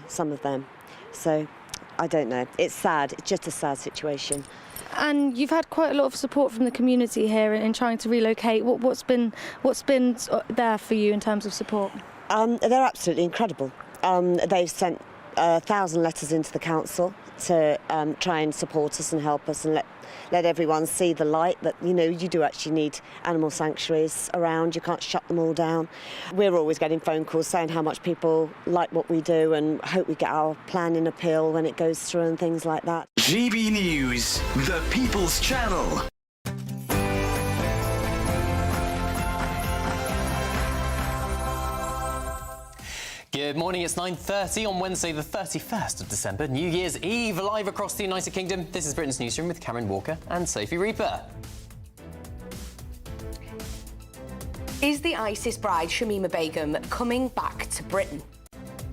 some of them. So I don't know. It's sad. It's just a sad situation. And you've had quite a lot of support from the community here in trying to relocate. What's been there for you in terms of support? They're absolutely incredible. They've sent 1,000 letters into the council to try and support us and help us and let everyone see the light that, you know, you do actually need animal sanctuaries around. You can't shut them all down. We're always getting phone calls saying how much people like what we do and hope we get our planning appeal when it goes through and things like that. GB News, the People's Channel. Good morning, it's 9:30 on Wednesday the 31st of December, New Year's Eve, live across the United Kingdom. This is Britain's Newsroom with Cameron Walker and Sophie Reaper. Is the ISIS bride Shamima Begum coming back to Britain?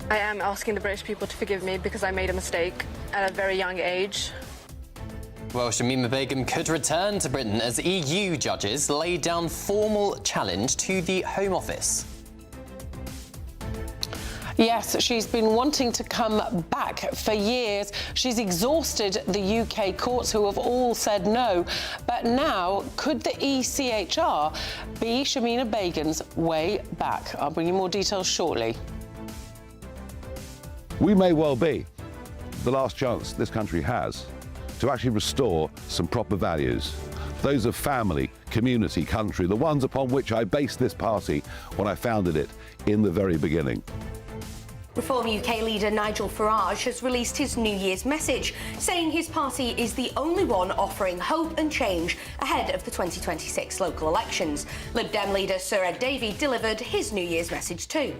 I am asking the British people to forgive me because I made a mistake at a very young age. Well, Shamima Begum could return to Britain as EU judges laid down formal challenge to the Home Office. Yes, she's been wanting to come back for years. She's exhausted the UK courts, who have all said no. But now, could the ECHR be Shamima Begum's way back? I'll bring you more details shortly. We may well be the last chance this country has to actually restore some proper values. Those of family, community, country, the ones upon which I based this party when I founded it in the very beginning. Reform UK leader Nigel Farage has released his New Year's message, saying his party is the only one offering hope and change ahead of the 2026 local elections. Lib Dem leader Sir Ed Davey delivered his New Year's message too.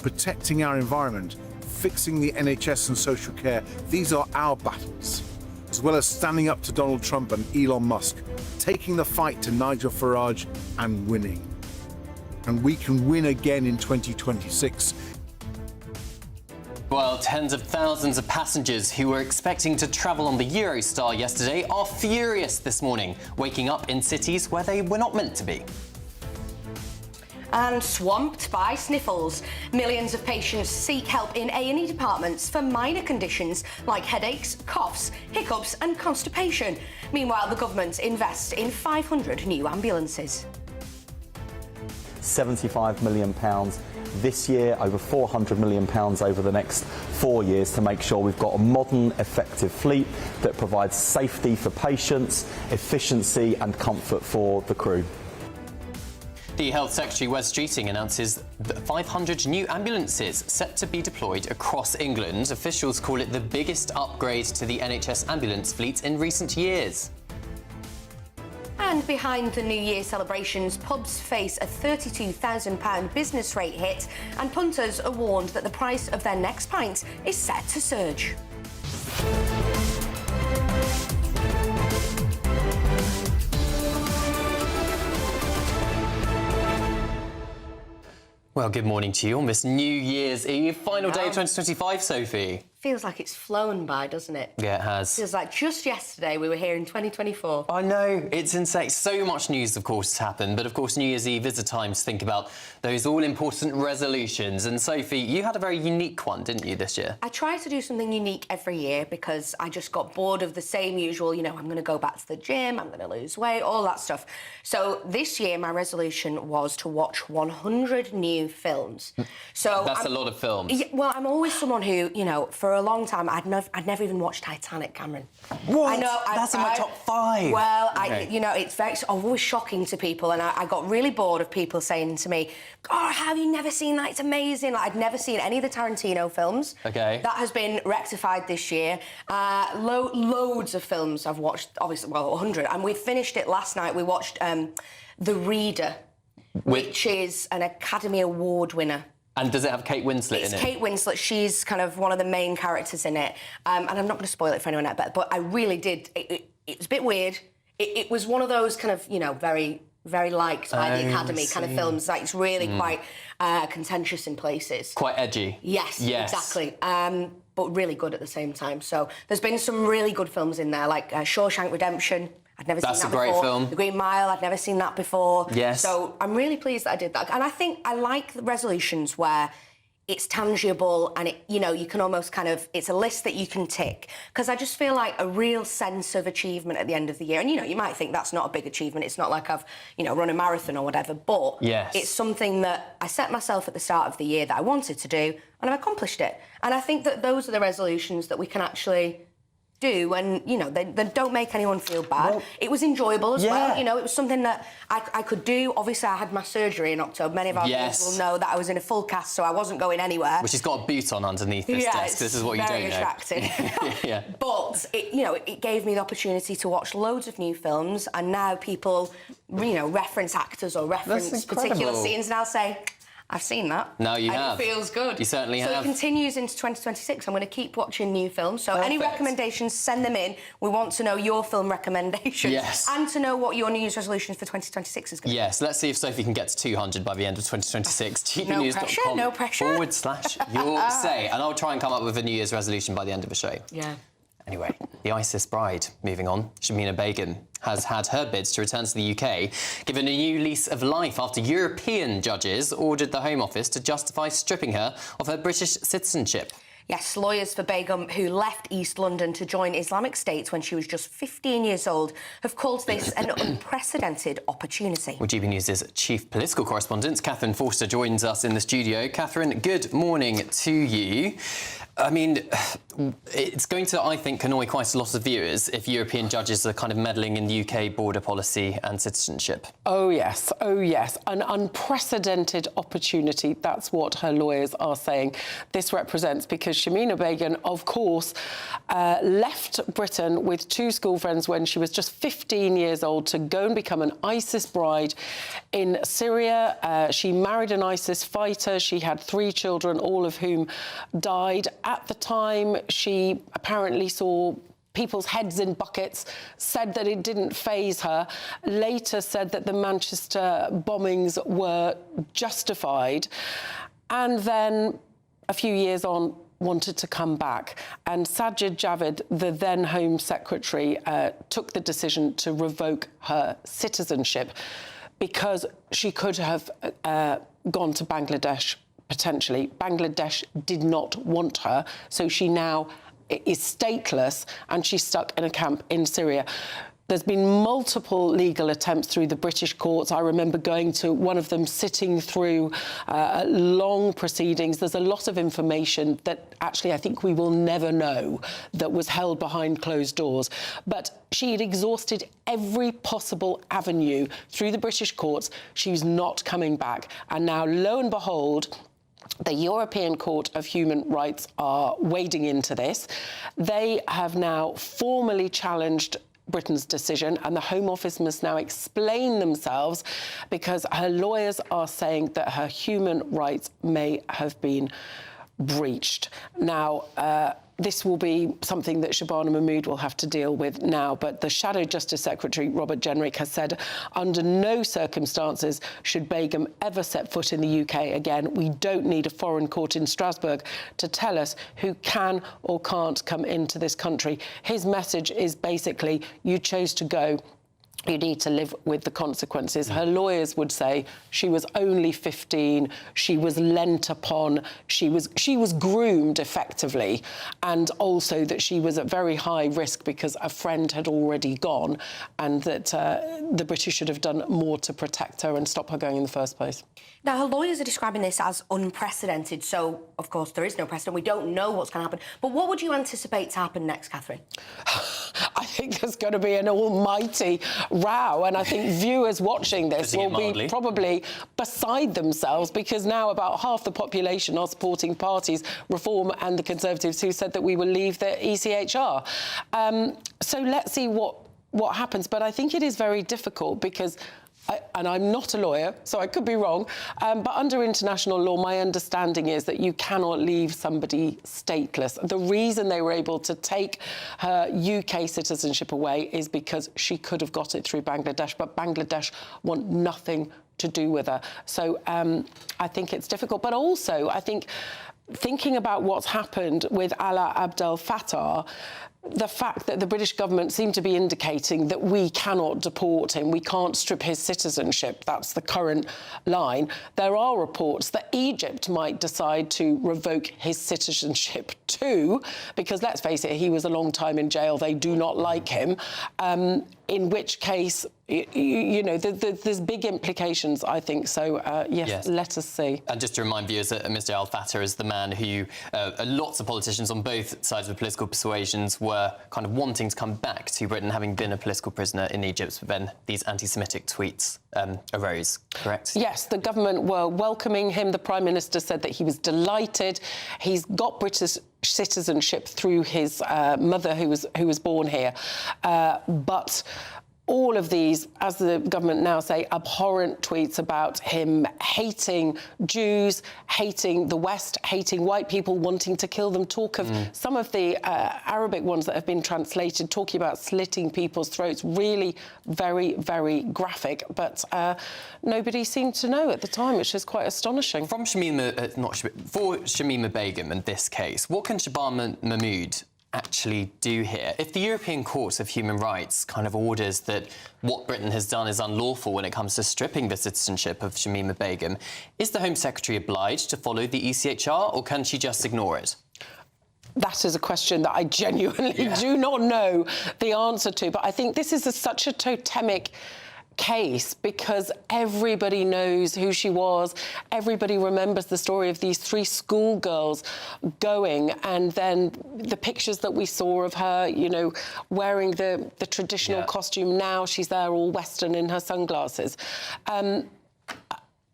Protecting our environment, fixing the NHS and social care, these are our battles. As well as standing up to Donald Trump and Elon Musk, taking the fight to Nigel Farage and winning. And we can win again in 2026. Well, tens of thousands of passengers who were expecting to travel on the Eurostar yesterday are furious this morning, waking up in cities where they were not meant to be. And swamped by sniffles. Millions of patients seek help in A&E departments for minor conditions like headaches, coughs, hiccups and constipation. Meanwhile, the government invests in 500 new ambulances. £75 million this year, over £400 million over the next 4 years to make sure we've got a modern, effective fleet that provides safety for patients, efficiency and comfort for the crew. The Health Secretary, Wes Streeting, announces that 500 new ambulances set to be deployed across England. Officials call it the biggest upgrade to the NHS ambulance fleet in recent years. And behind the New Year celebrations, pubs face a £32,000 business rate hit, and punters are warned that the price of their next pint is set to surge. Well, good morning to you on this New Year's Eve, final day of 2025, Sophie. Feels like it's flown by, doesn't it? Yeah, it has. Feels like just yesterday we were here in 2024. I know, it's insane. So much news, of course, has happened, but of course New Year's Eve is a time to think about those all-important resolutions. And Sophie, you had a very unique one, didn't you, this year? I try to do something unique every year because I just got bored of the same usual, you know, I'm going to go back to the gym, I'm going to lose weight, all that stuff. So this year my resolution was to watch 100 new films. So That's a lot of films. Yeah, well, I'm always someone who, you know, for a long time, I'd never even watched Titanic, Cameron. What? I know. That's in my top 5. Well, okay. you know, it's always shocking to people, and I got really bored of people saying to me, "Oh, have you never seen that? It's amazing." Like, I'd never seen any of the Tarantino films. Okay. That has been rectified this year. Loads of films I've watched, obviously, well, 100, and we finished it last night. We watched The Reader, which is an Academy Award winner. And does it have Kate Winslet in it? It's Kate Winslet. She's kind of one of the main characters in it. And I'm not going to spoil it for anyone else, but I really did. It's a bit weird. It was one of those kind of, you know, very, very liked by the Academy kind of films. Like, it's really quite contentious in places. Quite edgy. Yes. Exactly. But really good at the same time. So there's been some really good films in there, like Shawshank Redemption. I'd never seen that before. That's a great film. The Green Mile, I'd never seen that before. Yes. So I'm really pleased that I did that. And I think I like the resolutions where it's tangible, and it, you know, you can almost kind of, it's a list that you can tick. Because I just feel like a real sense of achievement at the end of the year. And, you know, you might think that's not a big achievement. It's not like I've, you know, run a marathon or whatever. But it's something that I set myself at the start of the year that I wanted to do, and I've accomplished it. And I think that those are the resolutions that we can actually do, and you know, they don't make anyone feel bad. Well, it was enjoyable as well. You know, it was something that I could do. Obviously, I had my surgery in October. Many of our viewers will know that I was in a full cast, so I wasn't going anywhere. Which has got a boot on underneath this desk. This is what you don't know. Very attractive. But it, you know, it gave me the opportunity to watch loads of new films, and now people, you know, reference actors or reference particular scenes, and I'll say, I've seen that. No, you and have. It feels good. You certainly have. So it continues into 2026. I'm going to keep watching new films. So any recommendations, send them in. We want to know your film recommendations. Yes. And to know what your New Year's resolutions for 2026 is going to be. Yes, let's see if Sophie can get to 200 by the end of 2026. GBNews.com no pressure. /your say. And I'll try and come up with a New Year's resolution by the end of the show. Yeah. Anyway, the ISIS bride, moving on, Shamima Begum, has had her bids to return to the UK given a new lease of life after European judges ordered the Home Office to justify stripping her of her British citizenship. Yes, lawyers for Begum, who left East London to join Islamic State when she was just 15 years old, have called this an unprecedented opportunity. Well, GB News' chief political correspondent, Catherine Forster, joins us in the studio. Catherine, good morning to you. I mean, it's going to, I think, annoy quite a lot of viewers if European judges are kind of meddling in the UK border policy and citizenship. Oh, yes. Oh, yes. An unprecedented opportunity. That's what her lawyers are saying this represents, because Shamima Begum, of course, left Britain with two school friends when she was just 15 years old to go and become an ISIS bride in Syria. She married an ISIS fighter. She had 3 children, all of whom died. At the time, she apparently saw people's heads in buckets, said that it didn't faze her, later said that the Manchester bombings were justified, and then a few years on wanted to come back. And Sajid Javid, the then Home Secretary, took the decision to revoke her citizenship because she could have gone to Bangladesh. Potentially. Bangladesh did not want her, so she now is stateless and she's stuck in a camp in Syria. There's been multiple legal attempts through the British courts. I remember going to one of them, sitting through long proceedings. There's a lot of information that actually I think we will never know that was held behind closed doors. But she had exhausted every possible avenue through the British courts. She's not coming back. And now, lo and behold, the European Court of Human Rights are wading into this. They have now formally challenged Britain's decision, and the Home Office must now explain themselves because her lawyers are saying that her human rights may have been breached. Now, this will be something that Shabana Mahmood will have to deal with now, but the Shadow Justice Secretary, Robert Jenrick, has said under no circumstances should Begum ever set foot in the UK again. We don't need a foreign court in Strasbourg to tell us who can or can't come into this country. His message is basically, you chose to go, you need to live with the consequences. Her lawyers would say she was only 15, she was lent upon, she was groomed effectively, and also that she was at very high risk because a friend had already gone, and that the British should have done more to protect her and stop her going in the first place. Now, her lawyers are describing this as unprecedented, so, of course, there is no precedent. We don't know what's going to happen. But what would you anticipate to happen next, Catherine? I think there's going to be an almighty row, and I think viewers watching this will be probably beside themselves, because now about half the population are supporting parties, Reform and the Conservatives, who said that we will leave the ECHR. So let's see what happens. But I think it is very difficult because... and I'm not a lawyer, so I could be wrong, but under international law, my understanding is that you cannot leave somebody stateless. The reason they were able to take her UK citizenship away is because she could have got it through Bangladesh, but Bangladesh want nothing to do with her. So I think it's difficult. But also, I think, thinking about what's happened with Alaa Abdel Fattah, the fact that the British government seem to be indicating that we cannot deport him, we can't strip his citizenship, that's the current line. There are reports that Egypt might decide to revoke his citizenship too, because let's face it, he was a long time in jail, they do not like him, in which case, you know, there's big implications, I think. So, yes, let us see. And just to remind viewers that Mr Al-Fattah is the man who lots of politicians on both sides of the political persuasions were kind of wanting to come back to Britain, having been a political prisoner in Egypt, but then these anti-Semitic tweets arose, correct? Yes, the government were welcoming him. The Prime Minister said that he was delighted. He's got British citizenship through his mother, who was born here. But all of these, as the government now say, abhorrent tweets about him hating Jews, hating the West, hating white people, wanting to kill them, talk of some of the Arabic ones that have been translated, talking about slitting people's throats, really very, very graphic. But nobody seemed to know at the time, which is quite astonishing. For Shamima Begum in this case, what can Shabana Mahmood actually do here? If the European Court of Human Rights kind of orders that what Britain has done is unlawful when it comes to stripping the citizenship of Shamima Begum, is the Home Secretary obliged to follow the ECHR, or can she just ignore it? That is a question that I genuinely do not know the answer to. But I think this is such a totemic case because everybody knows who she was. Everybody remembers the story of these 3 schoolgirls going, and then the pictures that we saw of her, you know, wearing the traditional costume. Now she's there all Western in her sunglasses. I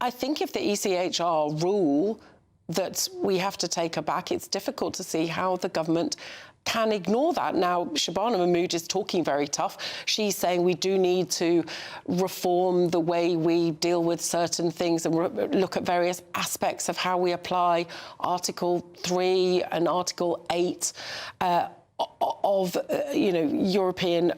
think if the ECHR rule that we have to take her back, it's difficult to see how the government can ignore that. Now, Shabana Mahmood is talking very tough. She's saying we do need to reform the way we deal with certain things and look at various aspects of how we apply Article 3 and Article 8 of you know, European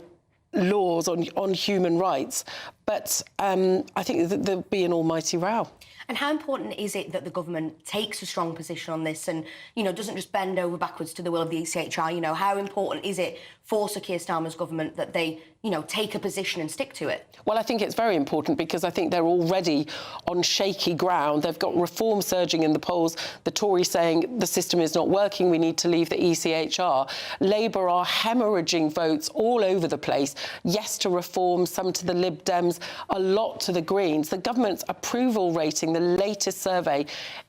laws on human rights. But I think that there'll be an almighty row. And how important is it that the government takes a strong position on this and, you know, doesn't just bend over backwards to the will of the ECHR? You know, how important is it for Sir Keir Starmer's government that they, you know, take a position and stick to it? Well, I think it's very important because I think they're already on shaky ground. They've got reform surging in the polls. The Tories saying the system is not working, we need to leave the ECHR. Labour are hemorrhaging votes all over the place. Yes to reform, some to the Lib Dems, a lot to the Greens. The government's approval rating, the latest survey,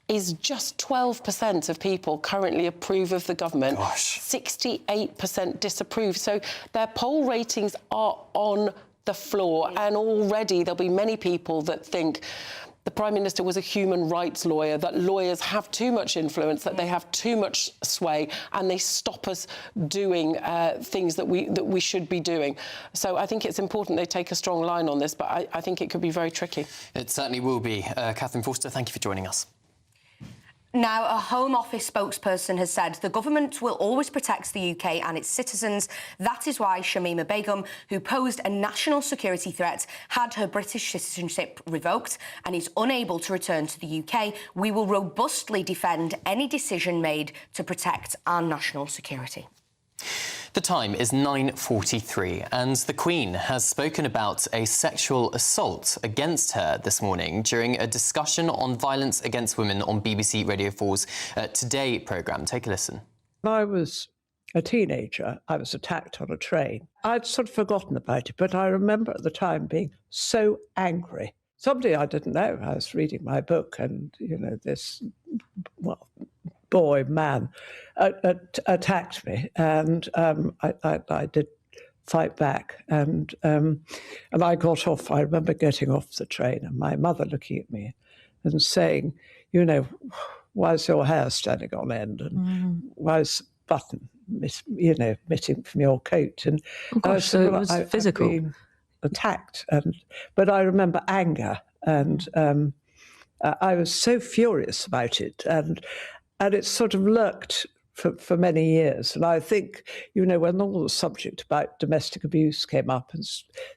is just 12% of people currently approve of the government. 68% disapprove. So their poll ratings are on the floor, and already there'll be many people that think the Prime Minister was a human rights lawyer, that lawyers have too much influence, that they have too much sway, and they stop us doing things that we should be doing. So I think it's important they take a strong line on this, but I think it could be very tricky. It certainly will be. Catherine Forster, thank you for joining us. Now, a Home Office spokesperson has said the government will always protect the UK and its citizens. That is why Shamima Begum, who posed a national security threat, had her British citizenship revoked and is unable to return to the UK. We will robustly defend any decision made to protect our national security. The time is 9:43 and the Queen has spoken about a sexual assault against her this morning during a discussion on violence against women on BBC Radio 4's Today programme. Take a listen. When I was a teenager, I was attacked on a train. I'd sort of forgotten about it, but I remember at the time being so angry. Somebody I didn't know, I was reading my book and, you know, this, well, man attacked me, and I did fight back, and I got off. I remember getting off the train, and my mother looking at me and saying, "You know, why's your hair standing on end, and why's button, missing from your coat?" And so it was physical. I've been attacked, but I remember anger, and I was so furious about it, and it sort of lurked for many years. And I think, you know, when all the subject about domestic abuse came up, and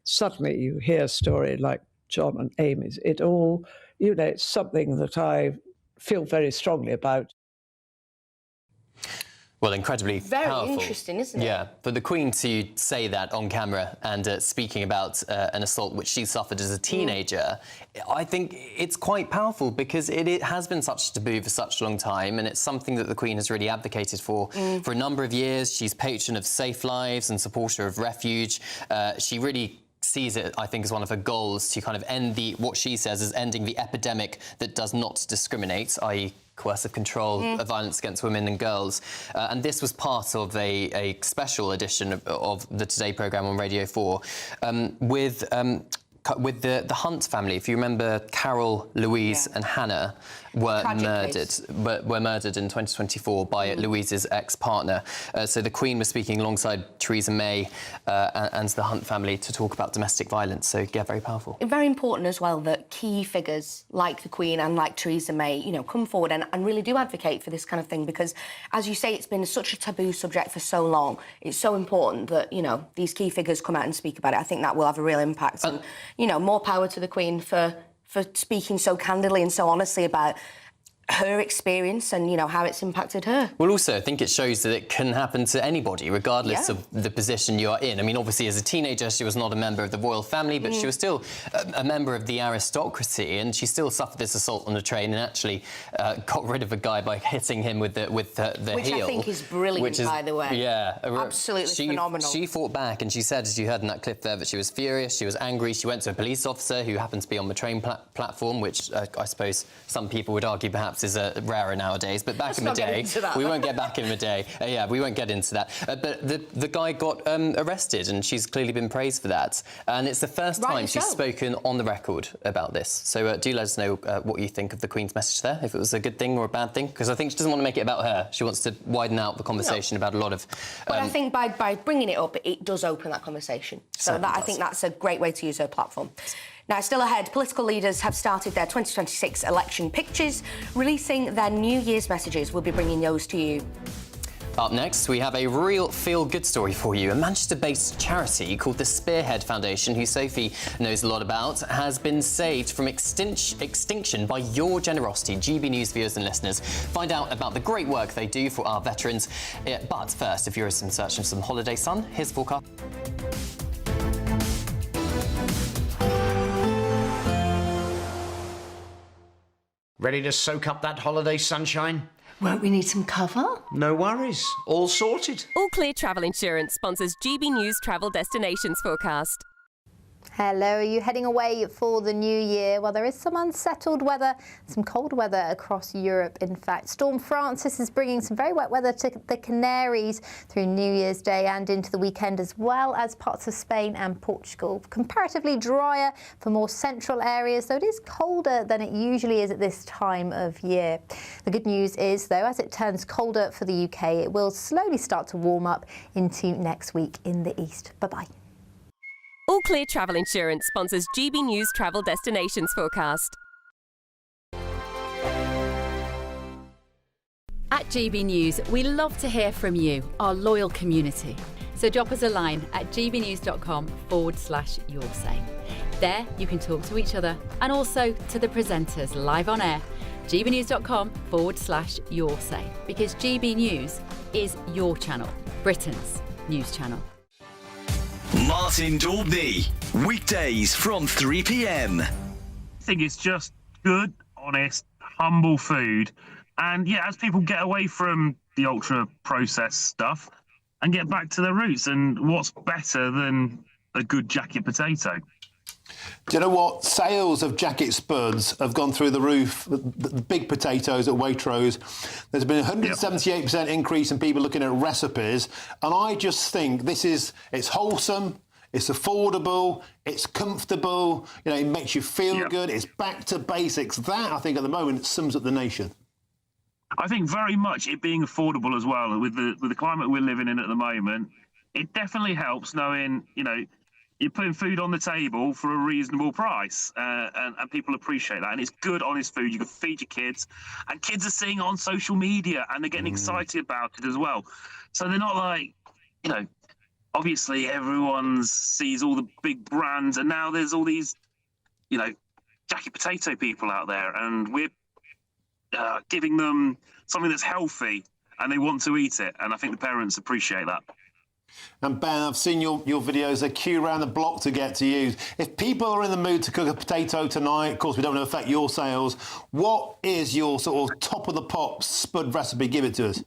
suddenly you hear a story like John and Amy's, it all, you know, it's something that I feel very strongly about. Well, incredibly Very powerful. interesting, isn't it? Yeah, for the Queen to say that on camera and speaking about an assault which she suffered as a teenager, I think it's quite powerful because it has been such a taboo for such a long time, and it's something that the Queen has really advocated for a number of years. She's patron of safe lives and supporter of refuge. She really sees it, I think, as one of her goals to kind of end what she says is ending the epidemic that does not discriminate, i.e. coercive control of violence against women and girls. And this was part of a special edition of the Today programme on Radio 4 with the Hunt family. If you remember, Carol, Louise and Hannah were murdered in 2024 by Louise's ex-partner. So the Queen was speaking alongside Theresa May and the Hunt family to talk about domestic violence. So, yeah, very powerful. Very important as well that key figures like the Queen and like Theresa May, you know, come forward and really do advocate for this kind of thing because, as you say, it's been such a taboo subject for so long. It's so important that, you know, these key figures come out and speak about it. I think that will have a real impact. And, you know, more power to the Queen for speaking so candidly and so honestly about her experience and, you know, how it's impacted her. Well, also, I think it shows that it can happen to anybody, regardless of the position you are in. I mean, obviously, as a teenager, she was not a member of the royal family, but she was still a member of the aristocracy, and she still suffered this assault on a train and actually got rid of a guy by hitting him with the heel. Which I think is brilliant, by the way. Yeah. Absolutely phenomenal. She fought back, and she said, as you heard in that clip there, that she was furious, she was angry. She went to a police officer who happened to be on the train platform, which I suppose some people would argue perhaps is rarer nowadays, but back in the day, we won't get back in the day. Yeah, we won't get into that. But the guy got arrested, and she's clearly been praised for that. And it's the first time she's spoken on the record about this. So do let us know what you think of the Queen's message there, if it was a good thing or a bad thing, because I think she doesn't want to make it about her. She wants to widen out the conversation about a lot of... But I think by bringing it up, it does open that conversation. So I think that's a great way to use her platform. Now, still ahead, political leaders have started their 2026 election pictures, releasing their New Year's messages. We'll be bringing those to you. Up next, we have a real feel-good story for you. A Manchester-based charity called the Spearhead Foundation, who Sophie knows a lot about, has been saved from extinction by your generosity. GB News viewers and listeners, find out about the great work they do for our veterans. But first, if you're in search of some holiday sun, here's the forecast. Ready to soak up that holiday sunshine? Won't we need some cover? No worries. All sorted. All Clear Travel Insurance sponsors GB News Travel Destinations Forecast. Hello, are you heading away for the new year? Well, there is some unsettled weather, some cold weather across Europe, in fact. Storm Francis is bringing some very wet weather to the Canaries through New Year's Day and into the weekend, as well as parts of Spain and Portugal. Comparatively drier for more central areas, though it is colder than it usually is at this time of year. The good news is, though, as it turns colder for the UK, it will slowly start to warm up into next week in the east. Bye-bye. All Clear Travel Insurance sponsors GB News Travel Destinations Forecast. At GB News, we love to hear from you, our loyal community. So drop us a line at gbnews.com/yoursay. There you can talk to each other and also to the presenters live on air. gbnews.com/yoursay, because GB News is your channel, Britain's news channel. Martin Daubney, weekdays from 3 p.m. I think it's just good, honest, humble food. And yeah, as people get away from the ultra-processed stuff and get back to their roots, and what's better than a good jacket potato? Do you know what? Sales of jacket spuds have gone through the roof. The big potatoes at Waitrose. There's been a 178% increase in people looking at recipes. And I just think it's wholesome, it's affordable, it's comfortable, you know, it makes you feel good, it's back to basics. That, I think, at the moment, sums up the nation. I think very much it being affordable as well. With the climate we're living in at the moment, it definitely helps knowing, you know, you're putting food on the table for a reasonable price, and people appreciate that. And it's good, honest food. You can feed your kids, and kids are seeing it on social media, and they're getting excited about it as well. So they're not like, you know, obviously everyone sees all the big brands, and now there's all these, you know, jacket potato people out there, and we're giving them something that's healthy and they want to eat it. And I think the parents appreciate that. And Ben, I've seen your videos. They queue around the block to get to you. If people are in the mood to cook a potato tonight, of course, we don't want to affect your sales. What is your sort of top of the pops spud recipe? Give it to us.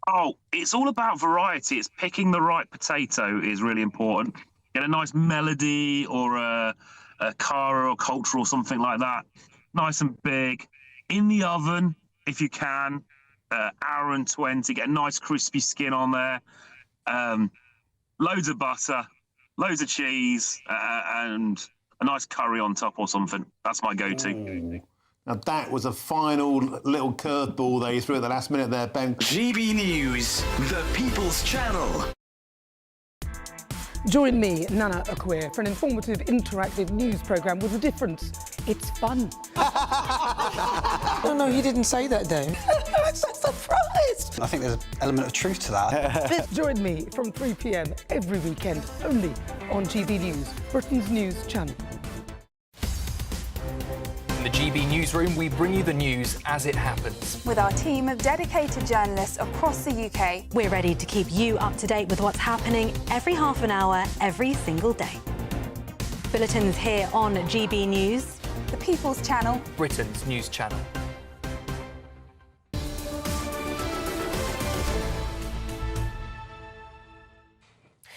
Oh, it's all about variety. It's picking the right potato is really important. Get a nice melody or a cara or culture or something like that. Nice and big. In the oven, if you can. Hour and 20. Get a nice crispy skin on there. Loads of butter, loads of cheese, and a nice curry on top or something. That's my go-to. Ooh. Now that was a final little curveball they threw at the last minute there, Ben. GB News, the People's Channel. Join me, Nana Akwe, for an informative, interactive news programme with a difference. It's fun. No, he didn't say that, though. I'm so surprised. I think there's an element of truth to that. Join me from 3 p.m. every weekend, only on GB News, Britain's news channel. In the GB Newsroom, we bring you the news as it happens. With our team of dedicated journalists across the UK, we're ready to keep you up to date with what's happening every half an hour, every single day. Bulletins here on GB News, the People's Channel, Britain's news channel.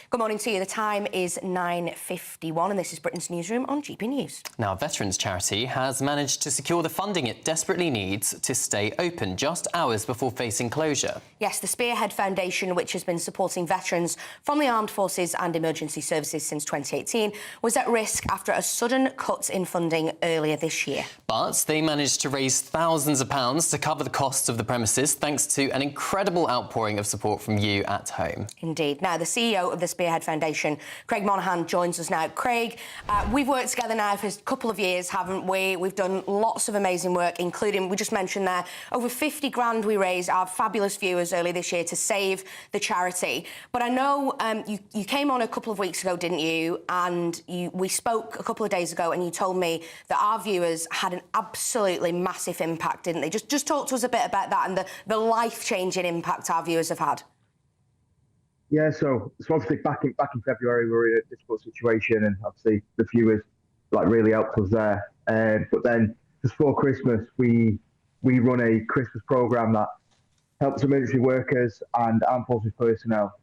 Good morning to you. The time is 9:51 and this is Britain's Newsroom on GB News. Now, a veterans charity has managed to secure the funding it desperately needs to stay open just hours before facing closure. Yes, the Spearhead Foundation, which has been supporting veterans from the armed forces and emergency services since 2018, was at risk after a sudden cut in funding earlier this year. But they managed to raise thousands of pounds to cover the costs of the premises thanks to an incredible outpouring of support from you at home. Indeed. Now, the CEO of the Spearhead Foundation, Craig Monaghan, joins us now. Craig, we've worked together now for a couple of years, haven't we? We've done lots of amazing work, including, we just mentioned there, over 50 grand we raised, our fabulous viewers early this year, to save the charity. But I know you came on a couple of weeks ago, didn't you? And we spoke a couple of days ago and you told me that our viewers had an absolutely massive impact, didn't they? Just talk to us a bit about that and the life-changing impact our viewers have had. Yeah, so obviously back in February we were in a difficult situation, and obviously the viewers really helped us there. But then just before Christmas, we run a Christmas programme that helps emergency workers and armed forces personnel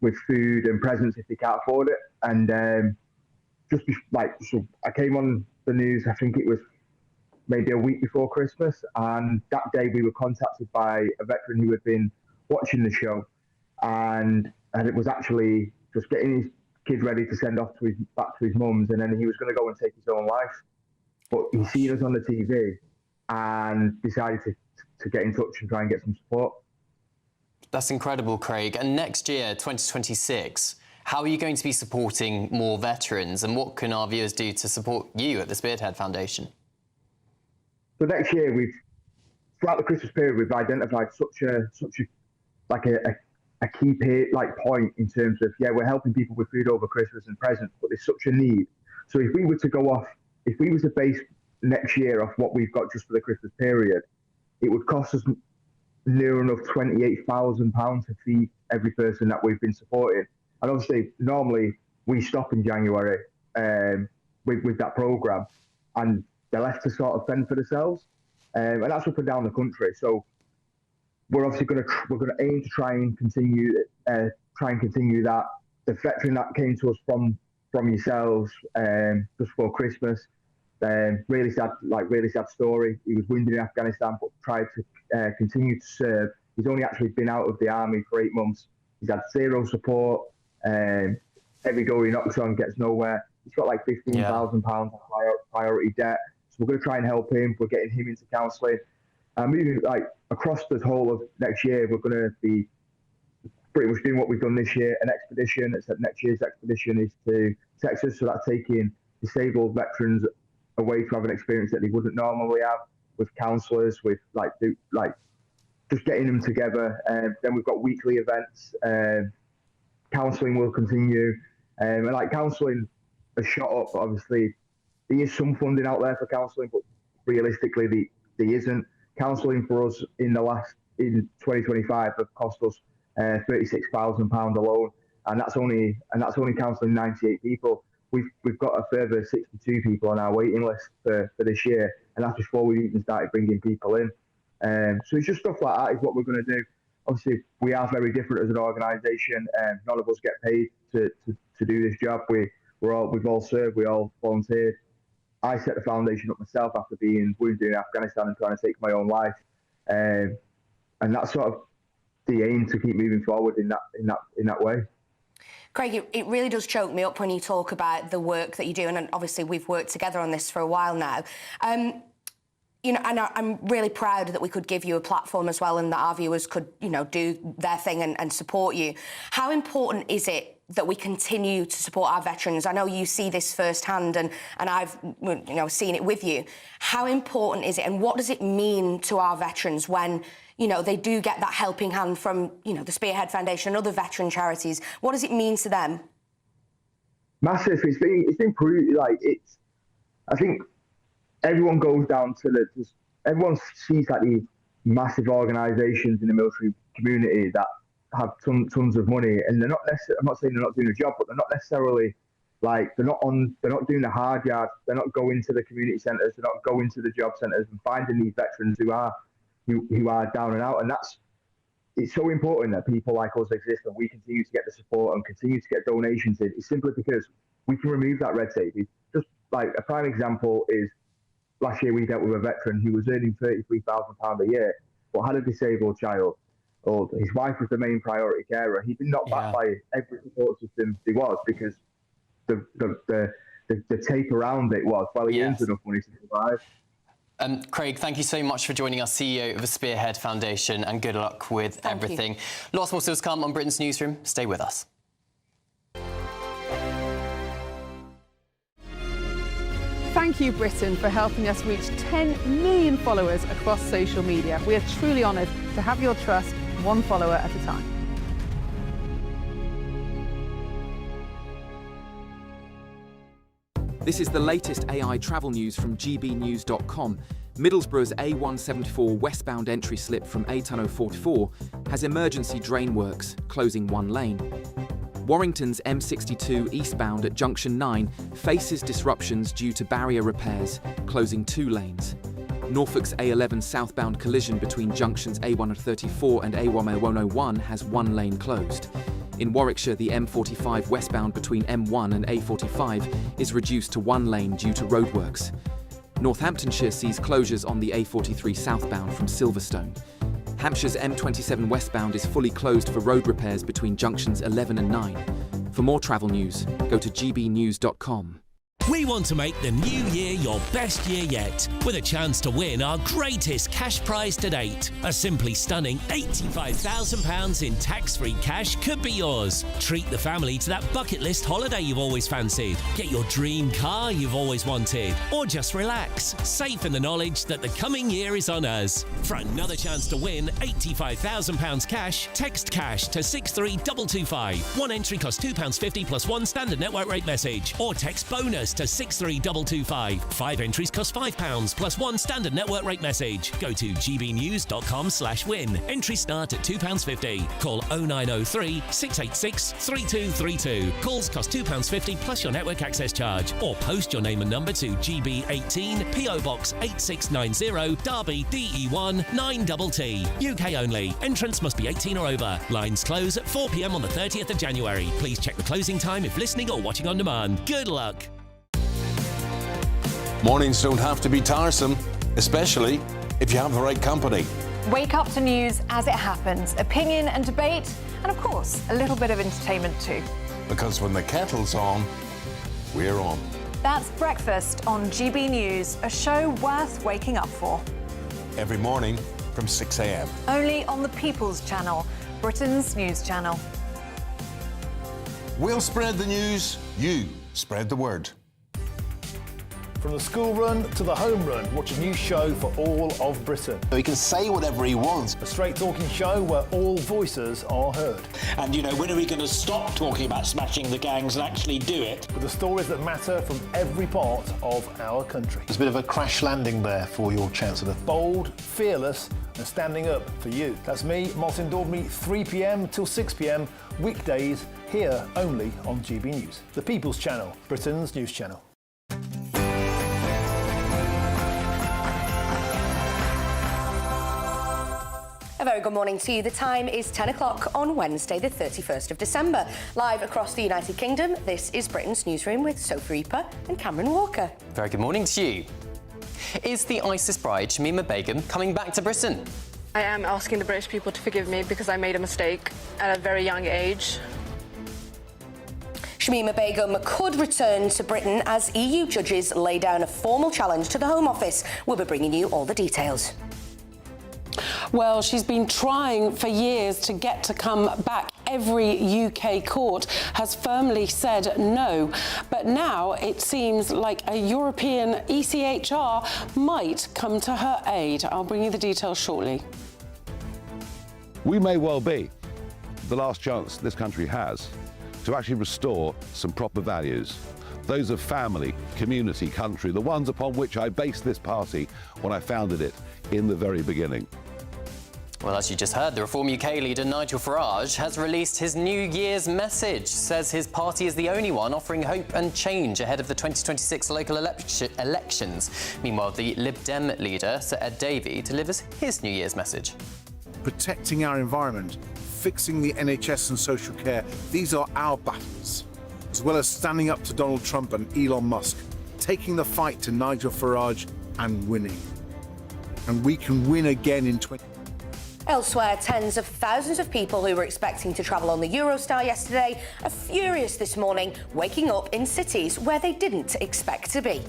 with food and presents if they can't afford it. And so I came on the news, I think it was maybe a week before Christmas, and that day we were contacted by a veteran who had been watching the show. And it was actually just getting his kid ready to send off back to his mum's, and then he was going to go and take his own life. But he seen us on the TV and decided to get in touch and try and get some support. That's incredible, Craig. And next year, 2026, how are you going to be supporting more veterans, and what can our viewers do to support you at the Spearhead Foundation? So next year, throughout the Christmas period, we've identified such a key point in terms of, we're helping people with food over Christmas and presents, but there's such a need. So if we were to base next year off what we've got just for the Christmas period, it would cost us near enough £28,000 to feed every person that we've been supporting. And obviously, normally we stop in January with that programme, and they're left to sort of fend for themselves. And that's up and down the country. So we're obviously going to aim to try and continue that. The veteran that came to us from yourselves just before Christmas, really sad story. He was wounded in Afghanistan, but tried to continue to serve. He's only actually been out of the army for 8 months. He's had zero support. Every door he knocks on gets nowhere. He's got £15,000 of priority debt. So we're going to try and help him. We're getting him into counselling. Moving across the whole of next year, we're going to be pretty much doing what we've done this year, an expedition. Next year's expedition is to Texas, so that's taking disabled veterans away to have an experience that they wouldn't normally have, with counsellors, with just getting them together. Then we've got weekly events. Counselling will continue, and counselling has shot up. Obviously, there is some funding out there for counselling, but realistically, there isn't. Counselling for us in the last in 2025 have cost us £36,000 alone, and that's only counselling 98 people. We've got a further 62 people on our waiting list for this year, and that's before we even started bringing people in. So it's just stuff like that is what we're going to do. Obviously, we are very different as an organisation. None of us get paid to do this job. We've all served, we all volunteered. I set the foundation up myself after being wounded in Afghanistan and trying to take my own life, and that's sort of the aim, to keep moving forward in that way. Craig, it really does choke me up when you talk about the work that you do, and obviously we've worked together on this for a while now. You know, and I'm really proud that we could give you a platform as well, and that our viewers could, you know, do their thing and support you. How important is it that we continue to support our veterans? I know you see this firsthand, and I've, you know, seen it with you. How important is it, and what does it mean to our veterans when, you know, they do get that helping hand from, you know, the Spearhead Foundation and other veteran charities? What does it mean to them? Massive. It's been proved. Like, I think everyone goes down to everyone sees like these massive organisations in the military community that have tons of money, and they're not necessarily, I'm not saying they're not doing a job, but they're not necessarily like, they're not doing the hard yards. They're not going to the community centres. They're not going to the job centres and finding these veterans who are down and out. And it's so important that people like us exist and we continue to get the support and continue to get donations in. It's simply because we can remove that red tape. Just like a prime example is last year we dealt with a veteran who was earning £33,000 a year, but had a disabled child. Or his wife was the main priority carer. He'd been knocked back by every support system there was, because the tape around it was, well, he earns enough money to survive. Craig, thank you so much for joining us, CEO of the Spearhead Foundation, and good luck with everything. Lots more still to come on Britain's Newsroom. Stay with us. Thank you, Britain, for helping us reach 10 million followers across social media. We are truly honoured to have your trust, one follower at a time. This is the latest AI travel news from GBnews.com. Middlesbrough's A174 westbound entry slip from A-Tunnel 44 has emergency drain works, closing one lane. Warrington's M62 eastbound at Junction 9 faces disruptions due to barrier repairs, closing two lanes. Norfolk's A11 southbound collision between junctions A134 and A101 has one lane closed. In Warwickshire, the M45 westbound between M1 and A45 is reduced to one lane due to roadworks. Northamptonshire sees closures on the A43 southbound from Silverstone. Hampshire's M27 westbound is fully closed for road repairs between junctions 11 and 9. For more travel news, go to gbnews.com. We want to make the new year your best year yet, with a chance to win our greatest cash prize to date. A simply stunning £85,000 in tax-free cash could be yours. Treat the family to that bucket list holiday you've always fancied. Get your dream car you've always wanted. Or just relax, safe in the knowledge that the coming year is on us. For another chance to win £85,000 cash, text cash to 63225. One entry costs £2.50 plus one standard network rate message. Or text bonus to 63225. 5 entries cost £5 plus one standard network rate message. Go to gbnews.com/win. Entries start at £2.50. Call 0903 686 3232. Calls cost £2.50 plus your network access charge. Or post your name and number to GB18 PO Box 8690 Derby DE1 9TT. UK only. Entrance must be 18 or over. Lines close at 4 p.m. on the 30th of January. Please check the closing time if listening or watching on demand. Good luck. Mornings don't have to be tiresome, especially if you have the right company. Wake up to news as it happens, opinion and debate, and of course, a little bit of entertainment too. Because when the kettle's on, we're on. That's Breakfast on GB News, a show worth waking up for. Every morning from 6 a.m. Only on the People's Channel, Britain's news channel. We'll spread the news, you spread the word. From the school run to the home run, watch a new show for all of Britain. He can say whatever he wants. A straight talking show where all voices are heard. And, you know, when are we going to stop talking about smashing the gangs and actually do it? With the stories that matter from every part of our country. There's a bit of a crash landing there for your Chancellor. Bold, fearless and standing up for you. That's me, Martin Daubney, 3 p.m. till 6 p.m, weekdays, here only on GB News, the People's Channel, Britain's news channel. A very good morning to you. The time is 10 o'clock on Wednesday, the 31st of December. Live across the United Kingdom, this is Britain's Newsroom with Sophie Reaper and Cameron Walker. Very good morning to you. Is the ISIS bride, Shamima Begum, coming back to Britain? I am asking the British people to forgive me because I made a mistake at a very young age. Shamima Begum could return to Britain as EU judges lay down a formal challenge to the Home Office. We'll be bringing you all the details. Well, she's been trying for years to get to come back. Every UK court has firmly said no. But now it seems like a European ECHR might come to her aid. I'll bring you the details shortly. We may well be the last chance this country has to actually restore some proper values. Those of family, community, country, the ones upon which I based this party when I founded it in the very beginning. Well, as you just heard, the Reform UK leader Nigel Farage has released his New Year's message. Says his party is the only one offering hope and change ahead of the 2026 local elections. Meanwhile, the Lib Dem leader, Sir Ed Davey, delivers his New Year's message. Protecting our environment, fixing the NHS and social care, these are our battles. As well as standing up to Donald Trump and Elon Musk, taking the fight to Nigel Farage and winning. And we can win again in 20... Elsewhere, tens of thousands of people who were expecting to travel on the Eurostar yesterday are furious this morning, waking up in cities where they didn't expect to be.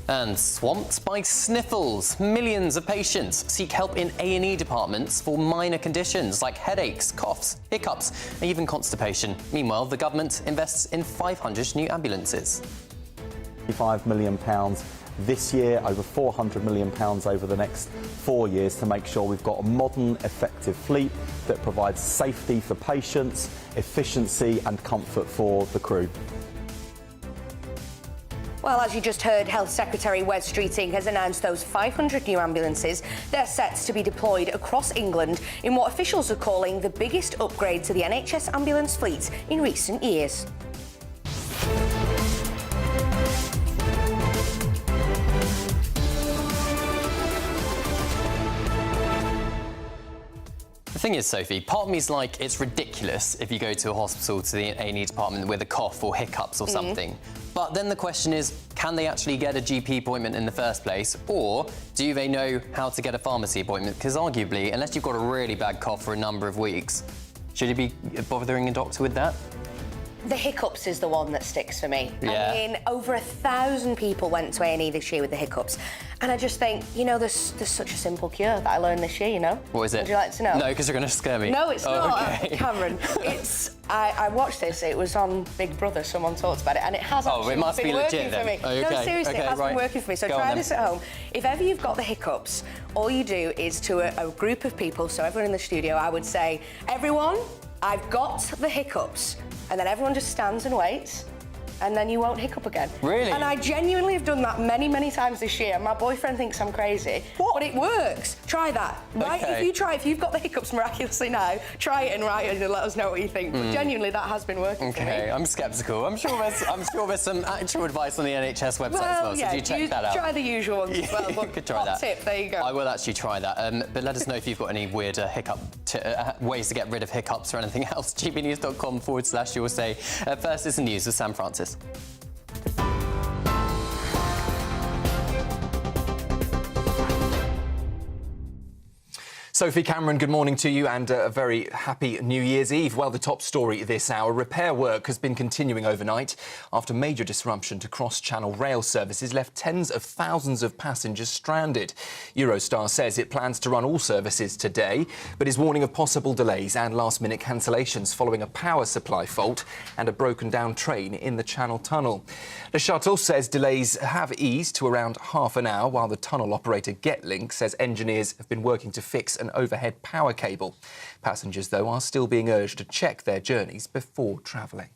And swamped by sniffles, millions of patients seek help in A&E departments for minor conditions like headaches, coughs, hiccups, and even constipation. Meanwhile, the government invests in 500 new ambulances. £5 million this year, over £400 million over the next 4 years to make sure we've got a modern, effective fleet that provides safety for patients, efficiency and comfort for the crew. Well, as you just heard, Health Secretary Wes Streeting has announced those 500 new ambulances. They're set to be deployed across England in what officials are calling the biggest upgrade to the NHS ambulance fleet in recent years. The thing is, Sophie, part of me's like, it's ridiculous if you go to a hospital, to the A&E department with a cough or hiccups or something. But then the question is, can they actually get a GP appointment in the first place? Or do they know how to get a pharmacy appointment? Because arguably, unless you've got a really bad cough for a number of weeks, should you be bothering a doctor with that? The hiccups is the one that sticks for me. Yeah. I mean, over 1,000 people went to A&E this year with the hiccups. And I just think, you know, there's such a simple cure that I learned this year, you know? What is it? Would you like to know? No, because you're going to scare me. No, it's not, okay. Cameron. It's... I watched this, it was on Big Brother, someone talked about it, and it has actually it must been be working legit, for then. me. Oh, okay. No, seriously, okay, it has been working for me. So Go try on, this at home. If ever you've got the hiccups, all you do is to a group of people, so everyone in the studio, I would say, everyone, I've got the hiccups. And then everyone just stands and waits, and then you won't hiccup again. Really? And I genuinely have done that many, many times this year. My boyfriend thinks I'm crazy, but it works. Try that, right? Okay. If you've got the hiccups miraculously now, try it and write it and let us know what you think. But genuinely, that has been working for me. Okay, I'm sceptical. I'm sure there's some actual advice on the NHS website as well, so do check that out. Try the usual ones as well. You could try that. Tip, there you go. I will actually try that. But let us know if you've got any weird hiccup ways to get rid of hiccups or anything else. gbnews.com/you'll-say. First is the news with Sam Francis. Sophie, Cameron, good morning to you and a very happy New Year's Eve. Well, the top story this hour, repair work has been continuing overnight after major disruption to cross-channel rail services left tens of thousands of passengers stranded. Eurostar says it plans to run all services today, but is warning of possible delays and last-minute cancellations following a power supply fault and a broken-down train in the Channel Tunnel. The shuttle says delays have eased to around half an hour, while the tunnel operator GetLink says engineers have been working to fix an overhead power cable. Passengers, though, are still being urged to check their journeys before travelling.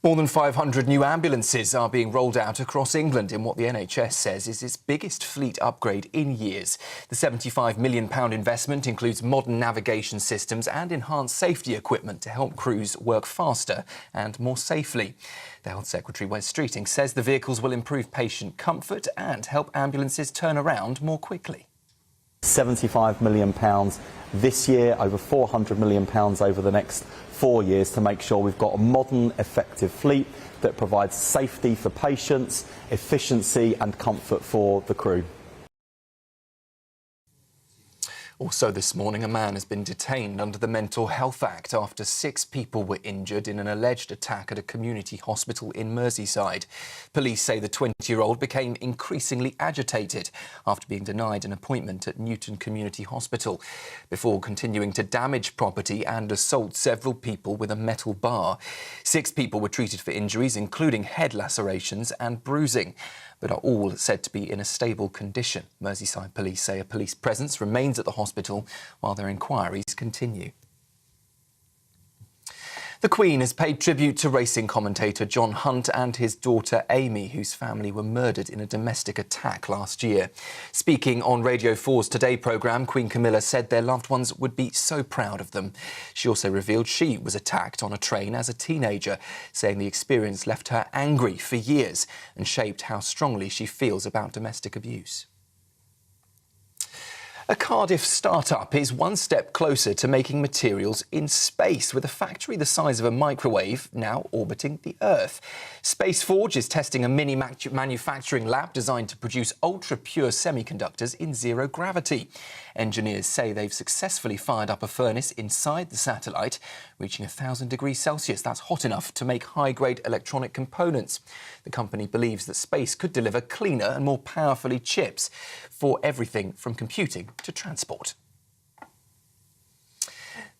More than 500 new ambulances are being rolled out across England in what the NHS says is its biggest fleet upgrade in years. The £75 million investment includes modern navigation systems and enhanced safety equipment to help crews work faster and more safely. The Health Secretary, Wes Streeting, says the vehicles will improve patient comfort and help ambulances turn around more quickly. £75 million this year, over £400 million over the next 4 years to make sure we've got a modern, effective fleet that provides safety for patients, efficiency and comfort for the crew. Also this morning, a man has been detained under the Mental Health Act after 6 people were injured in an alleged attack at a community hospital in Merseyside. Police say the 20-year-old became increasingly agitated after being denied an appointment at Newton Community Hospital, before continuing to damage property and assault several people with a metal bar. 6 people were treated for injuries, including head lacerations and bruising, but are all said to be in a stable condition. Merseyside police say a police presence remains at the hospital while their inquiries continue. The Queen has paid tribute to racing commentator John Hunt and his daughter Amy, whose family were murdered in a domestic attack last year. Speaking on Radio 4's Today programme, Queen Camila said their loved ones would be so proud of them. She also revealed she was attacked on a train as a teenager, saying the experience left her angry for years and shaped how strongly she feels about domestic abuse. A Cardiff start-up is one step closer to making materials in space, with a factory the size of a microwave now orbiting the Earth. Space Forge is testing a mini manufacturing lab designed to produce ultra-pure semiconductors in zero gravity. Engineers say they've successfully fired up a furnace inside the satellite, reaching 1,000 degrees Celsius. That's hot enough to make high-grade electronic components. The company believes that space could deliver cleaner and more powerfully chips for everything from computing to transport.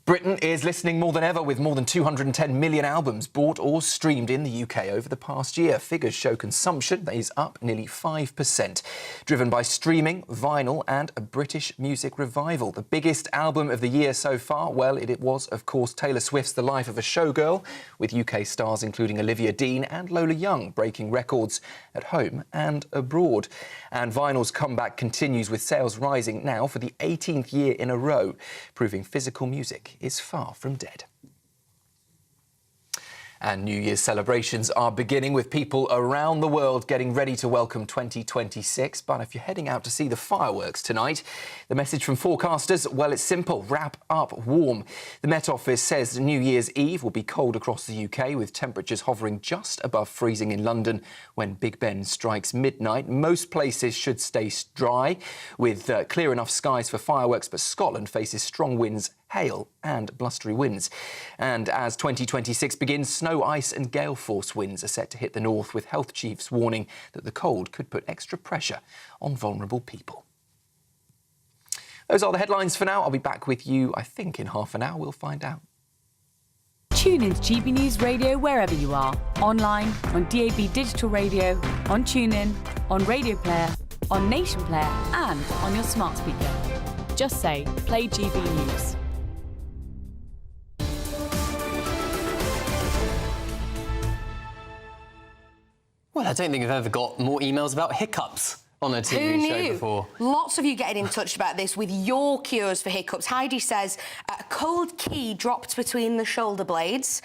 Britain is listening more than ever, with more than 210 million albums bought or streamed in the UK over the past year. Figures show consumption is up nearly 5%, driven by streaming, vinyl and a British music revival. The biggest album of the year so far, well, it was, of course, Taylor Swift's The Life of a Showgirl, with UK stars including Olivia Dean and Lola Young breaking records at home and abroad. And vinyl's comeback continues, with sales rising now for the 18th year in a row, proving physical music is far from dead. And New Year's celebrations are beginning, with people around the world getting ready to welcome 2026. But if you're heading out to see the fireworks tonight, the message from forecasters, well, it's simple: wrap up warm. The Met Office says New Year's Eve will be cold across the UK, with temperatures hovering just above freezing in London when Big Ben strikes midnight. Most places should stay dry, with clear enough skies for fireworks, but Scotland faces strong winds, hail and blustery winds. And as 2026 begins, snow, ice and gale force winds are set to hit the north, with health chiefs warning that the cold could put extra pressure on vulnerable people. Those are the headlines for now. I'll be back with you, I think, in half an hour. We'll find out. Tune in to GB News Radio wherever you are. Online, on DAB digital radio, on TuneIn, on Radio Player, on Nation Player and on your smart speaker. Just say, play GB News. Well, I don't think I've ever got more emails about hiccups on a TV show before. Lots of you getting in touch about this with your cures for hiccups. Heidi says, a cold key dropped between the shoulder blades.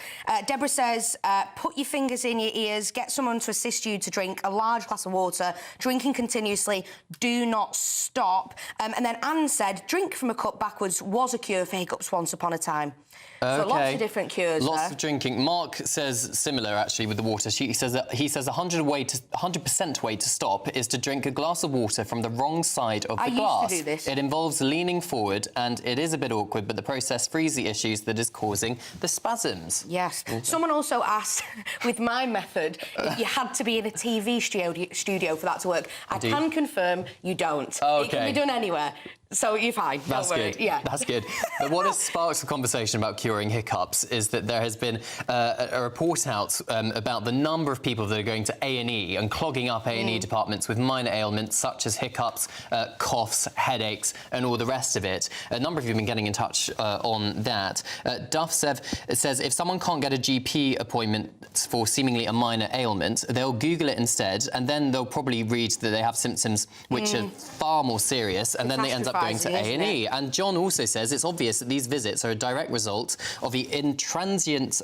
Deborah says, put your fingers in your ears, get someone to assist you to drink a large glass of water, drinking continuously, do not stop. And then Anne said, drink from a cup backwards was a cure for hiccups once upon a time. So lots of different cures. Lots of drinking. Mark says similar, actually, with the water. He says 100% way to stop is to drink a glass of water from the wrong side of the glass. I used to do this. It involves leaning forward, and it is a bit awkward, but the process frees the issues that is causing the spasms. Yes. Someone also asked, with my method, if you had to be in a TV studio for that to work. I can confirm you don't. Okay. It can be done anywhere. So you're fine. That's don't worry. good. Yeah. That's good. But what has sparked the conversation about curing hiccups is that there has been a report out about the number of people that are going to A&E and clogging up A&E departments with minor ailments such as hiccups, coughs, headaches, and all the rest of it. A number of you have been getting in touch on that. Duff says if someone can't get a GP appointment for seemingly a minor ailment, they'll Google it instead, and then they'll probably read that they have symptoms which are far more serious, and then they end up going to A&E. And John also says it's obvious that these visits are a direct result of the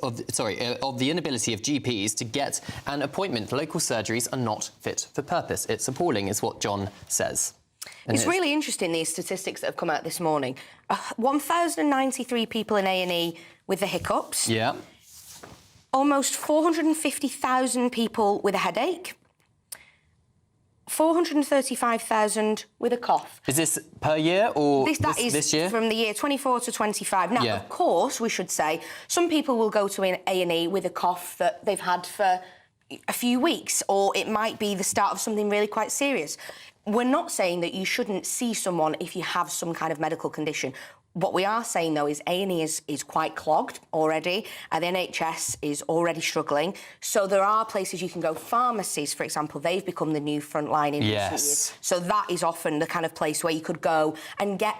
of the inability of GPs to get an appointment. Local surgeries are not fit for purpose. It's appalling, is what John says. And it's really interesting, these statistics that have come out this morning. 1,093 people in A&E with the hiccups. Yeah. Almost 450,000 people with a headache. 435,000 with a cough. Is this per year or this year? From the year 24 to 25. Now, of course, we should say, some people will go to an A&E with a cough that they've had for a few weeks, or it might be the start of something really quite serious. We're not saying that you shouldn't see someone if you have some kind of medical condition. What we are saying, though, is A&E is quite clogged already, and the NHS is already struggling. So there are places you can go. Pharmacies, for example, they've become the new front line in recent years. So that is often the kind of place where you could go and get,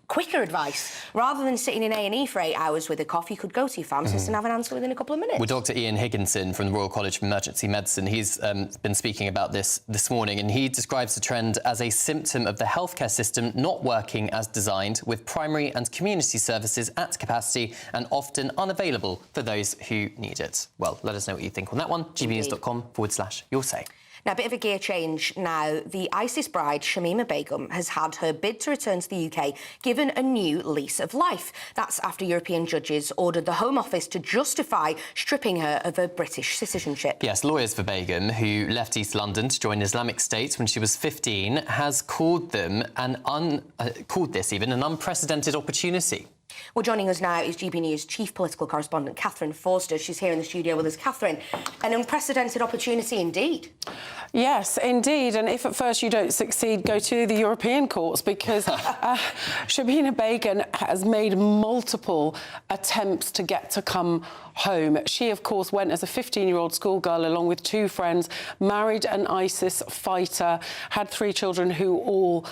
quicker advice. Rather than sitting in A&E for 8 hours with a cough, you could go to your pharmacist and have an answer within a couple of minutes. With Dr. Ian Higginson from the Royal College of Emergency Medicine, he's been speaking about this morning, and he describes the trend as a symptom of the healthcare system not working as designed, with primary and community services at capacity and often unavailable for those who need it. Well, let us know what you think on that one. gbnews.com/your say. Now, a bit of a gear change now. The ISIS bride, Shamima Begum, has had her bid to return to the UK given a new lease of life. That's after European judges ordered the Home Office to justify stripping her of her British citizenship. Yes, lawyers for Begum, who left East London to join Islamic State when she was 15, has called this an unprecedented opportunity. Well, joining us now is GB News chief political correspondent Catherine Forster. She's here in the studio with us. Catherine, an unprecedented opportunity indeed. Yes, indeed. And if at first you don't succeed, go to the European courts, because Shamima Begum has made multiple attempts to get to come home. She, of course, went as a 15-year-old schoolgirl along with 2 friends, married an ISIS fighter, had 3 children who all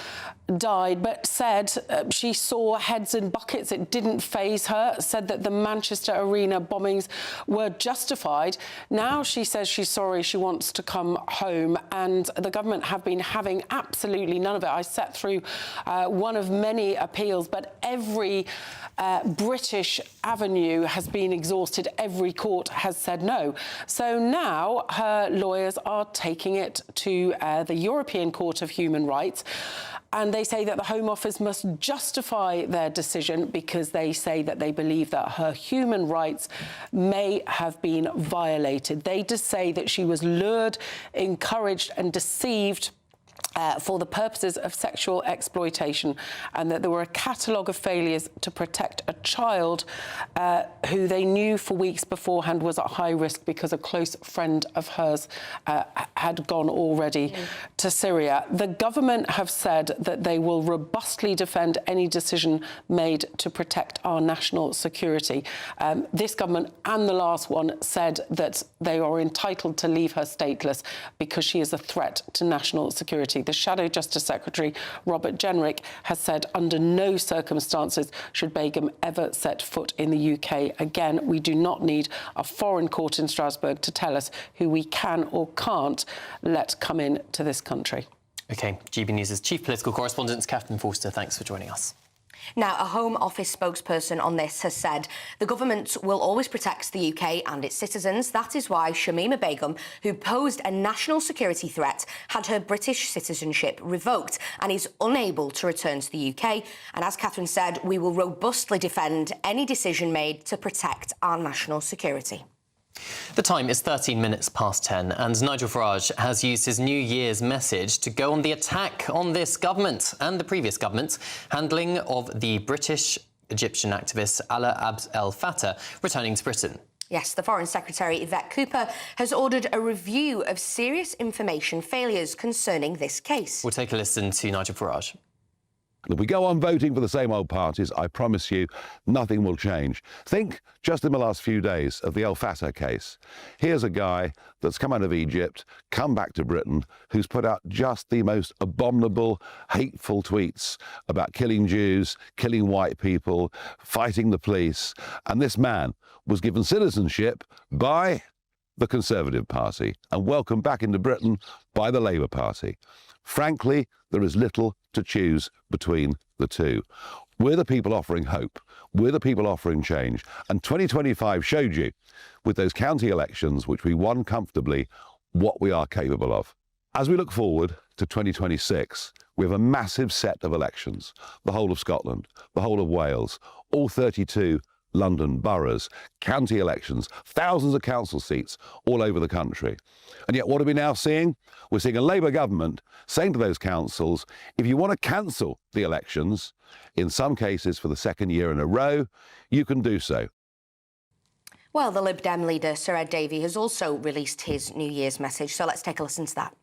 died, but said she saw heads in buckets. It didn't faze her, said that the Manchester Arena bombings were justified. Now she says she's sorry, she wants to come home, and the government have been having absolutely none of it. I sat through one of many appeals, but every British avenue has been exhausted. Every court has said no. So now her lawyers are taking it to the European Court of Human Rights. And they say that the Home Office must justify their decision because they say that they believe that her human rights may have been violated. They just say that she was lured, encouraged and deceived for the purposes of sexual exploitation, and that there were a catalogue of failures to protect a child who they knew for weeks beforehand was at high risk because a close friend of hers had gone already to Syria. The government have said that they will robustly defend any decision made to protect our national security. This government and the last one said that they are entitled to leave her stateless because she is a threat to national security. The Shadow Justice Secretary, Robert Jenrick, has said under no circumstances should Begum ever set foot in the UK again. We do not need a foreign court in Strasbourg to tell us who we can or can't let come in to this country. OK, GB News' chief political correspondent, Catherine Forster, thanks for joining us. Now, a Home Office spokesperson on this has said the government will always protect the UK and its citizens. That is why Shamima Begum, who posed a national security threat, had her British citizenship revoked and is unable to return to the UK. And as Catherine said, we will robustly defend any decision made to protect our national security. The time is 13 minutes past 10, and Nigel Farage has used his New Year's message to go on the attack on this government and the previous government's handling of the British Egyptian activist Alaa Abd El Fattah returning to Britain. Yes, the Foreign Secretary, Yvette Cooper, has ordered a review of serious information failures concerning this case. We'll take a listen to Nigel Farage. And if we go on voting for the same old parties, I promise you, nothing will change. Think, just in the last few days, of the El Fatah case. Here's a guy that's come out of Egypt, come back to Britain, who's put out just the most abominable, hateful tweets about killing Jews, killing white people, fighting the police. And this man was given citizenship by the Conservative Party and welcomed back into Britain by the Labour Party. Frankly, there is little to choose between the two. We're the people offering hope. We're the people offering change. And 2025 showed you, with those county elections, which we won comfortably, what we are capable of. As we look forward to 2026, we have a massive set of elections. The whole of Scotland, the whole of Wales, all 32 London boroughs, county elections, thousands of council seats all over the country. And yet what are we now seeing? We're seeing a Labour government saying to those councils, if you want to cancel the elections, in some cases for the second year in a row, you can do so. Well, the Lib Dem leader, Sir Ed Davey, has also released his New Year's message, so let's take a listen to that.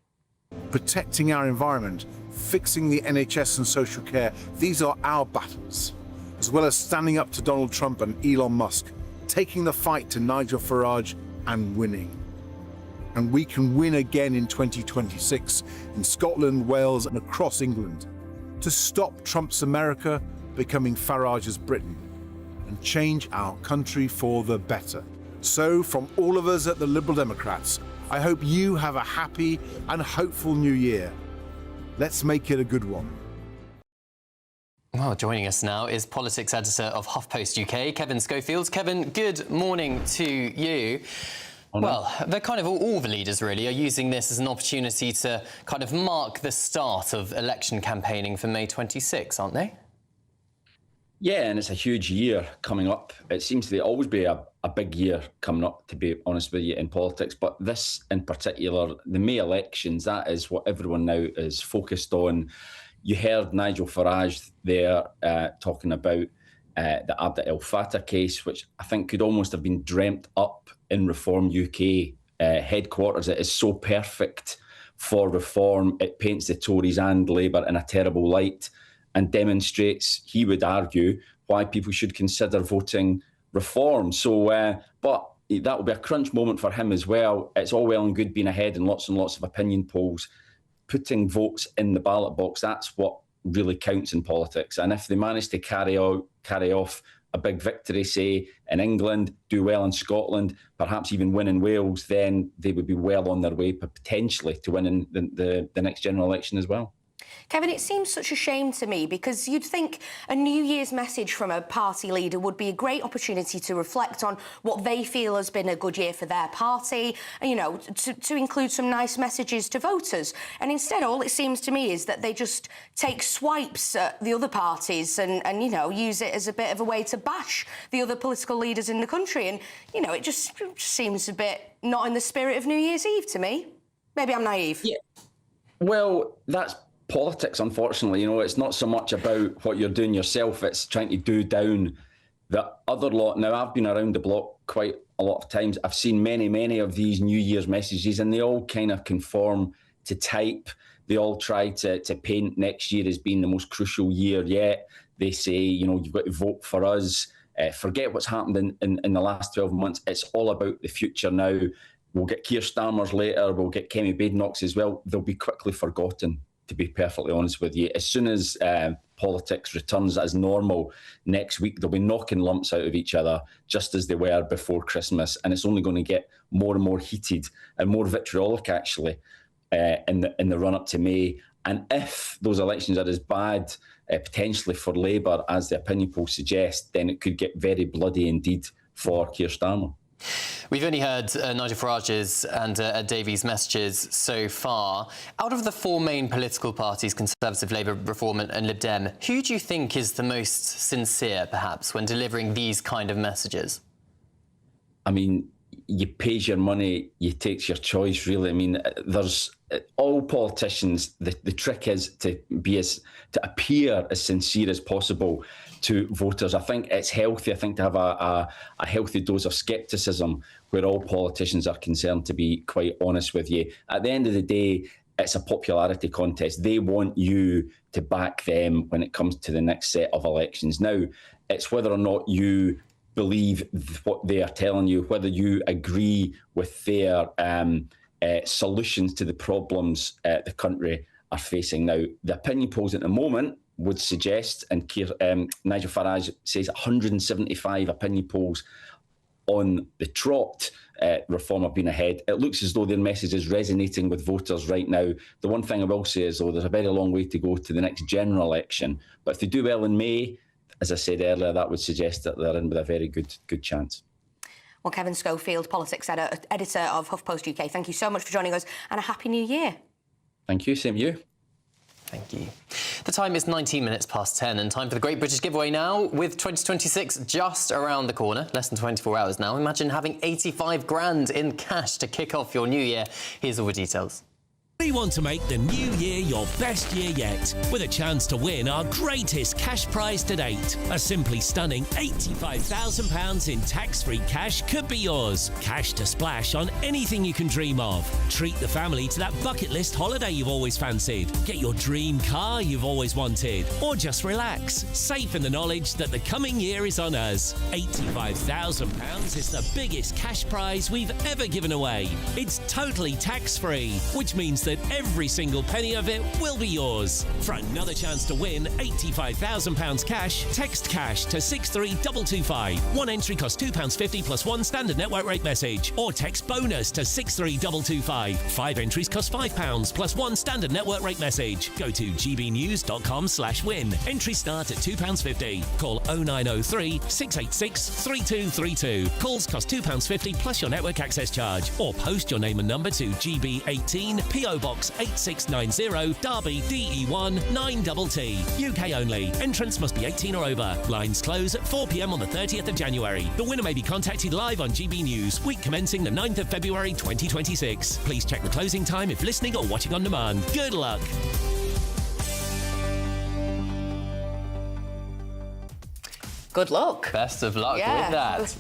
Protecting our environment, fixing the NHS and social care, these are our battles. As well as standing up to Donald Trump and Elon Musk, taking the fight to Nigel Farage and winning. And we can win again in 2026 in Scotland, Wales and across England to stop Trump's America becoming Farage's Britain and change our country for the better. So from all of us at the Liberal Democrats, I hope you have a happy and hopeful new year. Let's make it a good one. Well, joining us now is politics editor of HuffPost UK, Kevin Schofield. Kevin, good morning to you. Well, they're kind of all the leaders really are using this as an opportunity to kind of mark the start of election campaigning for May 26, aren't they? Yeah, and it's a huge year coming up. It seems to always be a big year coming up, to be honest with you, in politics. But this in particular, the May elections, that is what everyone now is focused on. You heard Nigel Farage there talking about the Abd El Fattah case, which I think could almost have been dreamt up in Reform UK headquarters. It is so perfect for reform. It paints the Tories and Labour in a terrible light and demonstrates, he would argue, why people should consider voting reform. So, but that will be a crunch moment for him as well. It's all well and good being ahead in lots and lots of opinion polls. Putting votes in the ballot box, that's what really counts in politics. And if they manage to carry off a big victory, say, in England, do well in Scotland, perhaps even win in Wales, then they would be well on their way potentially to winning the next general election as well. Kevin, it seems such a shame to me because you'd think a New Year's message from a party leader would be a great opportunity to reflect on what they feel has been a good year for their party, and, you know, to include some nice messages to voters. And instead, all it seems to me is that they just take swipes at the other parties and you know, use it as a bit of a way to bash the other political leaders in the country. And, you know, it just seems a bit not in the spirit of New Year's Eve to me. Maybe I'm naive. Yeah. Well, that's politics, unfortunately. You know, it's not so much about what you're doing yourself, it's trying to do down the other lot. Now, I've been around the block quite a lot of times. I've seen many of these New Year's messages, and they all kind of conform to type. They all try to paint next year as being the most crucial year yet. They say, you know, you've got to vote for us. Forget what's happened in the last 12 months. It's all about the future now. We'll get Keir Starmer's later. We'll get Kemi Badenoch's as well. They'll be quickly forgotten, to be perfectly honest with you. As soon as politics returns as normal next week, they'll be knocking lumps out of each other just as they were before Christmas. And it's only going to get more and more heated and more vitriolic, actually, in the run-up to May. And if those elections are as bad, potentially for Labour, as the opinion polls suggest, then it could get very bloody indeed for Keir Starmer. We've only heard Nigel Farage's and Ed Davey's messages so far. Out of the four main political parties, Conservative, Labour, Reform and Lib Dem, who do you think is the most sincere, perhaps, when delivering these kind of messages? I mean, you pays your money, you takes your choice, really. I mean, there's all politicians, the trick is to appear as sincere as possible to voters. I think it's healthy, I think, to have a healthy dose of scepticism where all politicians are concerned, to be quite honest with you. At the end of the day, it's a popularity contest. They want you to back them when it comes to the next set of elections. Now, it's whether or not you believe what they are telling you, whether you agree with their solutions to the problems the country are facing now. The opinion polls at the moment would suggest, and Nigel Farage says 175 opinion polls on the trot, Reform have been ahead. It looks as though their message is resonating with voters right now. The one thing I will say is, though, there's a very long way to go to the next general election. But if they do well in May, as I said earlier, that would suggest that they're in with a very good chance. Well, Kevin Schofield, politics editor of HuffPost UK, thank you so much for joining us, and a happy new year. Thank you, same to you. Thank you. The time is 19 minutes past 10 and time for the Great British Giveaway now. With 2026 just around the corner, less than 24 hours now, imagine having 85 grand in cash to kick off your new year. Here's all the details. We want to make the new year your best year yet, with a chance to win our greatest cash prize to date. A simply stunning £85,000 in tax-free cash could be yours. Cash to splash on anything you can dream of. Treat the family to that bucket list holiday you've always fancied. Get your dream car you've always wanted. Or just relax, safe in the knowledge that the coming year is on us. £85,000 is the biggest cash prize we've ever given away. It's totally tax-free, which means that every single penny of it will be yours. For another chance to win £85,000 cash, text cash to 63225. One entry costs £2.50 plus one standard network rate message, or text bonus to 63225. 5 entries cost £5 plus one standard network rate message. Go to gbnews.com/win. Entries start at £2.50. Call 0903 686 3232. Calls cost £2.50 plus your network access charge, or post your name and number to GB18 PO Box 8690 Derby DE1 9TT. UK only. Entrants must be 18 or over. Lines close at 4 p.m. on the 30th of January. The winner may be contacted live on GB News, week commencing the 9th of February 2026. Please check the closing time if listening or watching on demand. Good luck. Good luck. Best of luck with that.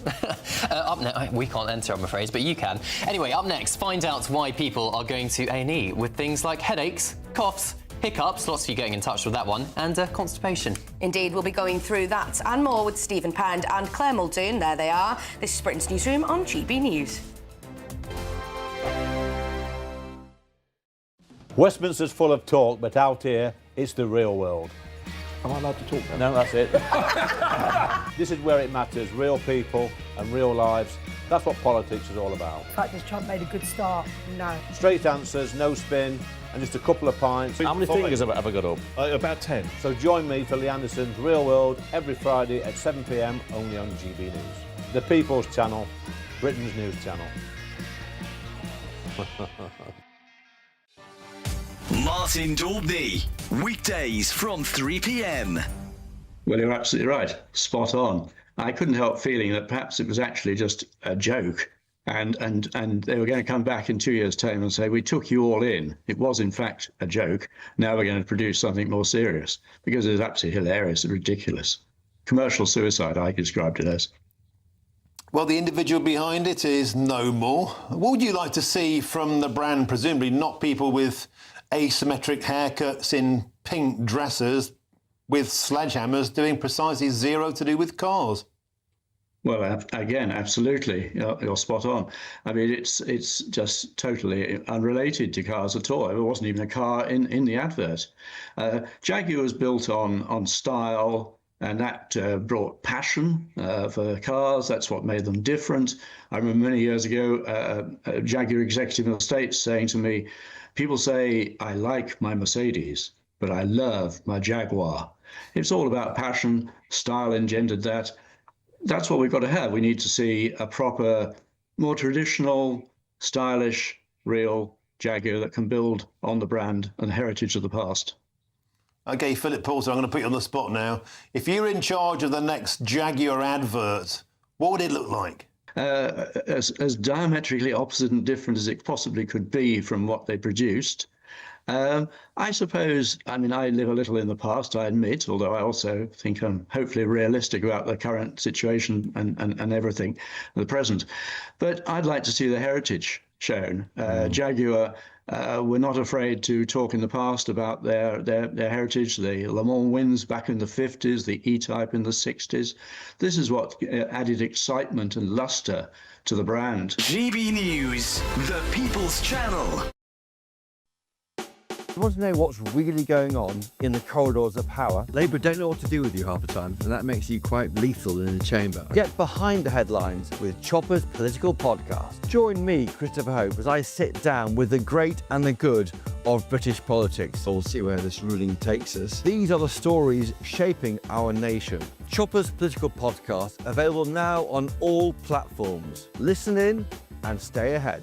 Up next, we can't enter, I'm afraid, but you can. Anyway, up next, find out why people are going to A&E with things like headaches, coughs, hiccups, lots of you getting in touch with that one, and constipation. Indeed, we'll be going through that and more with Stephen Pound and Claire Muldoon. There they are. This is Britain's Newsroom on GB News. Westminster's full of talk, but out here, it's the real world. Am I allowed to talk now? No, that's it. This is where it matters, real people and real lives. That's what politics is all about. The fact that Trump made a good start, no. Straight answers, no spin, and just a couple of pints. How many fingers have I got up? About 10. So join me for Lee Anderson's Real World every Friday at 7 p.m, only on GB News. The People's Channel, Britain's news channel. Martin Daubney, weekdays from 3 p.m. Well, you're absolutely right. Spot on. I couldn't help feeling that perhaps it was actually just a joke, and they were going to come back in 2 years' time and say, we took you all in. It was, in fact, a joke. Now we're going to produce something more serious, because it's absolutely hilarious and ridiculous. Commercial suicide, I described it as. Well, the individual behind it is no more. What would you like to see from the brand? Presumably not people with asymmetric haircuts in pink dresses with sledgehammers doing precisely zero to do with cars. Well, again, absolutely. You're spot on. I mean, it's just totally unrelated to cars at all. It wasn't even a car in the advert. Jaguar was built on style, and that brought passion for cars. That's what made them different. I remember many years ago, a Jaguar executive in the States saying to me, people say, I like my Mercedes, but I love my Jaguar. It's all about passion. Style engendered that. That's what we've got to have. We need to see a proper, more traditional, stylish, real Jaguar that can build on the brand and heritage of the past. OK, Philip Paulson, I'm going to put you on the spot now. If you're in charge of the next Jaguar advert, what would it look like? As diametrically opposite and different as it possibly could be from what they produced. I suppose, I mean, I live a little in the past, I admit, although I also think I'm hopefully realistic about the current situation and everything, the present. But I'd like to see the heritage shown. Jaguar were not afraid to talk in the past about their heritage. The Le Mans wins back in the 50s, the E-Type in the 60s. This is what added excitement and luster to the brand. GB News, the People's Channel. You want to know what's really going on in the corridors of power? Labour don't know what to do with you half the time, and that makes you quite lethal in the chamber. Get behind the headlines with Chopper's Political Podcast. Join me, Christopher Hope, as I sit down with the great and the good of British politics. We'll see where this ruling takes us. These are the stories shaping our nation. Chopper's Political Podcast, available now on all platforms. Listen in and stay ahead.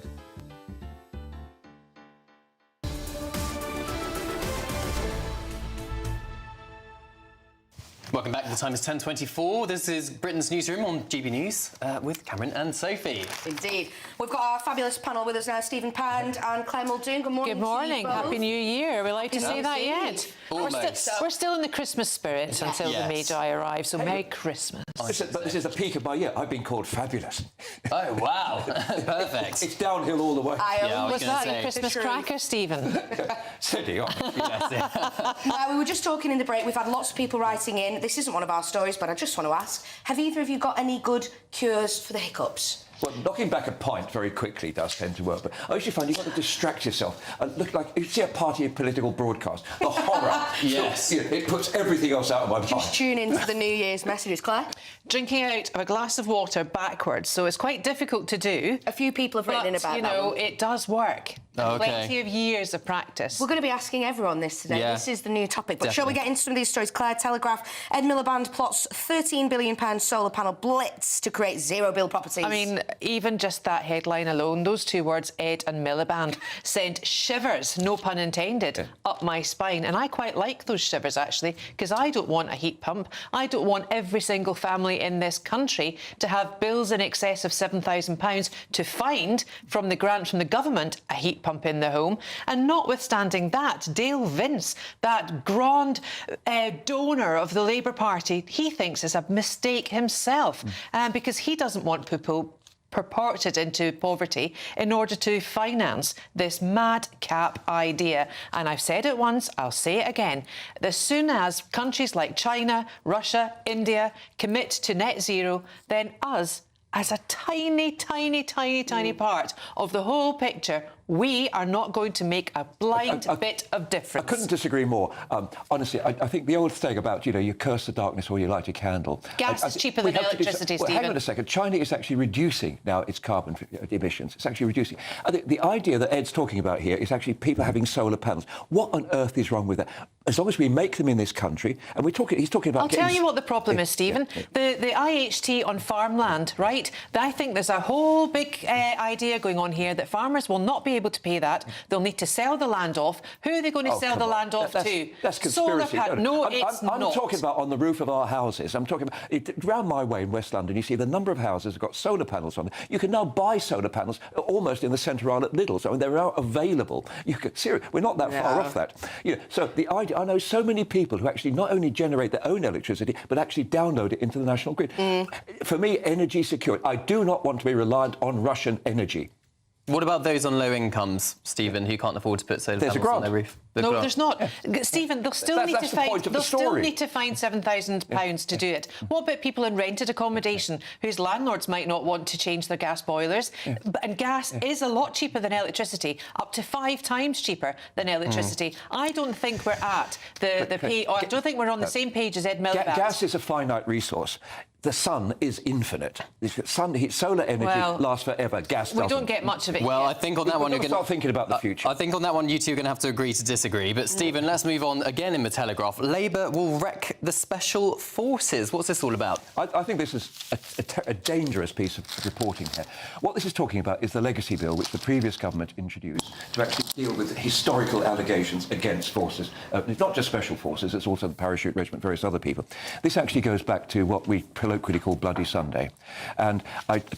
Welcome back. The time is 10:24. This is Britain's Newsroom on GB News with Cameron and Sophie. Indeed. We've got our fabulous panel with us now, Stephen Pand and Claire Muldoon. Good morning. Good morning. To you both. Happy New Year. We like to say that yet. We're still in the Christmas spirit until the Magi arrive, so Merry Christmas. But this is the peak of my year. I've been called fabulous. Oh, wow. Perfect. It's downhill all the way. Was that your Christmas cracker, Stephen? Steady on. We were just talking in the break. We've had lots of people writing in. This isn't one of our stories, but I just want to ask, have either of you got any good cures for the hiccups? Well, knocking back a pint very quickly does tend to work, but I usually find you've got to distract yourself and look like you see a party of political broadcast. The horror. Yes. It puts everything else out of my mind. Just tune in for the New Year's messages, Claire. Drinking out of a glass of water backwards, so it's quite difficult to do. A few people have written in about you that know, one. it does work. Okay. Plenty of years of practice. We're going to be asking everyone this today. Yeah. This is the new topic. But shall we Definitely. get into some of these stories? Claire, Telegraph. Ed Miliband plots £13 billion solar panel blitz to create zero-bill properties. I mean, even just that headline alone, those two words, Ed and Miliband, sent shivers, no pun intended, up my spine. And I quite like those shivers, actually, because I don't want a heat pump. I don't want every single family in this country to have bills in excess of £7,000 to find from the grant from the government a heat pump in the home. And notwithstanding that, Dale Vince, that grand donor of the Labour Party, he thinks it's a mistake himself because he doesn't want people purported into poverty in order to finance this madcap idea. And I've said it once, I'll say it again. As soon as countries like China, Russia, India commit to net zero, then us, as a tiny part of the whole picture, we are not going to make a blind bit of difference. I couldn't disagree more. Honestly, I think the old thing about, you curse the darkness or you light a candle. Gas is cheaper than electricity, Stephen. Hang on a second. China is actually reducing now its carbon emissions. It's actually reducing. The idea that Ed's talking about here is actually people having solar panels. What on earth is wrong with that? As long as we make them in this country, and he's talking about... I'll tell you what the problem is, Stephen. The IHT on farmland, right? I think there's a whole big idea going on here that farmers will not be able to pay that. They'll need to sell the land off. Who are they going to sell the land off to? That's conspiracy. No, it's not. I'm talking about on the roof of our houses. I'm talking about... Round my way in West London, you see the number of houses have got solar panels on them. You can now buy solar panels almost in the centre aisle at Lidl. So they're now available. Seriously, we're not that far off that. So the idea... I know so many people who actually not only generate their own electricity, but actually download it into the national grid. For me, energy security. I do not want to be reliant on Russian energy. What about those on low incomes, Stephen, who can't afford to put solar panels on their roof? No, there's not. Stephen, they'll still need to find £7,000 to do it. What about people in rented accommodation whose landlords might not want to change their gas boilers? And gas is a lot cheaper than electricity, up to 5 times cheaper than electricity. I don't think we're at the pay... Or I don't think we're on the same page as Ed Miliband. Gas is a finite resource. The sun is infinite. Solar energy lasts forever. Gas doesn't. We don't get much of it. Well, I think on that one you're going to start thinking about the future. I think on that one you two are going to have to agree to disagree. But Stephen, let's move on again in the Telegraph. Labour will wreck the special forces. What's this all about? I think this is a dangerous piece of reporting here. What this is talking about is the legacy bill which the previous government introduced to actually deal with historical allegations against forces. It's not just special forces, it's also the parachute regiment, various other people. This actually goes back to what we colloquially call Bloody Sunday. And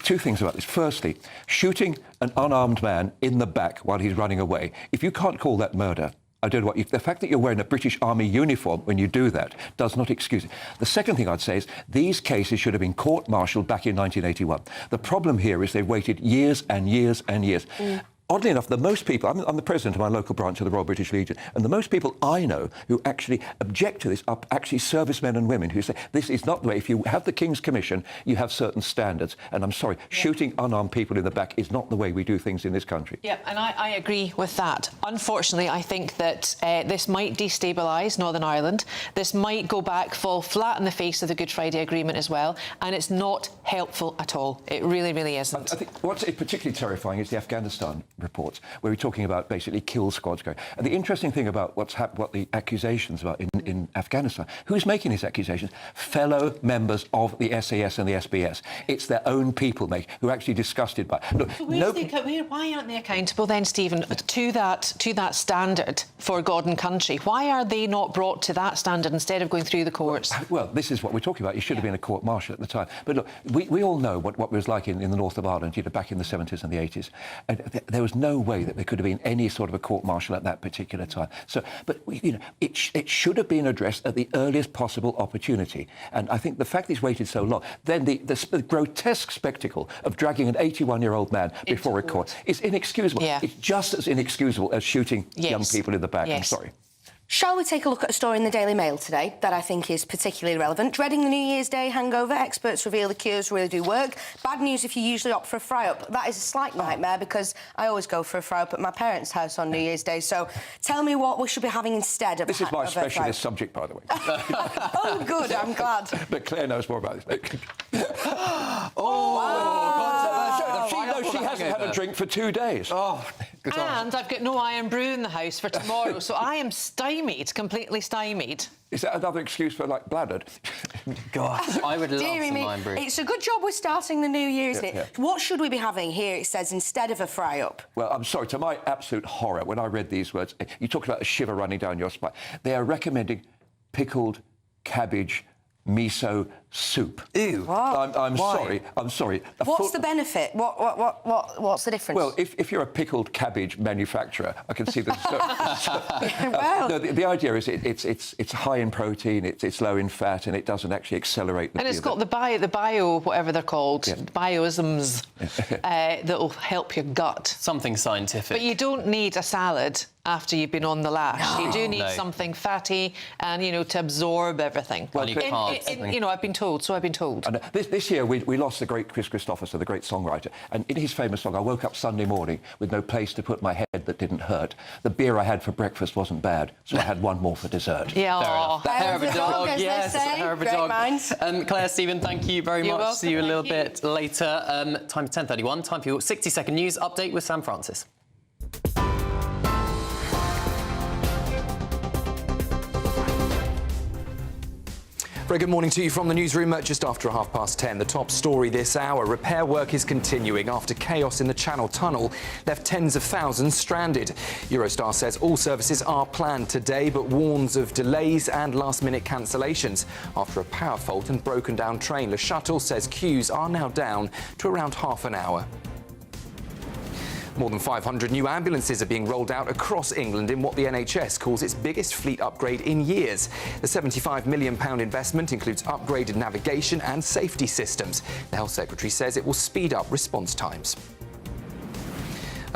two things about this. Firstly, shooting an unarmed man in the back while he's running away. If you can't call that murder, I don't know what the fact that you're wearing a British Army uniform when you do that does not excuse it. The second thing I'd say is these cases should have been court-martialed back in 1981. The problem here is they've waited years and years and years. oddly enough, the most people, I'm the president of my local branch of the Royal British Legion, and the most people I know who actually object to this are actually servicemen and women who say, this is not the way. If you have the King's Commission, you have certain standards. And I'm sorry, shooting unarmed people in the back is not the way we do things in this country. Yeah, and I agree with that. Unfortunately, I think that this might destabilise Northern Ireland. This might go back, fall flat in the face of the Good Friday Agreement as well, and it's not helpful at all. It really, really isn't. I think what's particularly terrifying is the Afghanistan reports, where we're talking about basically kill squads going. And the interesting thing about what the accusations about in Afghanistan, who's making these accusations? Fellow members of the SAS and the SBS. It's their own people who are actually disgusted by it. Look, why aren't they accountable then, Stephen, to that standard for God and country? Why are they not brought to that standard instead of going through the courts? Well, this is what we're talking about. It should have been a court-martial at the time. But look, we all know what it was like in the north of Ireland, back in the 70s and the 80s. And there was no way that there could have been any sort of a court-martial at that particular time. So, but it should have been addressed at the earliest possible opportunity. And I think the fact he's waited so long, then the grotesque spectacle of dragging an 81-year-old man before a court is inexcusable. Yeah. It's just as inexcusable as shooting young people in the back. I'm sorry. Shall we take a look at a story in the Daily Mail today that I think is particularly relevant? Dreading the New Year's Day hangover, experts reveal the cures really do work. Bad news if you usually opt for a fry-up. That is a slight nightmare because I always go for a fry-up at my parents' house on New Year's Day. So tell me what we should be having instead of This is my of a specialist fry-up. subject, by the way. Oh, good, I'm glad. But Claire knows more about this. She hasn't had a drink for 2 days. Oh, and I've got no iron brew in the house for tomorrow, so I am stymied, completely stymied. Is that another excuse for, bladdered? Gosh, I would love Deary some me. iron brew. It's a good job we're starting the new year, isn't it? Yeah. What should we be having here? It says instead of a fry-up. Well, I'm sorry, to my absolute horror, when I read these words, you talked about a shiver running down your spine. They are recommending pickled cabbage miso soup. Ew. I'm sorry. What's the benefit? What's the difference? Well, if you're a pickled cabbage manufacturer, I can see that. Well. No, the idea is it's high in protein, it's low in fat, and it doesn't actually accelerate. And it's got the bio, whatever they're called, bioisms that'll help your gut. Something scientific. But you don't need a salad after you've been on the lash. You do need something fatty and, to absorb everything. Well, I've been told, so I've been told. And this year we lost the great Chris Christopherson, the great songwriter, and in his famous song, I woke up Sunday morning with no place to put my head that didn't hurt. The beer I had for breakfast wasn't bad, so I had one more for dessert. Yeah. Hair of a dog, yes, hair of a dog. Minds. Claire, Stephen, thank you very You're much. welcome, See you a little thank bit later. Time for 10:31. Time for your 60-second news update with Sam Francis. Very good morning to you from the newsroom just after 10:30. The top story this hour. Repair work is continuing after chaos in the Channel Tunnel left tens of thousands stranded. Eurostar says all services are planned today but warns of delays and last-minute cancellations after a power fault and broken down train. Le Shuttle says queues are now down to around half an hour. More than 500 new ambulances are being rolled out across England in what the NHS calls its biggest fleet upgrade in years. The £75 million investment includes upgraded navigation and safety systems. The Health Secretary says it will speed up response times.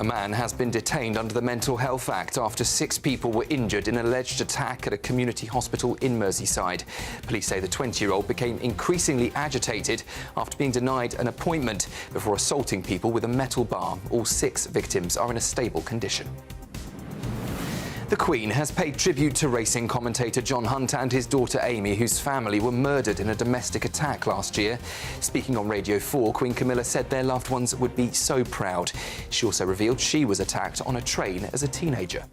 A man has been detained under the Mental Health Act after 6 people were injured in an alleged attack at a community hospital in Merseyside. Police say the 20-year-old became increasingly agitated after being denied an appointment before assaulting people with a metal bar. All 6 victims are in a stable condition. The Queen has paid tribute to racing commentator John Hunt and his daughter Amy, whose family were murdered in a domestic attack last year. Speaking on Radio 4, Queen Camila said their loved ones would be so proud. She also revealed she was attacked on a train as a teenager.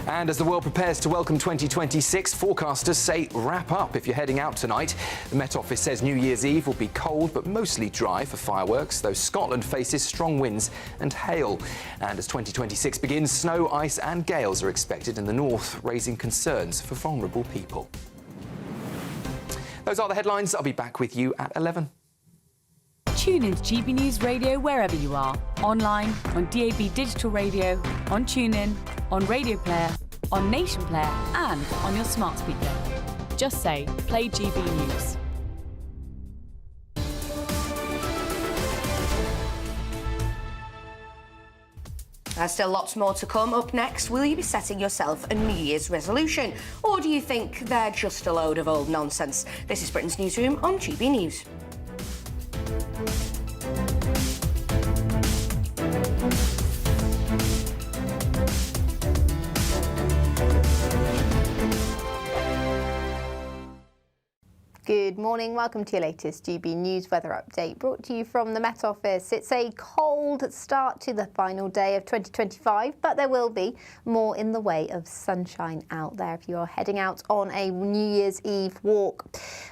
And as the world prepares to welcome 2026, forecasters say wrap up if you're heading out tonight. The Met Office says New Year's Eve will be cold but mostly dry for fireworks, though Scotland faces strong winds and hail. And as 2026 begins, snow, ice and gales are expected in the north, raising concerns for vulnerable people. Those are the headlines. I'll be back with you at 11. Tune in to GB News Radio wherever you are. Online, on DAB Digital Radio, on TuneIn, on Radio Player, on Nation Player and on your smart speaker. Just say, play GB News. There's still lots more to come. Up next, will you be setting yourself a New Year's resolution? Or do you think they're just a load of old nonsense? This is Britain's Newsroom on GB News. Good morning, welcome to your latest GB News weather update brought to you from the Met Office. It's a cold start to the final day of 2025, but there will be more in the way of sunshine out there if you are heading out on a New Year's Eve walk.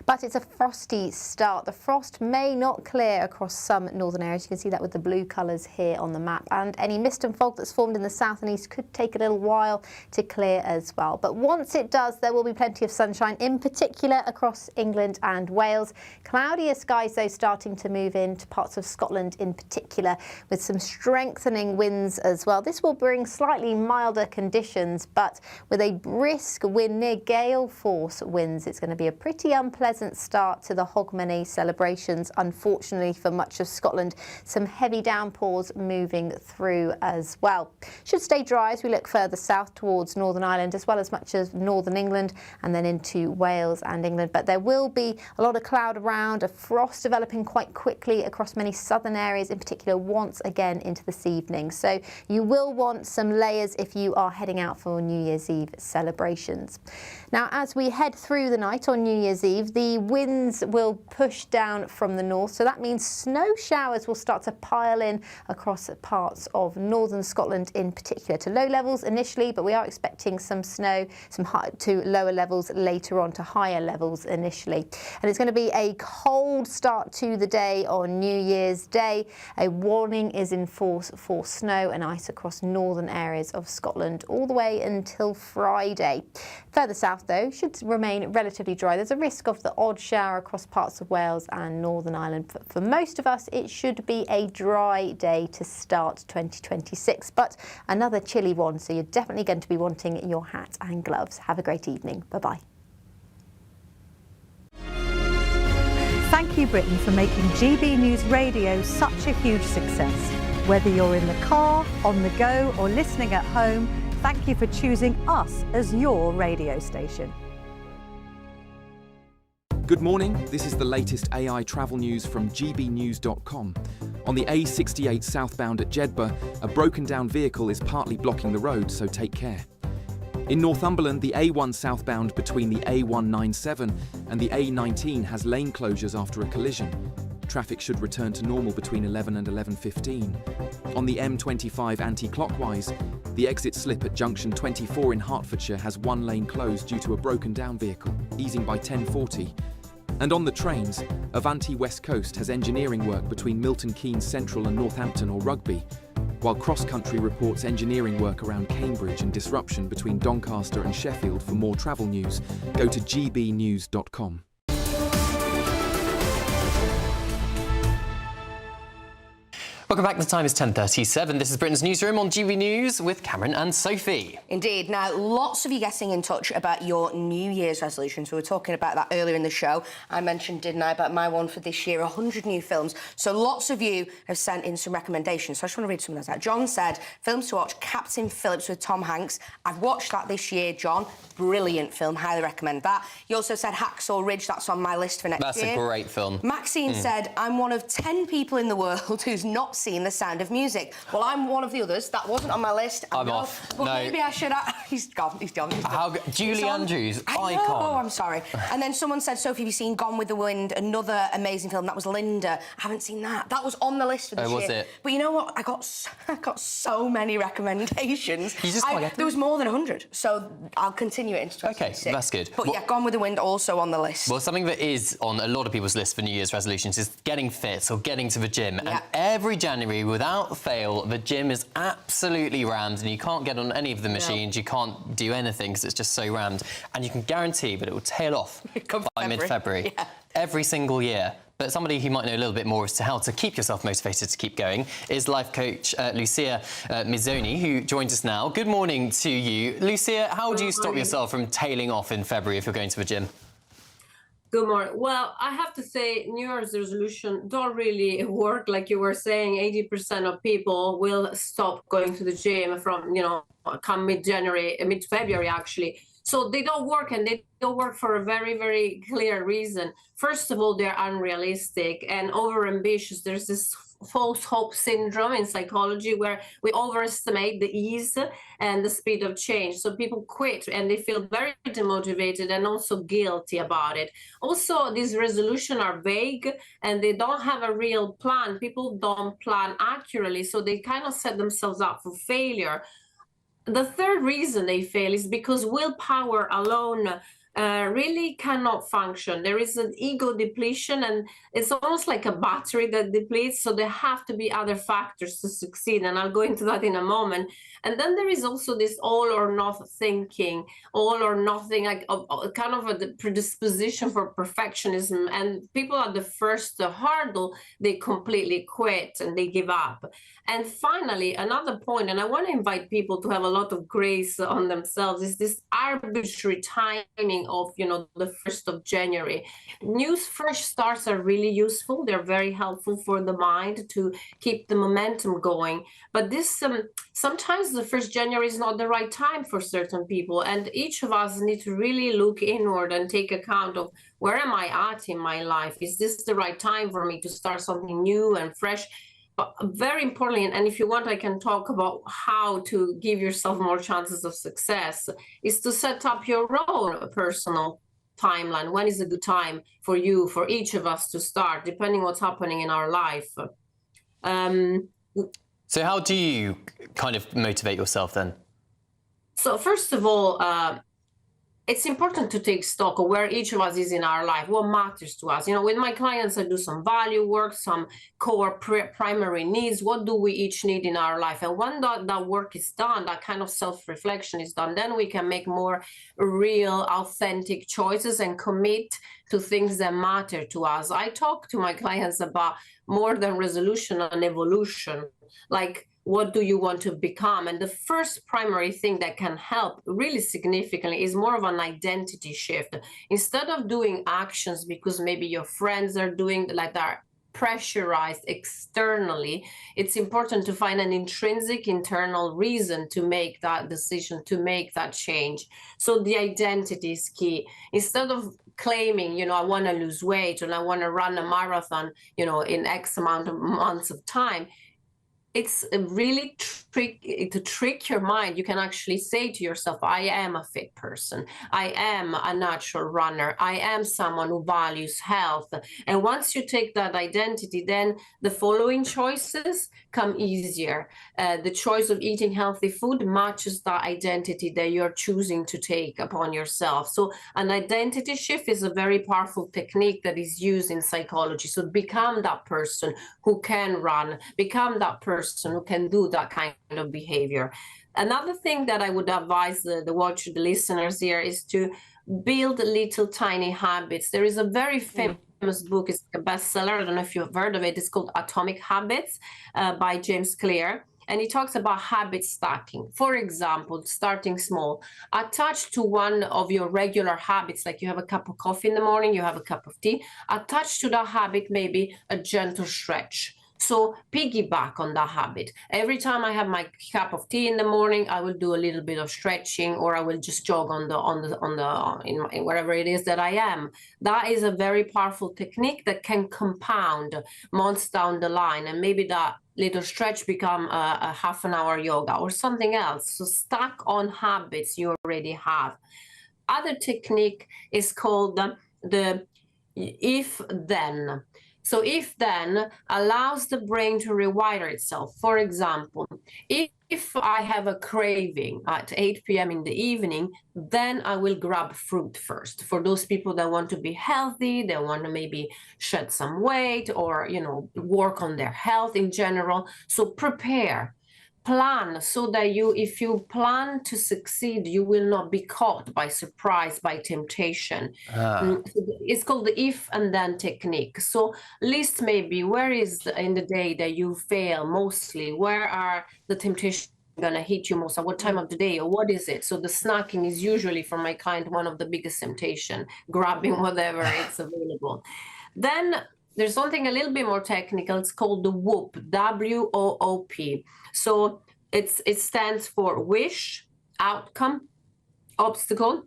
But it's a frosty start. The frost may not clear across some northern areas. You can see that with the blue colours here on the map. And any mist and fog that's formed in the south and east could take a little while to clear as well. But once it does, there will be plenty of sunshine, in particular across England and Wales. Cloudier skies, though, starting to move into parts of Scotland in particular, with some strengthening winds as well. This will bring slightly milder conditions, but with a brisk wind near gale force winds, it's going to be a pretty unpleasant start to the Hogmanay celebrations. Unfortunately for much of Scotland, some heavy downpours moving through as well. Should stay dry as we look further south towards Northern Ireland, as well as much of Northern England and then into Wales and England. But there will be a lot of cloud around, a frost developing quite quickly across many southern areas, in particular once again into this evening. So you will want some layers if you are heading out for New Year's Eve celebrations. Now, as we head through the night on New Year's Eve, the winds will push down from the north, so that means snow showers will start to pile in across parts of northern Scotland in particular, to low levels initially, but we are expecting some snow, some high to lower levels later on to higher levels initially. And it's going to be a cold start to the day on New Year's Day. A warning is in force for snow and ice across northern areas of Scotland all the way until Friday. Further south, though, should remain relatively dry. There's a risk of the odd shower across parts of Wales and Northern Ireland. But for most of us, it should be a dry day to start 2026, but another chilly one, so you're definitely going to be wanting your hat and gloves. Have a great evening. Bye-bye. Thank you, Britain, for making GB News Radio such a huge success. Whether you're in the car, on the go, or listening at home, thank you for choosing us as your radio station. Good morning, this is the latest AI travel news from GBnews.com. On the A68 southbound at Jedburgh, a broken down vehicle is partly blocking the road, so take care. In Northumberland, the A1 southbound between the A197 and the A19 has lane closures after a collision. Traffic should return to normal between 11 and 11:15. On the M25 anti-clockwise, the exit slip at junction 24 in Hertfordshire has one lane closed due to a broken down vehicle, easing by 10:40. And on the trains, Avanti West Coast has engineering work between Milton Keynes Central and Northampton or Rugby, while Cross Country reports engineering work around Cambridge and disruption between Doncaster and Sheffield. For more travel news, go to gbnews.com. Welcome back. The time is 10:37. This is Britain's Newsroom on GB News with Cameron and Sophie. Indeed. Now, lots of you getting in touch about your New Year's resolutions. We were talking about that earlier in the show. I mentioned, didn't I, about my one for this year, 100 new films. So lots of you have sent in some recommendations. So I just want to read some of those out. John said, films to watch, Captain Phillips with Tom Hanks. I've watched that this year, John. Brilliant film. Highly recommend that. You also said Hacksaw Ridge. That's on my list for next year. That's a great film. Maxine said, I'm one of 10 people in the world who's not seen The Sound of Music. Well, I'm one of the others. That wasn't on my list. I'm off. But no. maybe I should... He's gone. He's gone. Julie Andrews, icon. Oh, I'm sorry. And then someone said, Sophie, have you seen Gone with the Wind? Another amazing film. That was Linda. I haven't seen that. That was on the list for this year. Was it? But you know what? I got so many recommendations. You just can't get them? There was more than 100. So I'll continue it into 2026. Okay, that's good. But yeah, Gone with the Wind also on the list. Well, something that is on a lot of people's list for New Year's resolutions is getting fit or getting to the gym. Yeah. And every January, without fail, the gym is absolutely rammed and you can't get on any of the machines. No. You can't do anything because it's just so rammed. And you can guarantee that it will tail off by mid-February. Yeah. Every single year. But somebody who might know a little bit more as to how to keep yourself motivated to keep going is life coach Lucia Mizzoni, who joins us now. Good morning to you. Lucia, how do you stop yourself from tailing off in February if you're going to the gym? Good morning. Well, I have to say New Year's resolution don't really work. Like you were saying, 80% of people will stop going to the gym from, come mid-January, mid-February actually. So they don't work, and they don't work for a very, very clear reason. First of all, they're unrealistic and overambitious. There's this false hope syndrome in psychology where we overestimate the ease and the speed of change. So people quit and they feel very demotivated and also guilty about it. Also, these resolutions are vague and they don't have a real plan. People don't plan accurately, so they kind of set themselves up for failure. The third reason they fail is because willpower alone really cannot function. There is an ego depletion, and it's almost like a battery that depletes, so there have to be other factors to succeed, and I'll go into that in a moment. And then there is also this all or nothing thinking, all or nothing, like kind of a predisposition for perfectionism, and people at the first hurdle, they completely quit and they give up. And finally, another point, and I want to invite people to have a lot of grace on themselves, is this arbitrary timing of, the 1st of January. Fresh starts are really useful. They're very helpful for the mind to keep the momentum going. But this sometimes the 1st January is not the right time for certain people. And each of us need to really look inward and take account of where am I at in my life? Is this the right time for me to start something new and fresh? But very importantly, and if you want, I can talk about how to give yourself more chances of success, is to set up your own personal timeline. When is a good time for you, for each of us to start, depending what's happening in our life? So how do you kind of motivate yourself then? So first of all, it's important to take stock of where each of us is in our life, what matters to us. With my clients, I do some value work, some core primary needs. What do we each need in our life? And when that work is done, that kind of self-reflection is done, then we can make more real, authentic choices and commit to things that matter to us. I talk to my clients about more than resolution and evolution, like what do you want to become? And the first primary thing that can help really significantly is more of an identity shift. Instead of doing actions because maybe your friends are doing, like that, pressurized externally, it's important to find an intrinsic internal reason to make that decision, to make that change. So the identity is key. Instead of claiming, I want to lose weight and I want to run a marathon, in X amount of months of time, it's really to trick your mind. You can actually say to yourself, I am a fit person. I am a natural runner. I am someone who values health. And once you take that identity, then the following choices come easier. The choice of eating healthy food matches that identity that you're choosing to take upon yourself. So an identity shift is a very powerful technique that is used in psychology. So become that person who can run, become that person who can do that kind of behavior. Another thing that I would advise the listeners here is to build little tiny habits. There is a very famous book, it's a bestseller, I don't know if you've heard of it, it's called Atomic Habits by James Clear. And he talks about habit stacking. For example, starting small. Attached to one of your regular habits, like you have a cup of coffee in the morning, you have a cup of tea, attached to that habit maybe a gentle stretch. So piggyback on that habit. Every time I have my cup of tea in the morning, I will do a little bit of stretching, or I will just jog in wherever it is that I am. That is a very powerful technique that can compound months down the line, and maybe that little stretch become a half an hour yoga or something else. So stack on habits you already have. Other technique is called the if-then. So if-then allows the brain to rewire itself. For example, if I have a craving at 8 p.m. in the evening, then I will grab fruit first. For those people that want to be healthy, they want to maybe shed some weight or, work on their health in general. So prepare. Plan so that if you plan to succeed, you will not be caught by surprise, by temptation. It's called the if and then technique. So list maybe where is in the day that you fail mostly, where are the temptations going to hit you most at what time of the day, or what is it? So the snacking is usually for my client one of the biggest temptation, grabbing whatever is available. Then there's something a little bit more technical. It's called the WOOP, W-O-O-P. So it stands for wish, outcome, obstacle,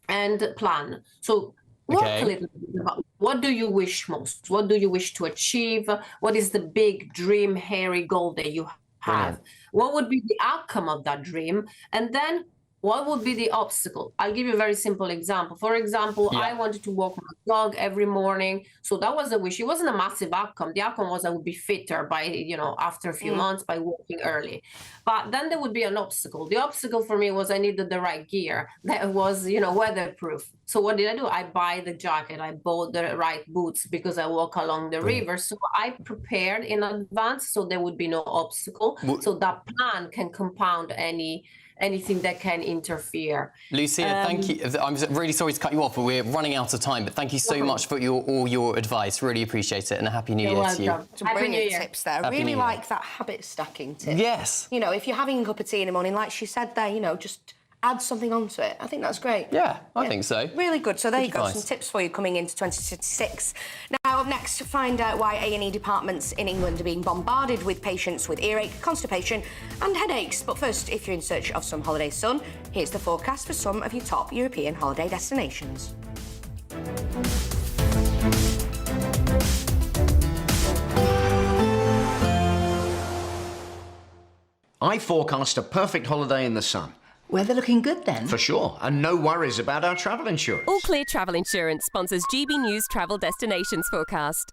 and plan. So talk a little bit about what do you wish most? What do you wish to achieve? What is the big dream, hairy goal that you have? What would be the outcome of that dream? And then what would be the obstacle? I'll give you a very simple example. For example, I wanted to walk my dog every morning. So that was a wish. It wasn't a massive outcome. The outcome was I would be fitter by, after a few months by walking early. But then there would be an obstacle. The obstacle for me was I needed the right gear that was, weatherproof. So what did I do? I buy the jacket. I bought the right boots because I walk along the river. So I prepared in advance so there would be no obstacle. So that plan can compound anything that can interfere. Lucia, thank you. I'm really sorry to cut you off, but we're running out of time. But thank you so much for all your advice. Really appreciate it, and a happy New Year to you. Some brilliant tips there. I really like that habit stacking tip. Yes. If you're having a cup of tea in the morning, like she said there, just add something onto it. I think that's great. Yeah, I think so. Really good. So there you go, advice. some tips for you coming into 2026. Now, up next, to find out why A&E departments in England are being bombarded with patients with earache, constipation and headaches. But first, if you're in search of some holiday sun, here's the forecast for some of your top European holiday destinations. I forecast a perfect holiday in the sun. Weather looking good then? For sure, and no worries about our travel insurance. All Clear Travel Insurance sponsors GB News Travel Destinations Forecast.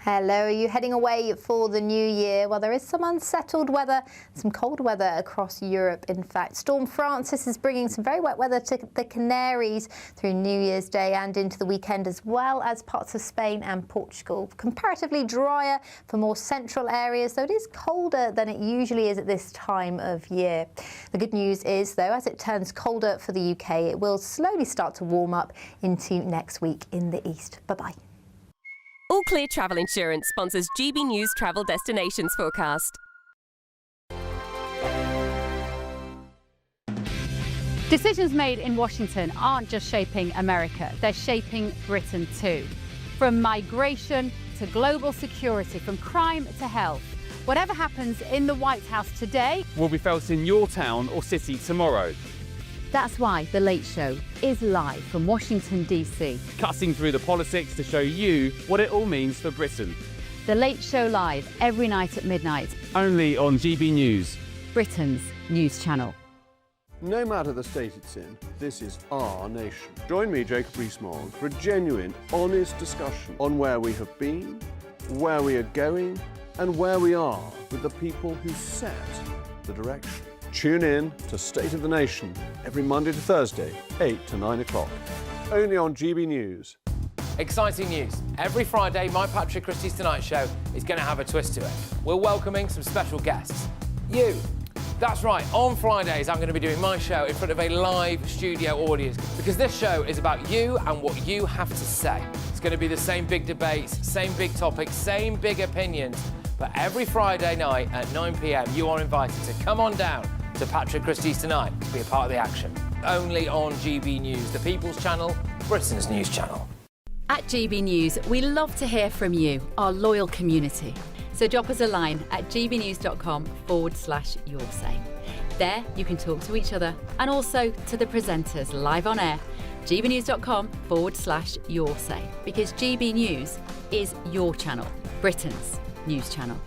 Hello, are you heading away for the new year? Well, there is some unsettled weather, some cold weather across Europe, in fact. Storm Francis is bringing some very wet weather to the Canaries through New Year's Day and into the weekend, as well as parts of Spain and Portugal. Comparatively drier for more central areas, though it is colder than it usually is at this time of year. The good news is, though, as it turns colder for the UK, it will slowly start to warm up into next week in the east. Bye-bye. All Clear Travel Insurance sponsors GB News Travel Destinations Forecast. Decisions made in Washington aren't just shaping America, they're shaping Britain too. From migration to global security, from crime to health. Whatever happens in the White House today will be felt in your town or city tomorrow. That's why The Late Show is live from Washington, D.C. Cutting through the politics to show you what it all means for Britain. The Late Show live every night at midnight. Only on GB News, Britain's news channel. No matter the state it's in, this is our nation. Join me, Jacob Rees-Mogg, for a genuine, honest discussion on where we have been, where we are going, and where we are with the people who set the direction. Tune in to State of the Nation every Monday to Thursday, 8 to 9 o'clock. Only on GB News. Exciting news. Every Friday, my Patrick Christie's Tonight Show is going to have a twist to it. We're welcoming some special guests. You. That's right, on Fridays I'm going to be doing my show in front of a live studio audience because this show is about you and what you have to say. It's going to be the same big debates, same big topics, same big opinions. But every Friday night at 9 p.m, you are invited to come on down to Patrick Christie's Tonight to be a part of the action. Only on GB News, the People's Channel, Britain's news channel. At GB News, we love to hear from you, our loyal community. So drop us a line at gbnews.com/yoursay. There you can talk to each other and also to the presenters live on air. gbnews.com/yoursay, because GB News is your channel, Britain's news channel.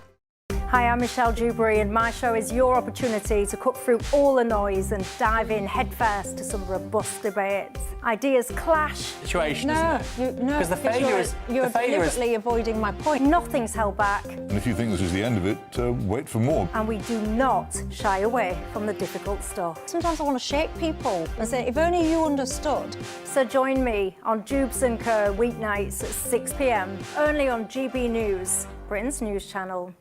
Hi, I'm Michelle Dewberry, and my show is your opportunity to cut through all the noise and dive in headfirst to some robust debates. Ideas clash. Situation, no, isn't it? No, because the failure is you're deliberately avoiding my point. Nothing's held back. And if you think this is the end of it, wait for more. And we do not shy away from the difficult stuff. Sometimes I want to shake people and say, if only you understood. So join me on Jubes & Co. weeknights at 6 p.m, only on GB News, Britain's news channel.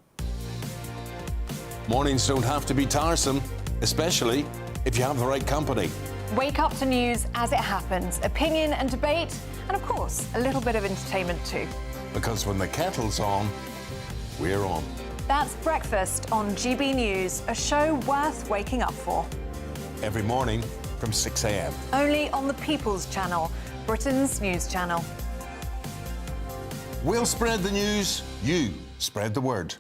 Mornings don't have to be tiresome, especially if you have the right company. Wake up to news as it happens, opinion and debate, and of course, a little bit of entertainment too. Because when the kettle's on, we're on. That's Breakfast on GB News, a show worth waking up for. Every morning from 6 a.m. Only on the People's Channel, Britain's news channel. We'll spread the news, you spread the word.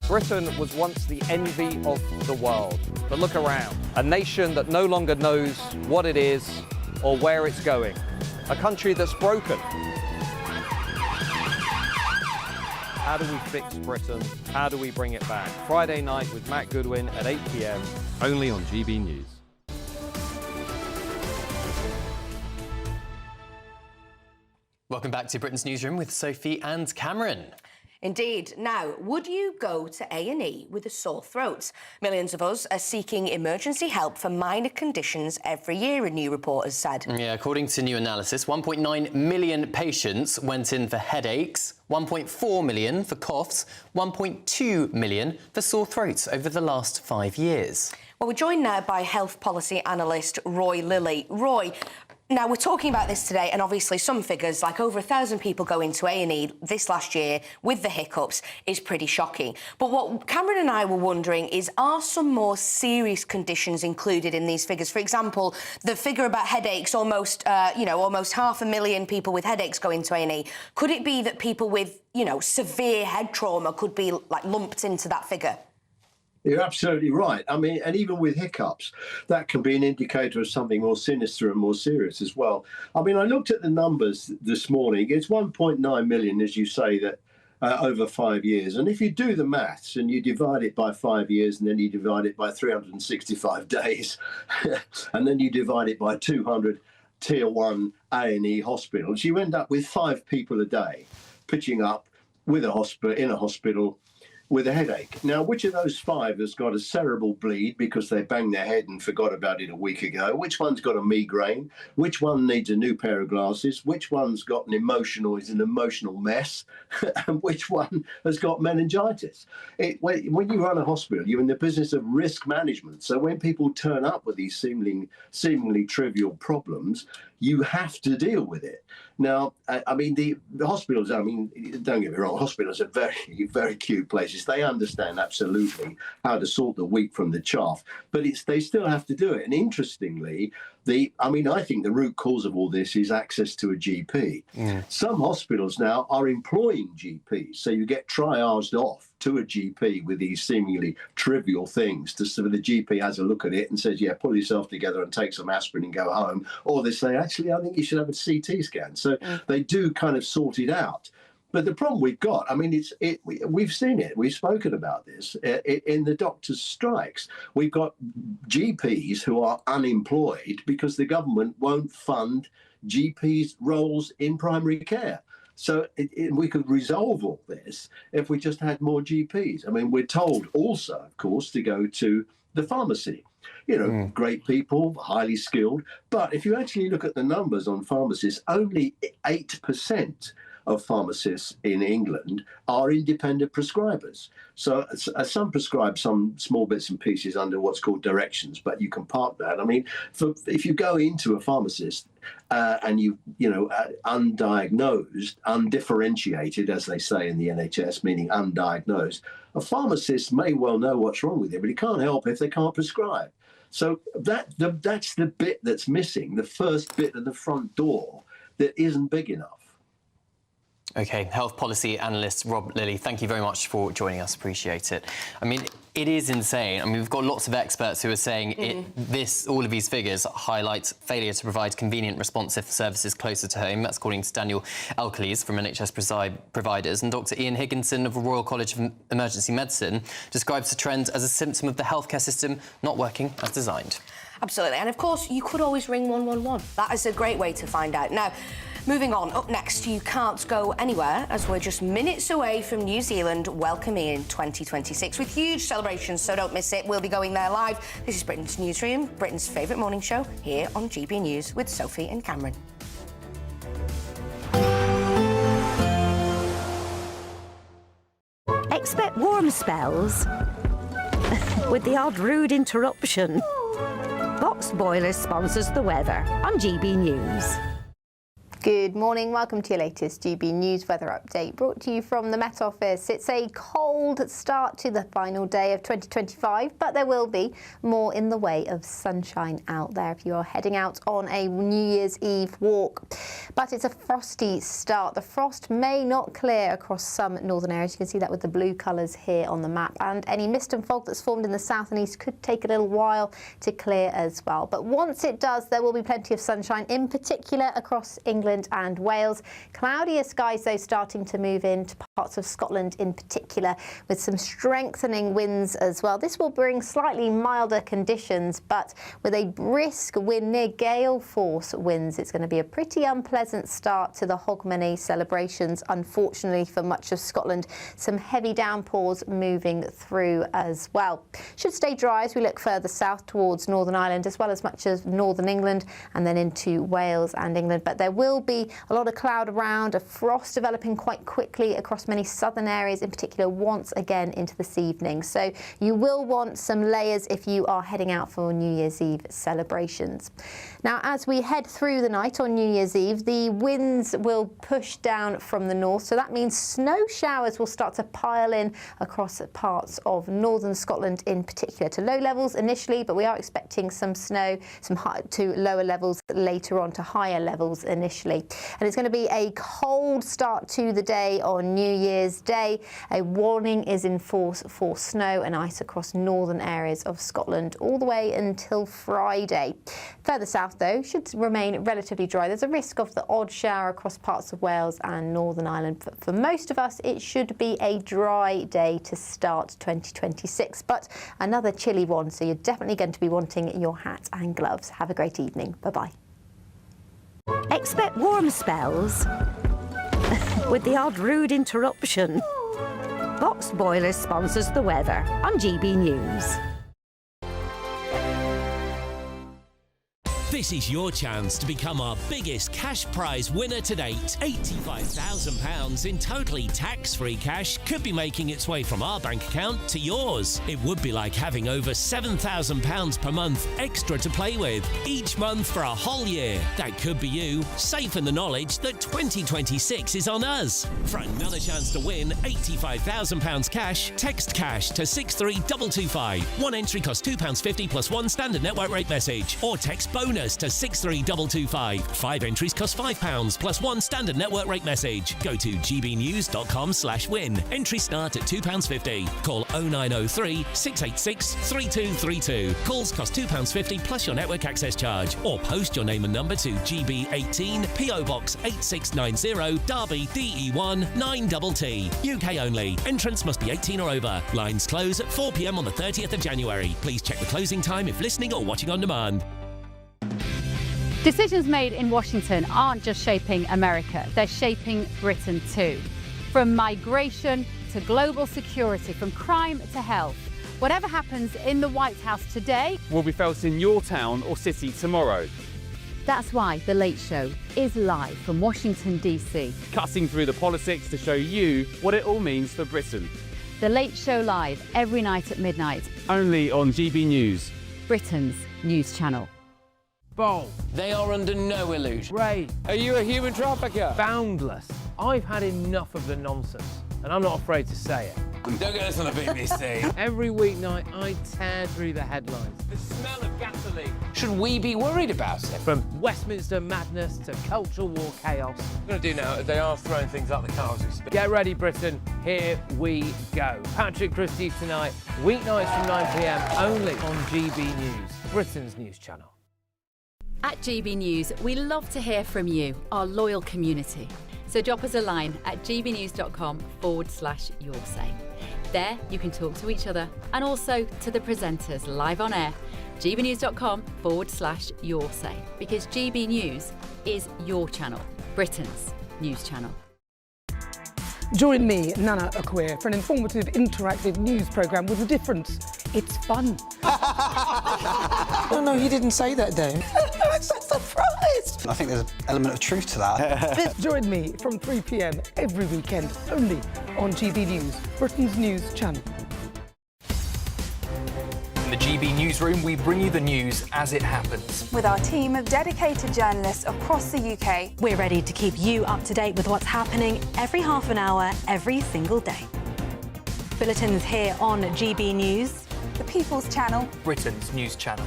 Britain was once the envy of the world. But look around. A nation that no longer knows what it is or where it's going. A country that's broken. How do we fix Britain? How do we bring it back? Friday night with Matt Goodwin at 8 p.m. Only on GB News. Welcome back to Britain's Newsroom with Sophie and Cameron. Indeed. Now, would you go to A&E with a sore throat? Millions of us are seeking emergency help for minor conditions every year, a new report has said. Yeah, according to new analysis, 1.9 million patients went in for headaches, 1.4 million for coughs, 1.2 million for sore throats over the last 5 years. Well, we're joined now by health policy analyst Roy Lilly. Roy, now, we're talking about this today, and obviously some figures, like over 1,000 people go into A&E this last year with the hiccups, is pretty shocking. But what Cameron and I were wondering is, are some more serious conditions included in these figures? For example, the figure about headaches, almost 500,000 people with headaches go into A&E. Could it be that people with, severe head trauma could be, lumped into that figure? You're absolutely right. I mean, and even with hiccups, that can be an indicator of something more sinister and more serious as well. I mean, I looked at the numbers this morning. It's 1.9 million, as you say, that over 5 years. And if you do the maths and you divide it by 5 years and then you divide it by 365 days and then you divide it by 200 tier 1 A&E hospitals, you end up with 5 people a day pitching up with in a hospital with a headache. Now, which of those 5 has got a cerebral bleed because they banged their head and forgot about it a week ago? Which one's got a migraine? Which one needs a new pair of glasses? Which one's got is an emotional mess? And which one has got meningitis? When you run a hospital, you're in the business of risk management. So when people turn up with these seemingly trivial problems, you have to deal with it. Now, I mean, the hospitals, don't get me wrong, hospitals are very, very cute places. They understand absolutely how to sort the wheat from the chaff, but they still have to do it. And interestingly, I think the root cause of all this is access to a GP. Some hospitals now are employing GPs, so you get triaged off to a GP with these seemingly trivial things. So the GP has a look at it and says, yeah, pull yourself together and take some aspirin and go home. Or they say, actually, I think you should have a CT scan. So they do kind of sort it out. But the problem we've got, we've seen it, we've spoken about this in the doctors' strikes. We've got GPs who are unemployed because the government won't fund GPs' roles in primary care. So we could resolve all this if we just had more GPs. I mean, we're told also, of course, to go to the pharmacy. Great people, highly skilled. But if you actually look at the numbers on pharmacists, only 8% of pharmacists in England are independent prescribers. So some prescribe some small bits and pieces under what's called directions, but you can park that. I mean, if you go into a pharmacist and undiagnosed, undifferentiated, as they say in the NHS, meaning undiagnosed, a pharmacist may well know what's wrong with it, but he can't help if they can't prescribe. So that's the bit that's missing, the first bit of the front door that isn't big enough. OK, health policy analyst Rob Lilly, thank you very much for joining us. Appreciate it. I mean, it is insane. I mean, we've got lots of experts who are saying all of these figures highlight failure to provide convenient, responsive services closer to home. That's according to Daniel Alcalese from NHS providers. And Dr Ian Higginson of the Royal College of Emergency Medicine describes the trend as a symptom of the healthcare system not working as designed. Absolutely. And of course, you could always ring 111. That is a great way to find out. Now, moving on, up next, you can't go anywhere as we're just minutes away from New Zealand welcoming in 2026 with huge celebrations, so don't miss it. We'll be going there live. This is Britain's Newsroom, Britain's favourite morning show, here on GB News with Sophie and Cameron. Expect warm spells with the odd rude interruption. Box Boilers sponsors the weather on GB News. Good morning, welcome to your latest GB News weather update, brought to you from the Met Office. It's a cold start to the final day of 2025, but there will be more in the way of sunshine out there if you are heading out on a New Year's Eve walk. But it's a frosty start. The frost may not clear across some northern areas. You can see that with the blue colours here on the map, and any mist and fog that's formed in the south and east could take a little while to clear as well. But once it does, there will be plenty of sunshine, in particular across England and Wales. Cloudier skies, though, starting to move into parts of Scotland in particular, with some strengthening winds as well. This will bring slightly milder conditions, but with a brisk wind near gale force winds, it's going to be a pretty unpleasant start to the Hogmanay celebrations, unfortunately, for much of Scotland. Some heavy downpours moving through as well. Should stay dry as we look further south towards Northern Ireland, as well as much of northern England and then into Wales and England. But there will be a lot of cloud around, a frost developing quite quickly across many southern areas, in particular once again into this evening. So you will want some layers if you are heading out for New Year's Eve celebrations. Now, as we head through the night on New Year's Eve, the winds will push down from the north, so that means snow showers will start to pile in across parts of northern Scotland in particular, to low levels initially, but we are expecting some snow, some high to lower levels later on to higher levels initially. And it's going to be a cold start to the day on New Year's Day. A warning is in force for snow and ice across northern areas of Scotland all the way until Friday. Further south, though, should remain relatively dry. There's a risk of the odd shower across parts of Wales and Northern Ireland. For most of us, it should be a dry day to start 2026, but another chilly one, so you're definitely going to be wanting your hat and gloves. Have a great evening. Bye-bye. Expect warm spells with the odd rude interruption. Boxed Boilers sponsors the weather on GB News. This is your chance to become our biggest cash prize winner to date. £85,000 in totally tax-free cash could be making its way from our bank account to yours. It would be like having over £7,000 per month extra to play with each month for a whole year. That could be you, safe in the knowledge that 2026 is on us. For another chance to win £85,000 cash, text cash to 63225. One entry costs £2.50 plus one standard network rate message, or text bonus to 63225. 5 entries cost £5 plus one standard network rate message. Go to gbnews.com/win. Entries start at £2.50. Call 0903 686 3232. Calls cost £2.50 plus your network access charge. Or post your name and number to GB18 PO Box 8690 Derby DE1 9TT. UK only. Entrance must be 18 or over. Lines close at 4 p.m. on the 30th of January. Please check the closing time if listening or watching on demand. Decisions made in Washington aren't just shaping America, they're shaping Britain too. From migration to global security, from crime to health. Whatever happens in the White House today will be felt in your town or city tomorrow. That's why The Late Show is live from Washington, DC. Cutting through the politics to show you what it all means for Britain. The Late Show live every night at midnight. Only on GB News, Britain's news channel. Bold. They are under no illusion. Ray, Are you a human trafficker? boundless. I've had enough of the nonsense, and I'm not afraid to say it. Don't get this on the BBC. Every weeknight, I tear through the headlines. The smell of gasoline. Should we be worried about it? From Westminster madness to cultural war chaos. What I'm going to do now, they are throwing things out the car as we speak. Get ready, Britain. Here we go. Patrick Christie's tonight, weeknights from 9 p.m, only on GB News, Britain's news channel. At GB News, we love to hear from you, our loyal community. So drop us a line at gbnews.com/yoursay. There you can talk to each other and also to the presenters live on air. gbnews.com/yoursay, because GB News is your channel, Britain's news channel. Join me, Nana Okoye, for an informative, interactive news programme with a difference. It's fun. No, he didn't say that, Dan. I'm so surprised. I think there's an element of truth to that. Join me from 3 p.m. every weekend, only on GB News, Britain's news channel. In the GB Newsroom, we bring you the news as it happens. With our team of dedicated journalists across the UK. We're ready to keep you up to date with what's happening every half an hour, every single day. Bulletins here on GB News. The People's Channel. Britain's news channel.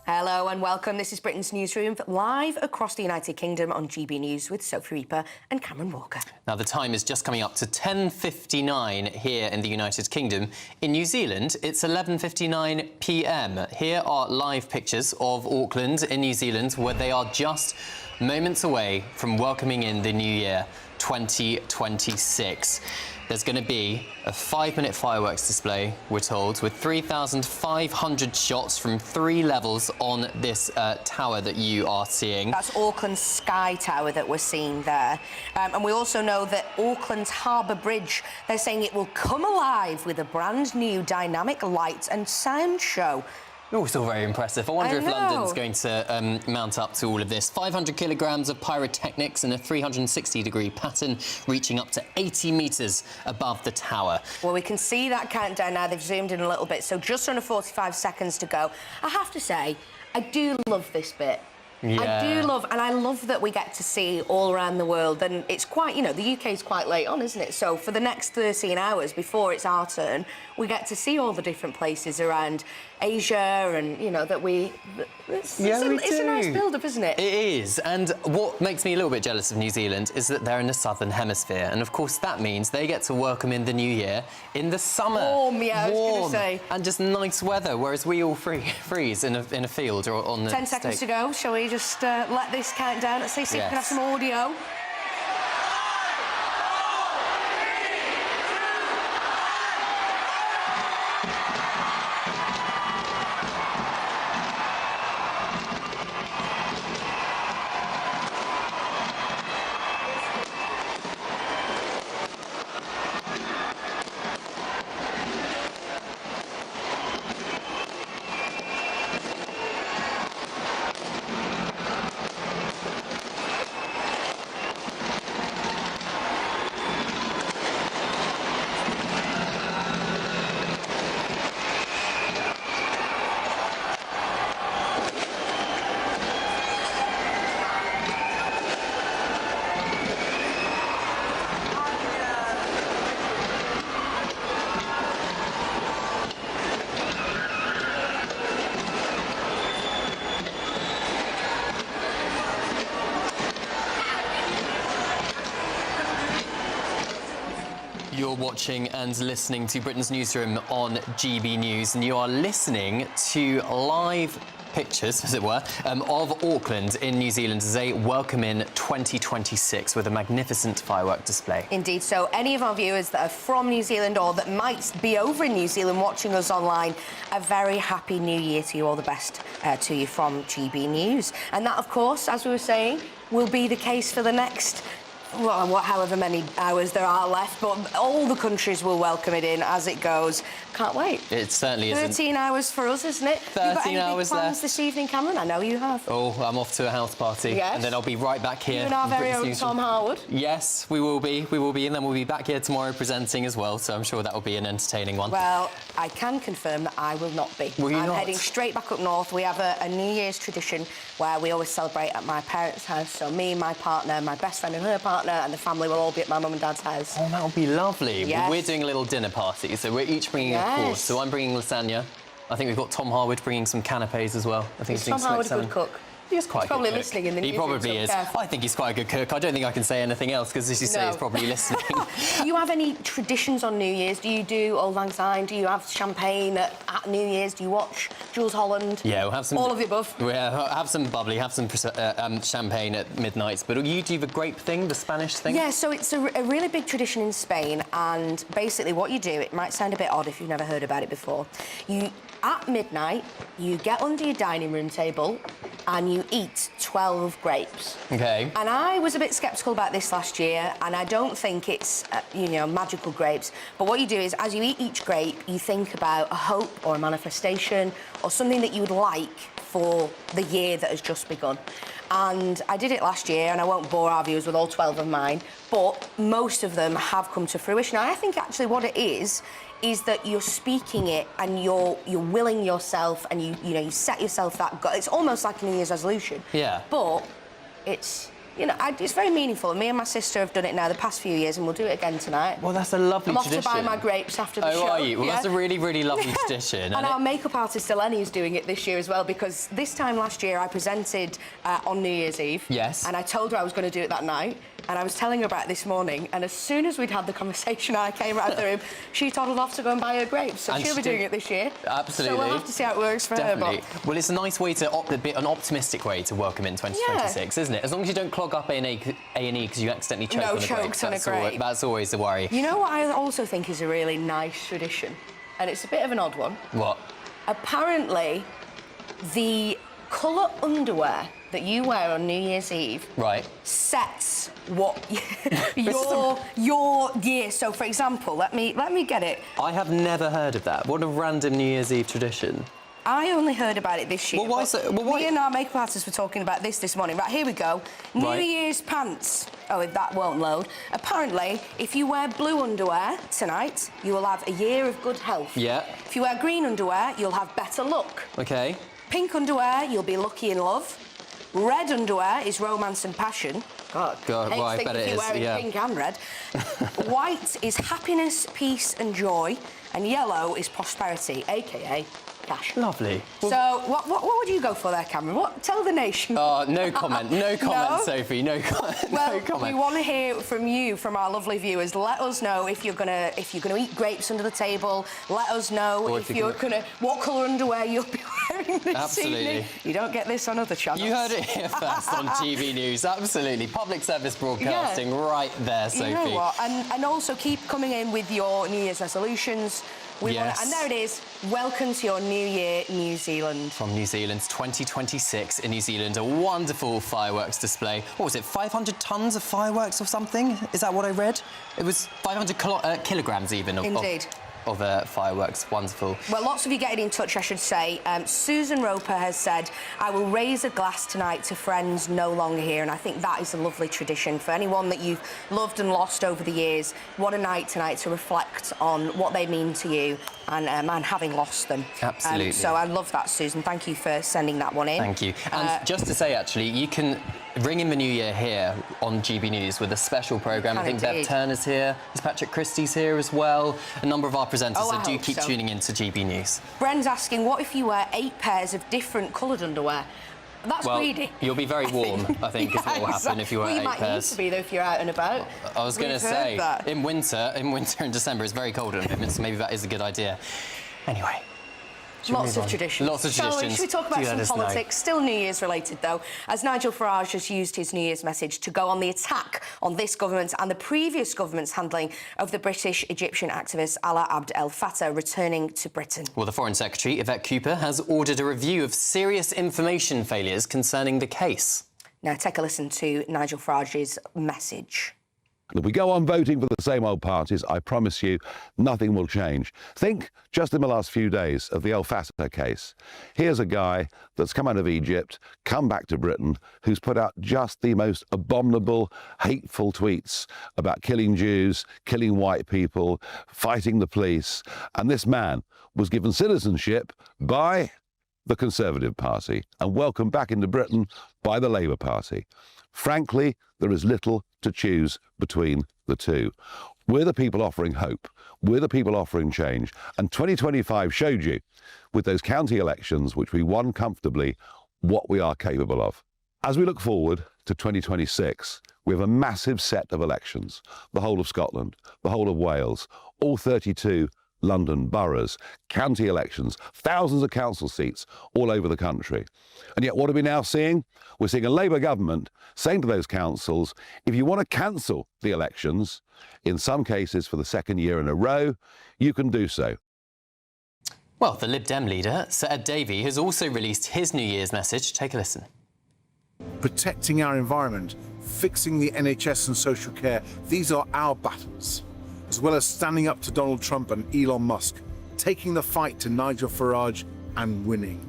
Hello and welcome. This is Britain's Newsroom, live across the United Kingdom on GB News with Sophie Reaper and Cameron Walker. Now, the time is just coming up to 10:59 here in the United Kingdom. In New Zealand, it's 11:59 p.m. Here are live pictures of Auckland in New Zealand, where they are just moments away from welcoming in the new year, 2026. There's going to be a 5-minute fireworks display, we're told, with 3,500 shots from 3 levels on this tower that you are seeing. That's Auckland's Sky Tower that we're seeing there. And we also know that Auckland's Harbour Bridge, they're saying it will come alive with a brand new dynamic light and sound show. Oh, it's all very impressive. I wonder if London's going to mount up to all of this. 500 kilograms of pyrotechnics in a 360-degree pattern, reaching up to 80 metres above the tower. Well, we can see that countdown now. They've zoomed in a little bit, so just under 45 seconds to go. I have to say, I do love this bit. Yeah. I do love, and I love that we get to see all around the world, and it's quite, you know, the UK's quite late on, isn't it? So for the next 13 hours before it's our turn, we get to see all the different places around Asia, and, you know, that it's a nice build-up, isn't it? It is, and what makes me a little bit jealous of New Zealand is that they're in the southern hemisphere, and of course that means they get to welcome in the new year in the summer. Warm, yeah, I was going to say. And just nice weather, whereas we all freeze in a field or on the 10 seconds to go. Shall we just let this count down? Let's see if we can have some audio. You're watching and listening to Britain's Newsroom on GB News, and you are listening to live pictures, as it were, of Auckland in New Zealand as they welcome in 2026 with a magnificent firework display. Indeed, so any of our viewers that are from New Zealand or that might be over in New Zealand watching us online, a very happy new year to you. All the best to you from GB News. And that, of course, as we were saying, will be the case for the next however many hours there are left, but all the countries will welcome it in as it goes. Can't wait. It certainly is. 13 hours for us, isn't it? 13 You've got any hours big plans left. This evening, Cameron? I know you have. Oh, I'm off to a house party. Yes. And then I'll be right back here. You and our very own Tom Harwood. Yes, we will be. We will be, and then we'll be back here tomorrow presenting as well, so I'm sure that will be an entertaining one. Well, I can confirm that I will not be. Will you I'm not? heading straight back up north. We have a New Year's tradition where we always celebrate at my parents' house. So me, my partner, my best friend and her partner, and the family will all be at my mum and dad's house. Oh, that would be lovely. Yes. Well, we're doing a little dinner party, so we're each bringing a course. So I'm bringing lasagna. I think we've got Tom Harwood bringing some canapes as well. I think Is Tom Harwood a good cook? He is quite He's probably a good cook. listening in the He newsroom, probably so is. careful. I think he's quite a good cook. I don't think I can say anything else because, as you say, he's probably listening. Do you have any traditions on New Year's? Do you do Old Lang Syne? Do you have champagne at New Year's? Do you watch Jules Holland? Yeah, we'll have some... All of the above? Yeah, have some bubbly, have some champagne at midnight. But you do the grape thing, the Spanish thing? Yeah, so it's a really big tradition in Spain, and basically what you do, it might sound a bit odd if you've never heard about it before, at midnight, you get under your dining room table and you eat 12 grapes. OK. And I was a bit sceptical about this last year, and I don't think it's, magical grapes. But what you do is, as you eat each grape, you think about a hope or a manifestation or something that you would like for the year that has just begun. And I did it last year, and I won't bore our viewers with all 12 of mine, but most of them have come to fruition. I think actually what it is that you're speaking it and you're willing yourself, and you set yourself that goal. It's almost like a New Year's resolution. Yeah. But it's it's very meaningful. Me and my sister have done it now the past few years, and we'll do it again tonight. Well, that's a lovely I'm tradition. off to buy my grapes after the show. Oh, are you? Well, that's a really, really lovely tradition. And our makeup artist Eleni is doing it this year as well, because this time last year I presented on New Year's Eve. Yes. And I told her I was going to do it that night. And I was telling her about it this morning, and as soon as we'd had the conversation, I came out of the room, she toddled off to go and buy her grapes. So she'll be doing it this year. Absolutely. So we'll have to see how it works for her. But... Well, it's a nice way to an optimistic way to welcome in 2026, isn't it? As long as you don't clog up A&E because you accidentally choke on a grape. That's always the worry. You know what I also think is a really nice tradition, and it's a bit of an odd one. What? Apparently, the colour underwear that you wear on New Year's Eve sets what your year. So, for example, let me get it. I have never heard of that. What a random New Year's Eve tradition. I only heard about it this year. Well, why me and our makeup artists were talking about this morning. Right, here we go. New Year's pants. Oh, that won't load. Apparently, if you wear blue underwear tonight, you will have a year of good health. Yeah. If you wear green underwear, you'll have better luck. Okay. Pink underwear, you'll be lucky in love. Red underwear is romance and passion. God, well, I bet it is. You're wearing pink and red. White is happiness, peace and joy. And yellow is prosperity, a.k.a. cash. Lovely. So, what would you go for there, Cameron? Tell the nation. Oh, no comment. No comment, no? Sophie. No comment. Well, no comment. We want to hear from you, from our lovely viewers. Let us know if you're gonna eat grapes under the table. Let us know what colour underwear you'll be wearing this evening. You don't get this on other channels. You heard it here first on GB News. Absolutely. Public service broadcasting right there, Sophie. You know what? And also keep coming in with your New Year's resolutions. And there it is. Welcome to your New Year, New Zealand. From New Zealand's 2026 in New Zealand, a wonderful fireworks display. What was it, 500 tonnes of fireworks or something? Is that what I read? It was 500 kilograms even of fireworks. Wonderful. Well, lots of you getting in touch, I should say. Susan Roper has said, I will raise a glass tonight to friends no longer here, and I think that is a lovely tradition for anyone that you've loved and lost over the years. What a night tonight to reflect on what they mean to you and having lost them. Absolutely. So I love that, Susan. Thank you for sending that one in. Thank you. And just to say, actually, you can ring in the new year here on GB News with a special programme. I think Bev Turner's here, there's Patrick Christie's here as well, a number of our presenters, so do keep tuning in to GB News. Bren's asking, what if you wear 8 pairs of different coloured underwear? That's greedy. You'll be very warm, I think, is what will happen if you wear 8 pairs. You might need to be, though, if you're out and about. I was going to say, in winter in December, it's very cold, so maybe that is a good idea. Anyway. Lots of traditions. Lots of traditions. Should we talk about some politics? Still New Year's related, though, as Nigel Farage has used his New Year's message to go on the attack on this government and the previous government's handling of the British Egyptian activist Alaa Abd El Fattah returning to Britain. Well, the Foreign Secretary, Yvette Cooper, has ordered a review of serious information failures concerning the case. Now, take a listen to Nigel Farage's message. If we go on voting for the same old parties, I promise you, nothing will change. Think, just in the last few days, of the El Fattah case. Here's a guy that's come out of Egypt, come back to Britain, who's put out just the most abominable, hateful tweets about killing Jews, killing white people, fighting the police. And this man was given citizenship by the Conservative Party and welcomed back into Britain by the Labour Party. Frankly, there is little to choose between the two. We're the people offering hope. We're the people offering change. And 2025 showed you, with those county elections, which we won comfortably, what we are capable of. As we look forward to 2026, we have a massive set of elections. The whole of Scotland, the whole of Wales, all 32 London boroughs, county elections, thousands of council seats all over the country. And yet what are we now seeing? We're seeing a Labour government saying to those councils, if you want to cancel the elections, in some cases for the second year in a row, you can do so. Well, the Lib Dem leader, Sir Ed Davey, has also released his New Year's message. Take a listen. Protecting our environment, fixing the NHS and social care, these are our battles. As well as standing up to Donald Trump and Elon Musk, taking the fight to Nigel Farage and winning.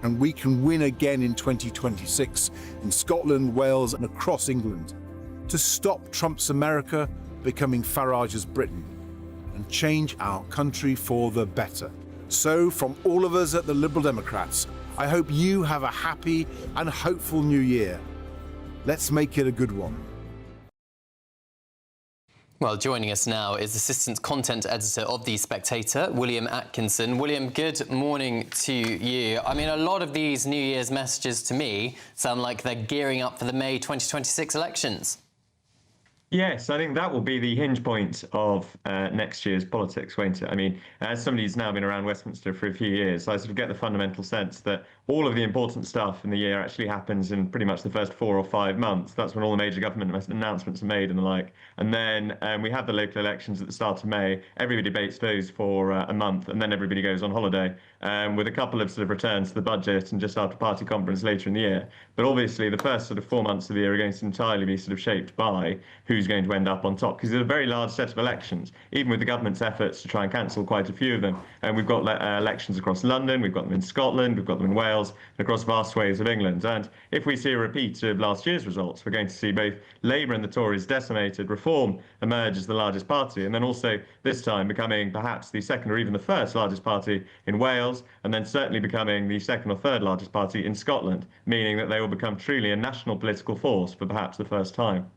and we can win again in 2026 in Scotland, Wales and across England to stop Trump's America becoming Farage's Britain and change our country for the better. So, from all of us at the Liberal Democrats, I hope you have a happy and hopeful new year. Let's make it a good one. Well, joining us now is Assistant Content Editor of The Spectator, William Atkinson. William, good morning to you. I mean, a lot of these New Year's messages to me sound like they're gearing up for the May 2026 elections. Yes, I think that will be the hinge point of next year's politics, won't it? I mean, as somebody who's now been around Westminster for a few years, I sort of get the fundamental sense that all of the important stuff in the year actually happens in pretty much the first 4 or 5 months. That's when all the major government announcements are made and the like. And then we have the local elections at the start of May. Everybody debates those for a month, and then everybody goes on holiday with a couple of sort of returns to the budget and just after party conference later in the year. But obviously, the first sort of 4 months of the year are going to entirely be sort of shaped by who's going to end up on top, because there's a very large set of elections, even with the government's efforts to try and cancel quite a few of them. And we've got elections across London, we've got them in Scotland, we've got them in Wales, and across vast swathes of England. And if we see a repeat of last year's results, we're going to see both Labour and the Tories decimated, Reform emerge as the largest party, and then also this time becoming perhaps the second or even the first largest party in Wales, and then certainly becoming the second or third largest party in Scotland, meaning that they will become truly a national political force for perhaps the first time.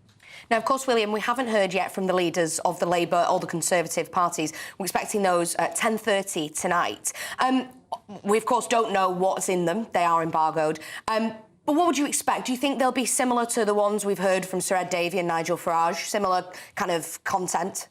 Now, of course, William, we haven't heard yet from the leaders of the Labour or the Conservative parties. We're expecting those at 10:30 tonight. We, of course, don't know what's in them. They are embargoed. But what would you expect? Do you think they'll be similar to the ones we've heard from Sir Ed Davey and Nigel Farage? Similar kind of content?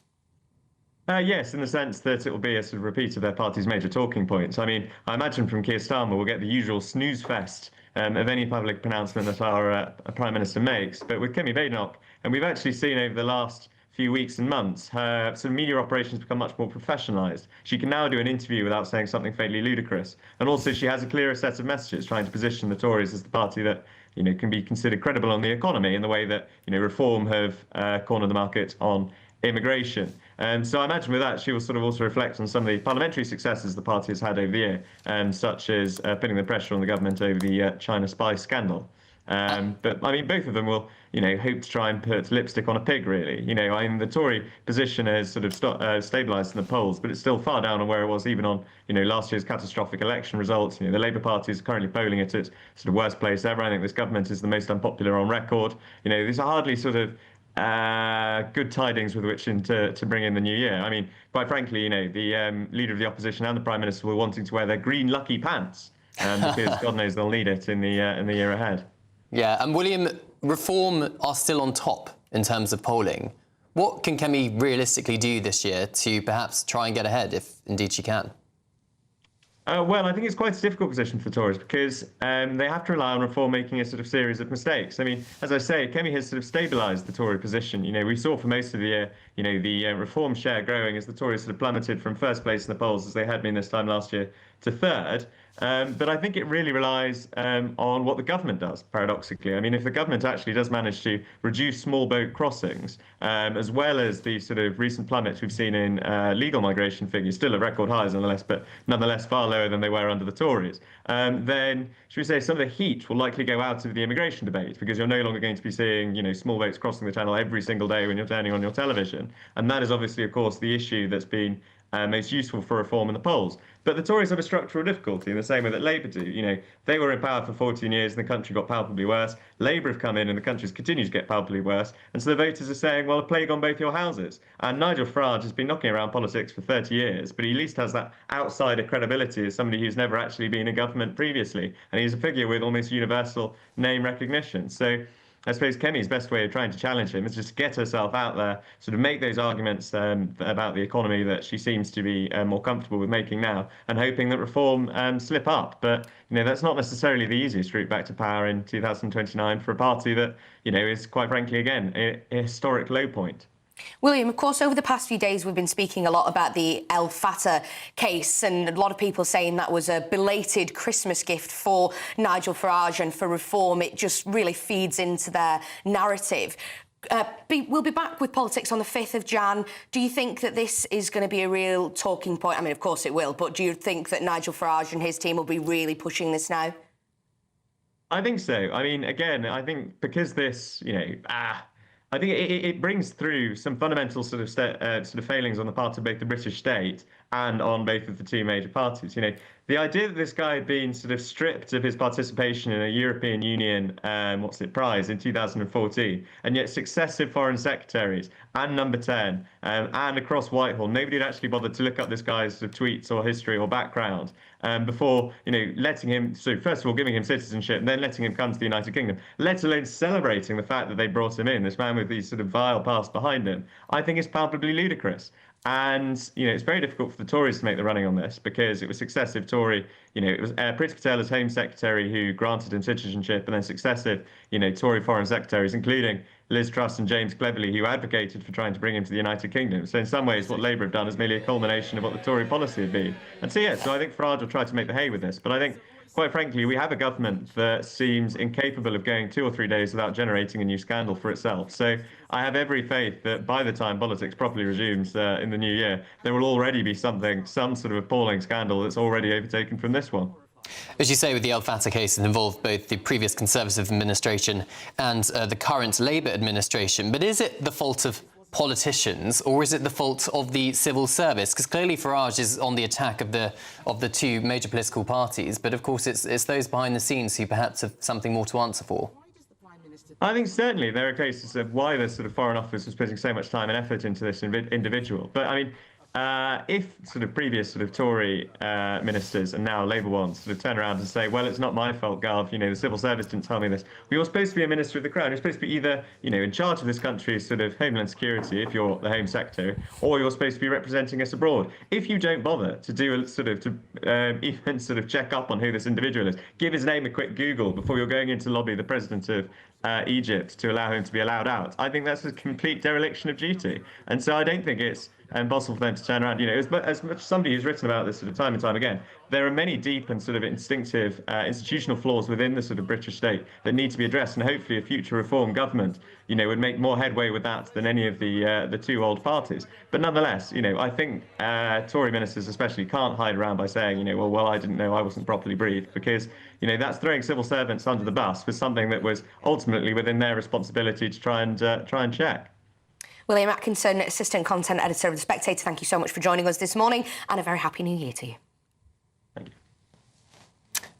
Yes, in the sense that it will be a sort of repeat of their party's major talking points. I mean, I imagine from Keir Starmer we'll get the usual snooze fest of any public pronouncement that our Prime Minister makes. But with Kemi Badenoch, and we've actually seen over the last few weeks and months, her sort of media operations become much more professionalised. She can now do an interview without saying something fatally ludicrous. And also she has a clearer set of messages trying to position the Tories as the party that, you know, can be considered credible on the economy in the way that, you know, Reform have cornered the market on immigration. And so I imagine with that she will sort of also reflect on some of the parliamentary successes the party has had over the year, such as putting the pressure on the government over the China spy scandal. But I mean, both of them will, you know, hope to try and put lipstick on a pig, really. You know, I mean, the Tory position has sort of stabilised in the polls, but it's still far down on where it was even on, you know, last year's catastrophic election results. You know, the Labour Party is currently polling it at sort of worst place ever. I think this government is the most unpopular on record. You know, these are hardly sort of good tidings with which to bring in the new year. I mean, quite frankly, you know, the leader of the opposition and the Prime Minister were wanting to wear their green lucky pants, because God knows they'll need it in the year ahead. Yeah, and William, Reform are still on top in terms of polling. What can Kemi realistically do this year to perhaps try and get ahead, if indeed she can? Well, I think it's quite a difficult position for the Tories because they have to rely on Reform making a sort of series of mistakes. I mean, as I say, Kemi has sort of stabilised the Tory position. You know, we saw for most of the year, you know, the Reform share growing as the Tories sort of plummeted from first place in the polls, as they had been this time last year, to third. But I think it really relies on what the government does, paradoxically. I mean, if the government actually does manage to reduce small boat crossings, as well as the sort of recent plummets we've seen in legal migration figures, still at record highs nonetheless, but nonetheless far lower than they were under the Tories, then, should we say, some of the heat will likely go out of the immigration debate, because you're no longer going to be seeing, you know, small boats crossing the channel every single day when you're turning on your television. And that is obviously, of course, the issue that's been most useful for Reform in the polls. But the Tories have a structural difficulty in the same way that Labour do. You know, they were in power for 14 years and the country got palpably worse. Labour have come in and the country's continued to get palpably worse. And so the voters are saying, well, a plague on both your houses. And Nigel Farage has been knocking around politics for 30 years, but he at least has that outsider credibility as somebody who's never actually been in government previously. And he's a figure with almost universal name recognition. So I suppose Kemi's best way of trying to challenge him is just get herself out there, sort of make those arguments about the economy that she seems to be more comfortable with making now, and hoping that Reform slip up. But, you know, that's not necessarily the easiest route back to power in 2029 for a party that, you know, is quite frankly, again, a historic low point. William, of course, over the past few days, we've been speaking a lot about the El Fatah case, and a lot of people saying that was a belated Christmas gift for Nigel Farage and for Reform. It just really feeds into their narrative. we'll be back with politics on the 5th of Jan. Do you think that this is going to be a real talking point? I mean, of course it will, but do you think that Nigel Farage and his team will be really pushing this now? I think so. I mean, again, I think because this, I think it brings through some fundamental sort of failings on the part of both the British state and on both of the two major parties. The idea that this guy had been sort of stripped of his participation in a European Union prize in 2014, and yet successive foreign secretaries and Number 10 and across Whitehall, nobody had actually bothered to look up this guy's sort of tweets or history or background before letting him, so first of all giving him citizenship and then letting him come to the United Kingdom, let alone celebrating the fact that they brought him in, this man with these sort of vile past behind him, I think is palpably ludicrous. And, it's very difficult for the Tories to make the running on this because it was successive Tory, it was Priti Patel as Home Secretary who granted him citizenship, and then successive, Tory Foreign Secretaries, including Liz Truss and James Cleverly, who advocated for trying to bring him to the United Kingdom. So in some ways, what Labour have done is merely a culmination of what the Tory policy had been. And so, so I think Farage will try to make the hay with this. But I think, quite frankly, we have a government that seems incapable of going 2 or 3 days without generating a new scandal for itself. So I have every faith that by the time politics properly resumes in the new year, there will already be some sort of appalling scandal that's already overtaken from this one. As you say, with the El Fatah case, it involved both the previous Conservative administration and the current Labour administration. But is it the fault of politicians, or is it the fault of the civil service? Because clearly Farage is on the attack of the two major political parties, but of course it's those behind the scenes who perhaps have something more to answer for. I think certainly there are cases of why the sort of Foreign Office was putting so much time and effort into this individual. But I mean, if sort of previous sort of Tory ministers and now Labour ones sort of turn around and say, well, it's not my fault, Gov, the civil service didn't tell me this. Well, you're supposed to be a minister of the Crown. You're supposed to be either, in charge of this country's sort of Homeland Security, if you're the Home Secretary, or you're supposed to be representing us abroad. If you don't bother to do a sort of, even sort of check up on who this individual is, give his name a quick Google before you're going in to lobby the President of Egypt to allow him to be allowed out, I think that's a complete dereliction of duty. And so I don't think it's possible for them to turn around. As much as somebody who's written about this sort of time and time again, there are many deep and sort of instinctive institutional flaws within the sort of British state that need to be addressed, and hopefully a future reform government, would make more headway with that than any of the two old parties. But nonetheless, I think Tory ministers especially can't hide around by saying, well, I didn't know, I wasn't properly briefed, because, that's throwing civil servants under the bus for something that was ultimately within their responsibility to try and check. William Atkinson, Assistant Content Editor of The Spectator, thank you so much for joining us this morning, and a very happy New Year to you.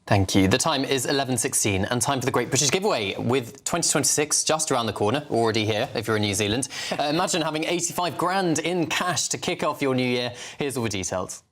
Thank you. The time is 11:16 and time for the Great British Giveaway, with 2026 just around the corner, already here if you're in New Zealand. Imagine having 85 grand in cash to kick off your new year. Here's all the details.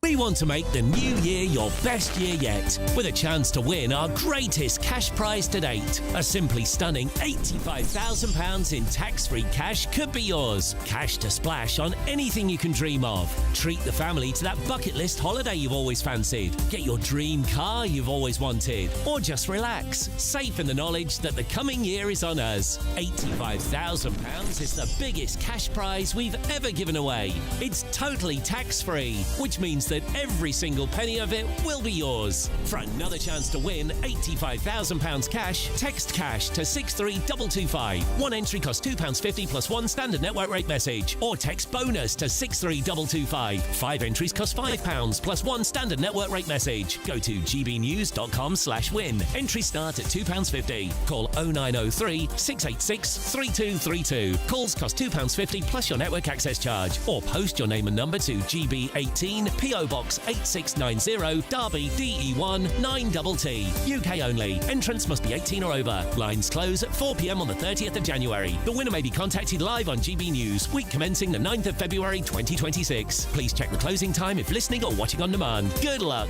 We want to make the new year your best year yet, with a chance to win our greatest cash prize to date. A simply stunning £85,000 in tax-free cash could be yours. Cash to splash on anything you can dream of. Treat the family to that bucket list holiday you've always fancied. Get your dream car you've always wanted. Or just relax, safe in the knowledge that the coming year is on us. £85,000 is the biggest cash prize we've ever given away. It's totally tax-free, which means that every single penny of it will be yours. For another chance to win £85,000 cash, text cash to 63225. One entry costs £2.50 plus one standard network rate message, or text bonus to 63225. 5 entries cost £5 plus one standard network rate message. Go to gbnews.com/win. Entries start at £2.50. Call 0903 686 3232. Calls cost £2.50 plus your network access charge, or post your name and number to GB18 PO Box 8690, Derby, DE1 9TT. UK only. Entrants must be 18 or over. Lines close at 4 p.m. on the 30th of January. The winner may be contacted live on GB News, week commencing the 9th of February 2026. Please check the closing time if listening or watching on demand. Good luck.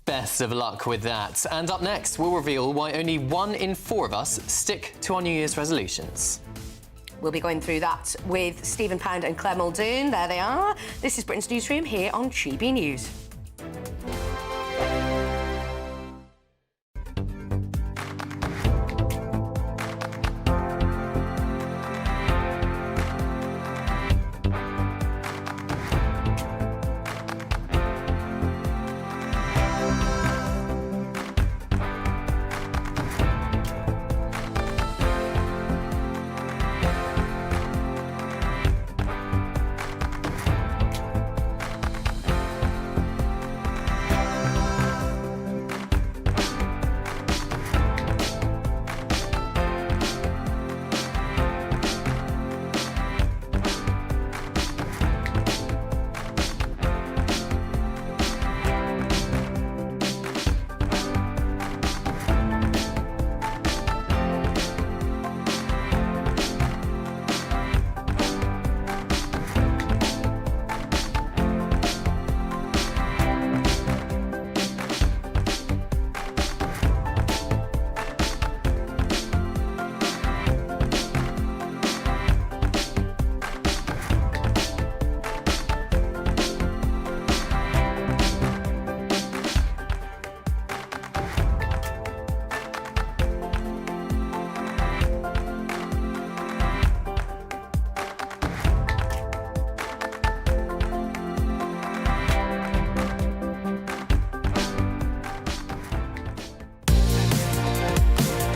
Best of luck with that. And up next, we'll reveal why only 1 in 4 of us stick to our New Year's resolutions. We'll be going through that with Stephen Pound and Claire Muldoon. There they are. This is Britain's Newsroom here on GB News.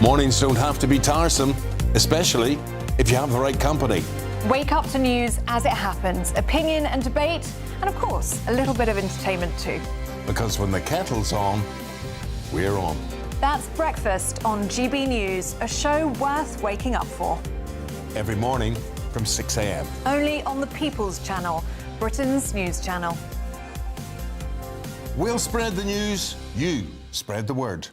Mornings don't have to be tiresome, especially if you have the right company. Wake up to news as it happens, opinion and debate, and of course, a little bit of entertainment too. Because when the kettle's on, we're on. That's Breakfast on GB News, a show worth waking up for. Every morning from 6 a.m. Only on the People's Channel, Britain's news channel. We'll spread the news, you spread the word.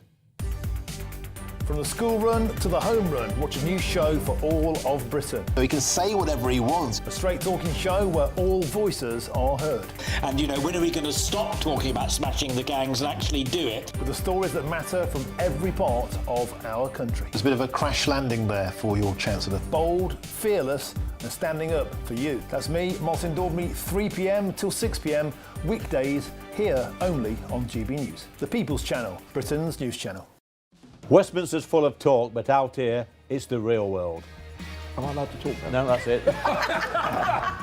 From the school run to the home run, watch a new show for all of Britain. He can say whatever he wants. A straight-talking show where all voices are heard. And, you know, when are we going to stop talking about smashing the gangs and actually do it? With the stories that matter from every part of our country. There's a bit of a crash landing there for your Chancellor. Bold, fearless and standing up for you. That's me, Martin Daubney, 3 p.m. till 6 p.m, weekdays, here only on GB News. The People's Channel, Britain's news channel. Westminster's full of talk, but out here, it's the real world. Am I allowed to talk now? No, that's it.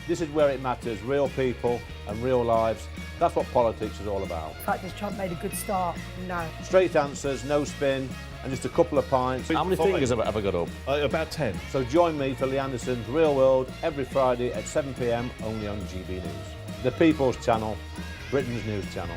This is where it matters, real people and real lives. That's what politics is all about. In fact, has Trump made a good start? No. Straight answers, no spin, and just a couple of pints. How many fingers have I got up? About 10. So join me for Lee Anderson's Real World every Friday at 7 p.m, only on GB News. The People's Channel, Britain's news channel.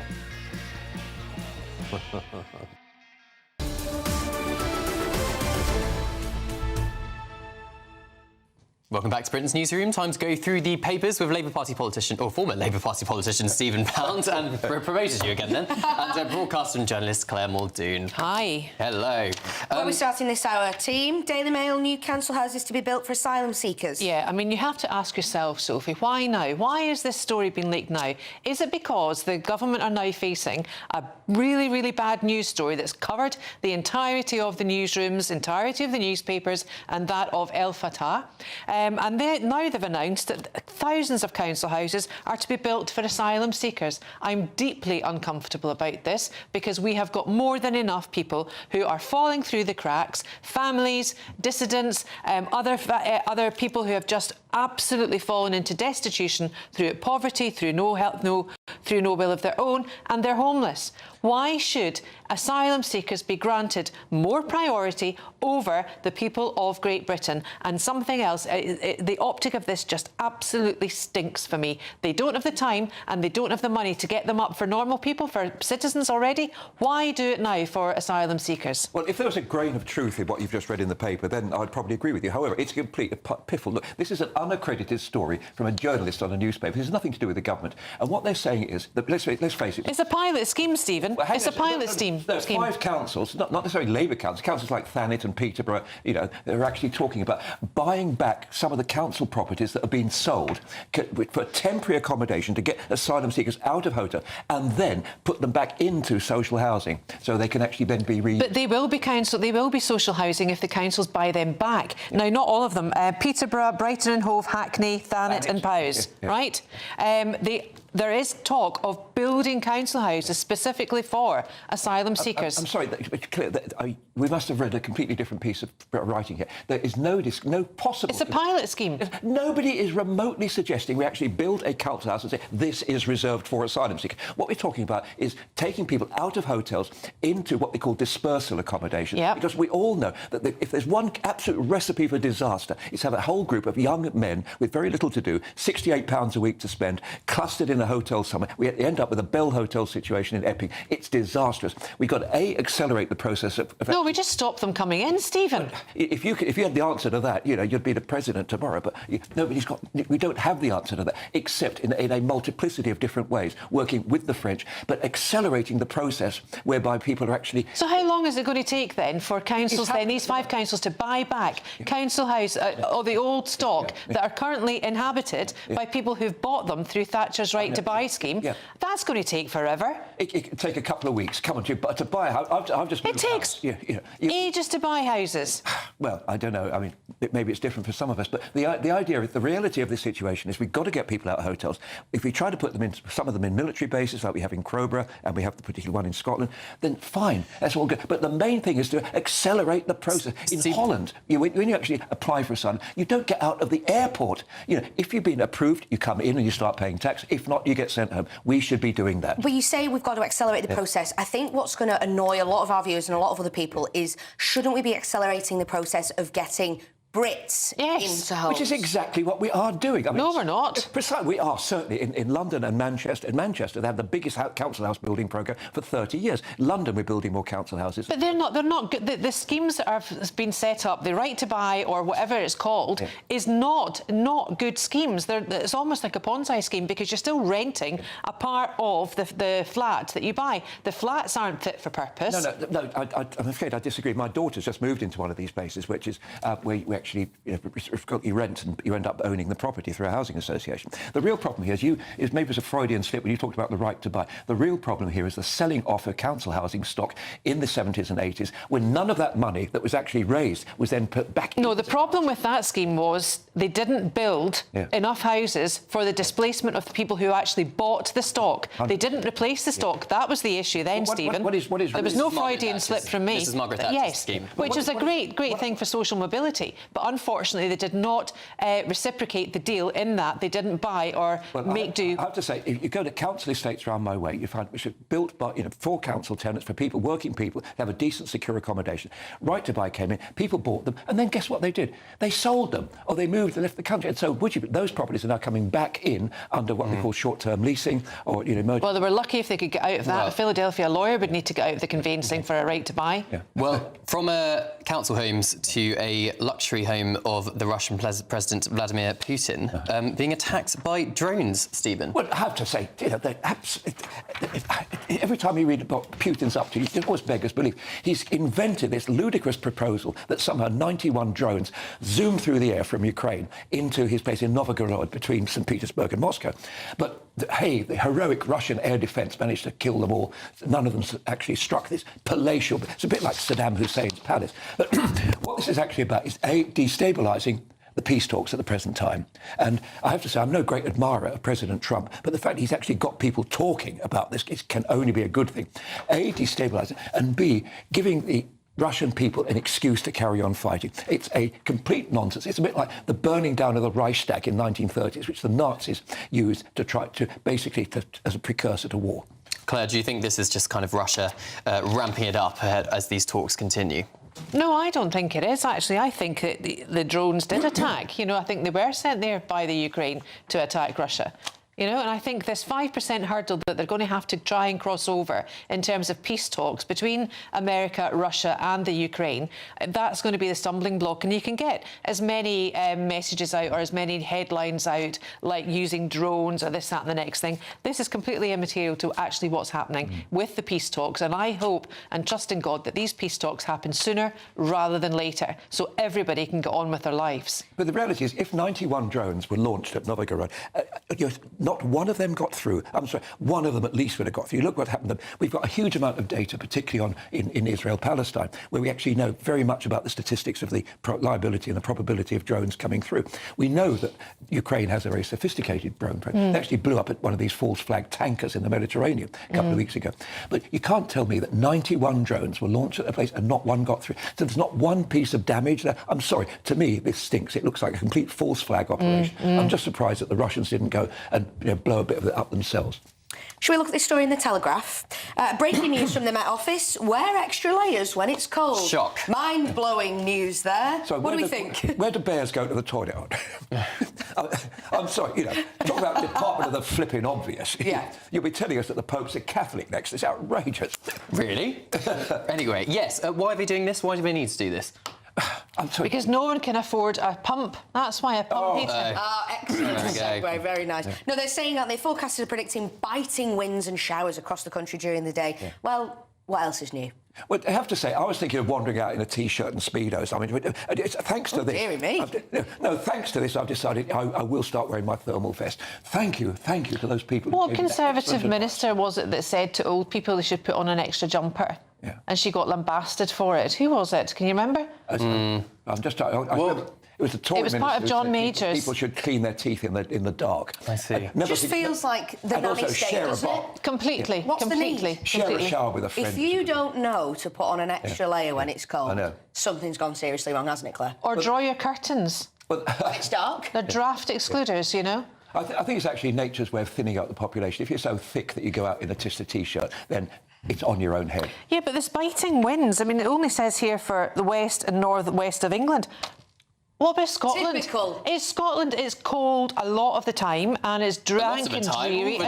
Welcome back to Britain's Newsroom. Time to go through the papers with Labour Party politician, or former Labour Party politician, Stephen Pound, and promoted you again then, and broadcaster and journalist Claire Muldoon. Hi. Hello. Where are we starting this hour, team? Daily Mail, new council houses to be built for asylum seekers. Yeah, I mean, you have to ask yourself, Sophie, why now? Why is this story being leaked now? Is it because the government are now facing a really, really bad news story that's covered the entirety of the newsrooms, entirety of the newspapers, and that of El Fatah? And now they've announced that thousands of council houses are to be built for asylum seekers. I'm deeply uncomfortable about this because we have got more than enough people who are falling through the cracks, families, dissidents, other people who have just absolutely fallen into destitution through poverty, through no help, through no will of their own, and they're homeless. Why should asylum seekers be granted more priority over the people of Great Britain? And something else, the optic of this just absolutely stinks for me. They don't have the time and they don't have the money to get them up for normal people, for citizens already. Why do it now for asylum seekers? Well, if there was a grain of truth in what you've just read in the paper, then I'd probably agree with you. However, it's a complete piffle. Look, this is an unaccredited story from a journalist on a newspaper. It has nothing to do with the government. And what they're saying is that, let's face it... It's a pilot scheme, Stephen. Well, it's a pilot scheme. There's 5 councils, not necessarily Labour councils, councils like Thanet and Peterborough, you know, they're actually talking about buying back some of the council properties that have been sold for temporary accommodation to get asylum seekers out of hotel and then put them back into social housing so they can actually then be But they will be social housing if the councils buy them back. Yeah. Now, not all of them. Peterborough, Brighton and Hove, Hackney, Thanet and Powys, right? There is talk of building council houses specifically for asylum seekers. I'm sorry, we must have read a completely different piece of writing here. There is no possible... It's a pilot scheme. Nobody is remotely suggesting we actually build a council house and say this is reserved for asylum seekers. What we're talking about is taking people out of hotels into what they call dispersal accommodation. Yep. Because we all know that if there's one absolute recipe for disaster, it's have a whole group of young men with very little to do, £68 a week to spend, clustered in a hotel somewhere. We end up with a Bell Hotel situation in Epping. It's disastrous. We've got to accelerate the process of... No, we just stop them coming in, Stephen. If you had the answer to that, you know, you'd be the president tomorrow. But we don't have the answer to that, except in a multiplicity of different ways, working with the French, but accelerating the process whereby people are actually... So how long is it going to take then for councils, these 5 councils, to buy back council house or the old stock that are currently inhabited by people who've bought them through Thatcher's right to buy scheme? That's going to take forever. It could take a couple of weeks. Come on, to buy a house. I've just... It takes ages to buy houses. Well, I don't know. I mean, maybe it's different for some of us, but the idea, the reality of this situation is we've got to get people out of hotels. If we try to put them in, some of them in military bases, like we have in Crowborough, and we have the particular one in Scotland, then fine, that's all good. But the main thing is to accelerate the process. In Holland, when you actually apply for asylum, you don't get out of the airport. You know, if you've been approved, you come in and you start paying tax. If not, you get sent home. We should be doing that. But you say we've got to accelerate the process. I think what's going to annoy a lot of our viewers and a lot of other people is, shouldn't we be accelerating the process of getting Brits into homes? Which is exactly what we are doing. I mean, no, we're not. Precisely, we are certainly in London and Manchester. In Manchester, they have the biggest council house building programme for 30 years. London, we're building more council houses. But they're not good. The schemes that have been set up, the right to buy or whatever it's called, is not good schemes. It's almost like a Ponzi scheme, because you're still renting a part of the flat that you buy. The flats aren't fit for purpose. No, I'm afraid I disagree. My daughter's just moved into one of these places, which is where we actually, you rent and you end up owning the property through a housing association. The real problem here is maybe it's a Freudian slip when you talked about the right to buy. The real problem here is the selling off of council housing stock in the 70s and 80s, when none of that money that was actually raised was then put back. No, the problem with that scheme was they didn't build enough houses for the displacement of the people who actually bought the stock. They didn't replace the stock. That was the issue then, Stephen. There was no Freudian slip from me. This is Margaret Thatcher's scheme. Which is a great thing for social mobility. But unfortunately, they did not reciprocate the deal in that they didn't buy or make do. I have to say, if you go to council estates around my way, you find which are built by, for council tenants, for people, working people, to have a decent, secure accommodation. Right to buy came in, people bought them, and then guess what they did? They sold them, or they moved and left the country. And so, those properties are now coming back in under what we call short-term leasing, or Well, they were lucky if they could get out of that. Well, a Philadelphia lawyer would need to get out of the conveyancing for a right to buy. Well, from council homes to a luxury home of the Russian President Vladimir Putin being attacked by drones, Stephen. Well, I have to say, every time you read about Putin's up to, you always beggars belief. He's invented this ludicrous proposal that somehow 91 drones zoomed through the air from Ukraine into his place in Novgorod between St. Petersburg and Moscow. But hey, the heroic Russian air defence managed to kill them all. None of them actually struck this palatial. It's a bit like Saddam Hussein's palace. But what this is actually about is destabilising the peace talks at the present time. And I have to say, I'm no great admirer of President Trump, but the fact he's actually got people talking about this can only be a good thing. A, destabilising, and B, giving the Russian people an excuse to carry on fighting. It's a complete nonsense. It's a bit like the burning down of the Reichstag in 1930s, which the Nazis used to try to basically as a precursor to war. Claire, do you think this is just kind of Russia ramping it up ahead as these talks continue? No, I don't think it is, actually. I think that the drones did attack. I think they were sent there by the Ukraine to attack Russia. And I think this 5% hurdle that they're going to have to try and cross over in terms of peace talks between America, Russia and the Ukraine, that's going to be the stumbling block. And you can get as many messages out or as many headlines out, like using drones or this, that and the next thing. This is completely immaterial to actually what's happening with the peace talks. And I hope and trust in God that these peace talks happen sooner rather than later, so everybody can get on with their lives. But the reality is, if 91 drones were launched at Novgorod, not one of them got through. I'm sorry, one of them at least would have got through. Look what happened to them. We've got a huge amount of data, particularly in Israel-Palestine, where we actually know very much about the statistics of the liability and the probability of drones coming through. We know that Ukraine has a very sophisticated drone program. They actually blew up at one of these false flag tankers in the Mediterranean a couple of weeks ago. But you can't tell me that 91 drones were launched at a place and not one got through. So there's not one piece of damage there. I'm sorry, to me, this stinks. It looks like a complete false flag operation. I'm just surprised that the Russians didn't go and blow a bit of it up themselves. Should we look at this story in the Telegraph? Breaking news from the Met Office. Wear extra layers when it's cold. Shock. Mind-blowing news there. So what do we think? Where do bears go to the toilet? I'm sorry, talk about Department of the Flipping Obvious. Yeah. You'll be telling us that the Pope's a Catholic next. It's outrageous. Really? Anyway, yes. Why are they doing this? Why do they need to do this? Because no one can afford a pump. That's why a pump heater. Excellent segue. Very nice. No, they're saying that the forecasters are predicting biting winds and showers across the country during the day. Yeah. Well, what else is new? Well, I have to say, I was thinking of wandering out in a T-shirt and Speedos. I mean, thanks to this... Deary me. Thanks to this, I've decided I will start wearing my thermal vest. Thank you to those people. What Conservative minister was it that said to old people they should put on an extra jumper? and she got lambasted for it. Who was it? Can you remember? I'm just. I remember, it was the Tory It was part of John Major's. People should clean their teeth in the dark. I see. It just feels like the nanny state, doesn't it? Completely. What's completely. the need? Share a shower with a friend. If you don't know to put on an extra layer when it's cold, something's gone seriously wrong, hasn't it, Claire? Or draw your curtains. When it's dark. They're draft excluders, you know. I think it's actually nature's way of thinning out the population. If you're so thick that you go out in a Tista T-shirt, then it's on your own head. Yeah, but this biting winds, I mean, it only says here for the west and north-west of England. What about Scotland? Typical. Scotland is cold a lot of the time and it's drank and dreary.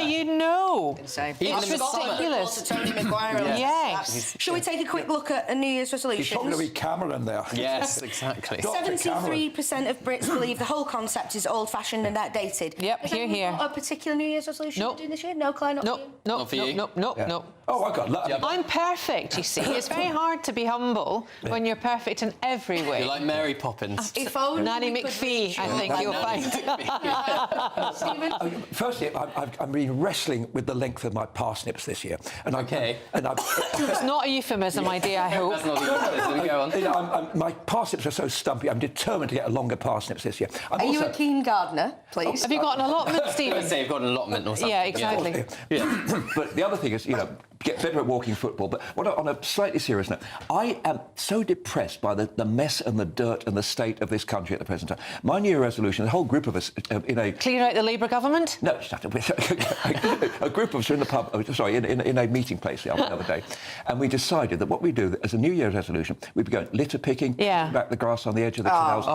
You know. It's ridiculous. Tony Maguire. Yes. Shall we take a quick look at a New Year's resolution? He's talking to be Cameron there. Yes, exactly. 73% of Brits believe the whole concept is old-fashioned and outdated. Yep, here. A particular New Year's resolution you're doing this year? No, Claire, not for you? Not for you? No. Oh, I got I'm perfect, you see. It's very hard to be humble when you're perfect in in every way. You're like Mary Poppins. If only Nanny McPhee, I think you'll find. Stephen? Firstly, I've been wrestling with the length of my parsnips this year. And It's not a euphemism, my dear, I hope. That's not a euphemism. Go on. My parsnips are so stumpy, I'm determined to get a longer parsnips this year. Are you a keen gardener, please? Have you got an allotment, Stephen? Say you've got an allotment or something. Yeah, exactly. Yeah. But the other thing is, get better at walking football. But on a slightly serious note, I am so depressed by the mess and the dirt and the state of this country at the present time. My New Year resolution, a whole group of us in a... Clear out the Labour government? No, a group of us are in the pub, in a meeting place the other day, and we decided that what we do as a New Year's resolution, we'd be going litter picking, back the grass on the edge of the canals.